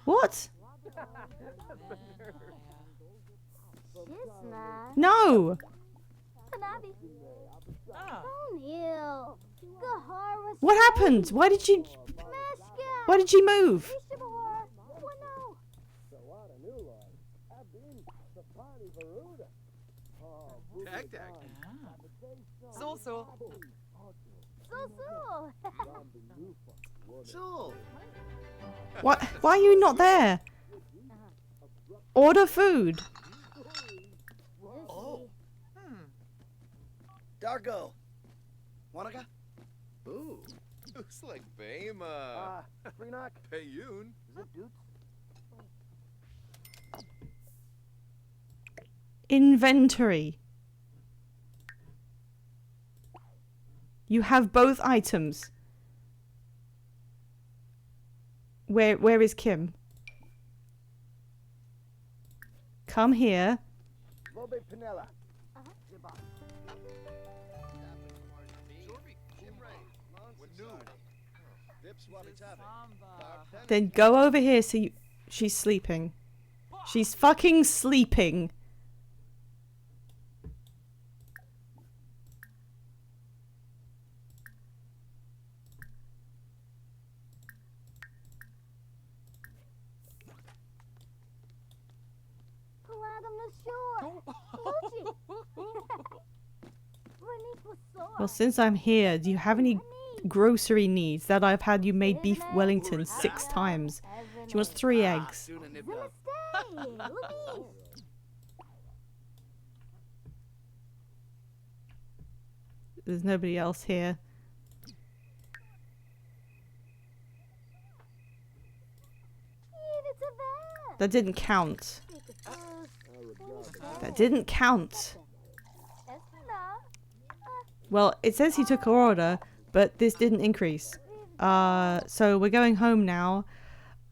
What? No! What happened? Why did she move? Dag, dag. So. So. What? Why are you not there? Order food. Oh. Dargo. Wanaka? Ooh. Looks like Bama. Free knock. Payun. Zip dudes. Inventory. You have both items. Where is Kim? Come here. Lobe Panella. Then go over here so you... She's sleeping. She's fucking sleeping. Well, since I'm here, do you have any grocery needs that I've had you made beef Wellington 6 times? She wants 3 eggs. There's nobody else here. That didn't count. That didn't count. Well, it says he took her order, but this didn't increase. So we're going home now.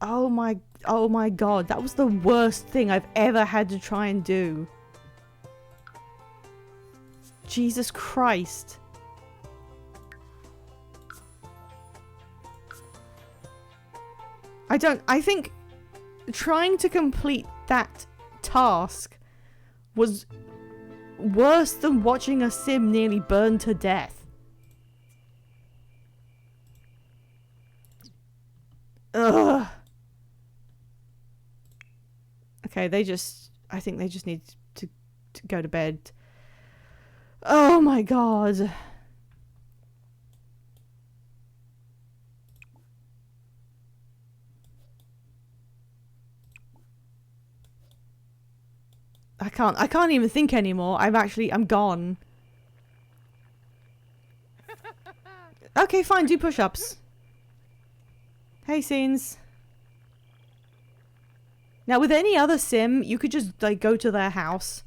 Oh my god, that was the worst thing I've ever had to try and do. Jesus Christ. I think trying to complete that task was worse than watching a sim nearly burn to death. Ugh. Okay, I think they just need to go to bed. Oh my god. I can't even think anymore. I'm gone. Okay, fine, do push-ups. Hey, Scenes. Now, with any other sim, you could just, like, go to their house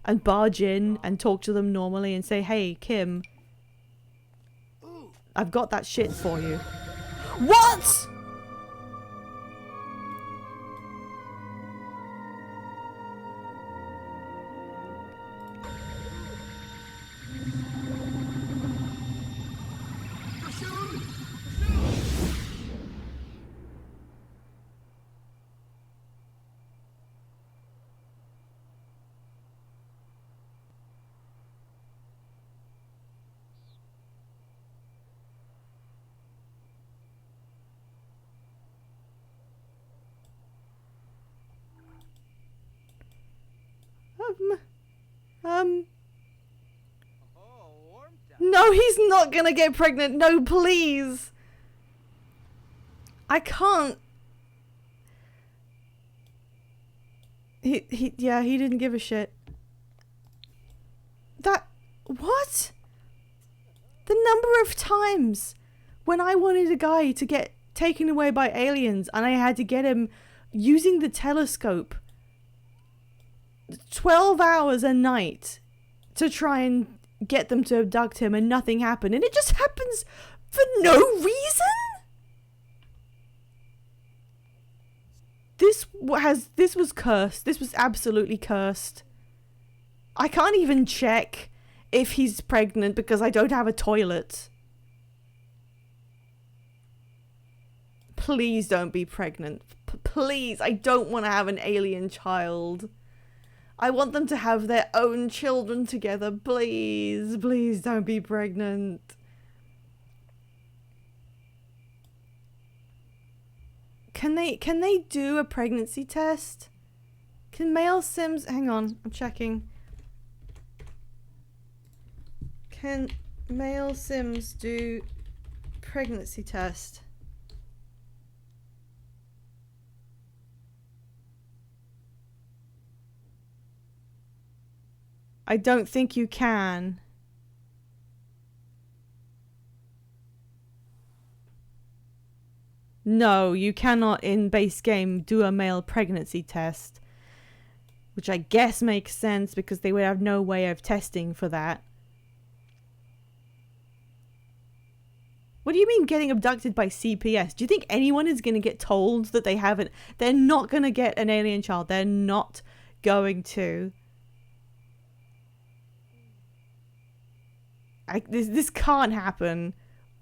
and barge in and talk to them normally and say, hey, Kim, I've got that shit for you. What?! No, he's not gonna get pregnant. No, please. I can't. Yeah, he didn't give a shit. What? The number of times when I wanted a guy to get taken away by aliens and I had to get him using the telescope 12 hours a night to try and get them to abduct him and nothing happened, and it just happens for no reason? This was cursed. This was absolutely cursed. I can't even check if he's pregnant because I don't have a toilet. Please don't be pregnant. Please, I don't want to have an alien child. I want them to have their own children together. Please, please don't be pregnant. Can they do a pregnancy test? Can male sims... Hang on, I'm checking. Can male sims do pregnancy test? I don't think you can. No, you cannot in base game do a male pregnancy test. Which I guess makes sense because they would have no way of testing for that. What do you mean getting abducted by CPS? Do you think anyone is going to get told that they haven't? They're not going to get an alien child. They're not going to. This can't happen.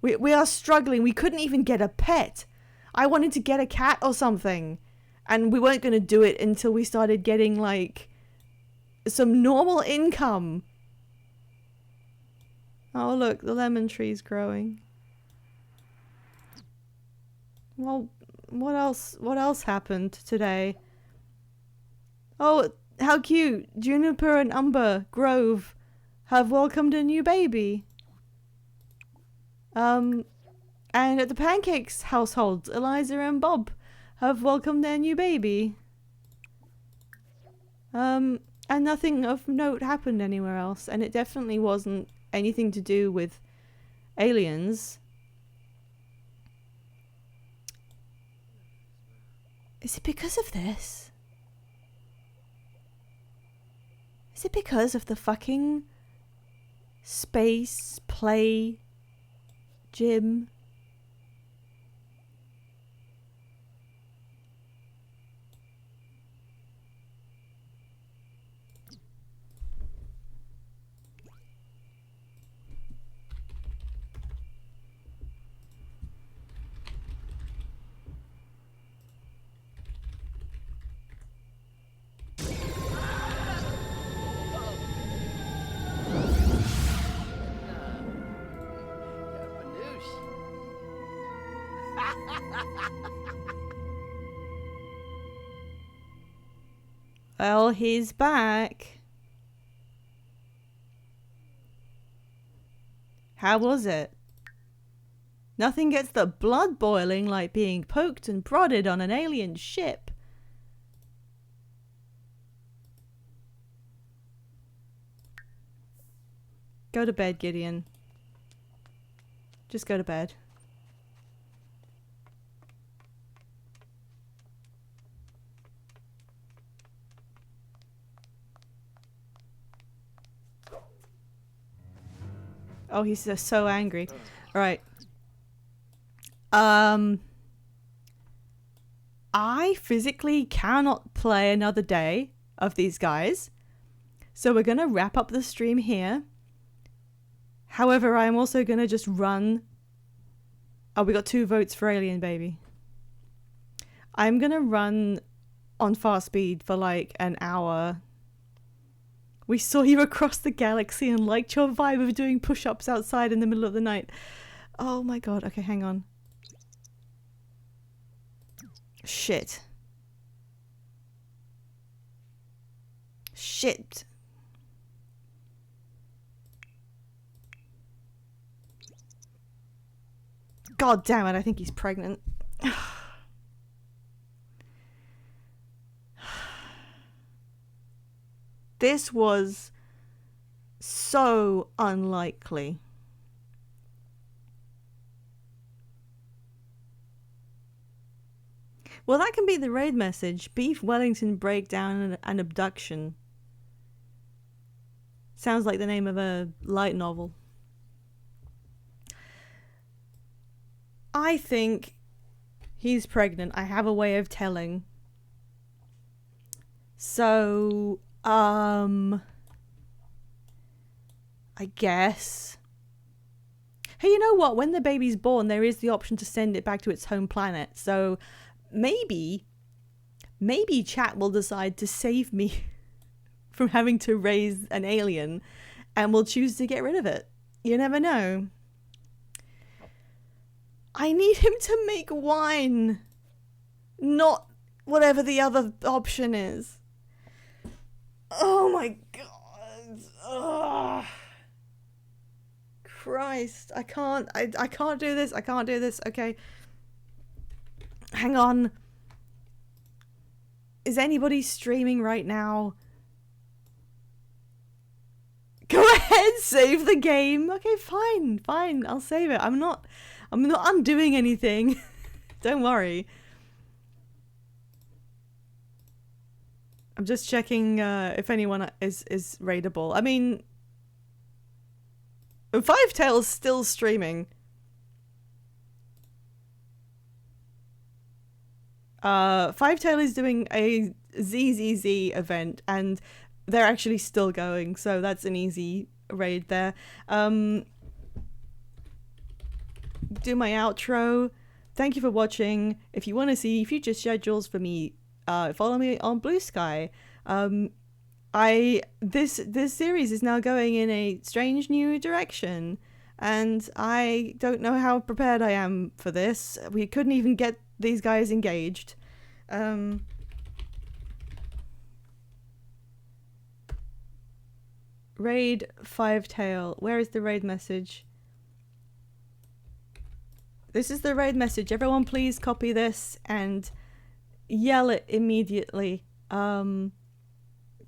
We are struggling. We couldn't even get a pet. I wanted to get a cat or something. And we weren't going to do it until we started getting, like, some normal income. Oh, look, the lemon tree's growing. Well, what else happened today? Oh, how cute. Juniper and Umber Grove have welcomed a new baby. And at the Pancakes household, Eliza and Bob have welcomed their new baby. And nothing of note happened anywhere else, and it definitely wasn't anything to do with aliens. Is it because of this? Is it because of the fucking space play gym? Well, he's back. How was it? Nothing gets the blood boiling like being poked and prodded on an alien ship. Go to bed, Gideon. Just go to bed. Oh, he's just so angry. Right. I physically cannot play another day of these guys. So we're going to wrap up the stream here. However, I'm also going to just run. Oh, we got 2 votes for Alien Baby. I'm going to run on fast speed for like an hour. We saw you across the galaxy and liked your vibe of doing push-ups outside in the middle of the night. Oh my god. Okay, hang on. Shit. Shit. God damn it, I think he's pregnant. This was so unlikely. Well, that can be the raid message. Beef Wellington breakdown and abduction. Sounds like the name of a light novel. I think he's pregnant. I have a way of telling. So, I guess. Hey, you know what? When the baby's born, there is the option to send it back to its home planet. So maybe chat will decide to save me from having to raise an alien and will choose to get rid of it. You never know. I need him to make wine, not whatever the other option is. Oh my god. Ugh. Christ, I can't do this. I can't do this. Okay. Hang on. Is anybody streaming right now? Go ahead, save the game. Okay, fine. I'll save it. I'm not undoing anything. Don't worry. I'm just checking if anyone is raidable. I mean, Fivetail's still streaming. Fivetail is doing a ZZZ event and they're actually still going, so that's an easy raid there. Do my outro. Thank you for watching. If you want to see future schedules for me, follow me on Blue Sky. This series is now going in a strange new direction, and I don't know how prepared I am for this. We couldn't even get these guys engaged. Raid Fivetail. Where is the raid message? This is the raid message. Everyone please copy this and yell it immediately.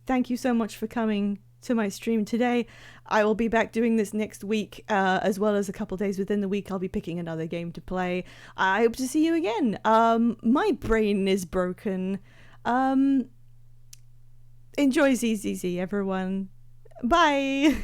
thank you so much for coming to my stream today. I will be back doing this next week, as well as a couple days within the week. I'll be picking another game to play. I hope to see you again. My brain is broken. Enjoy ZZZ, everyone. Bye.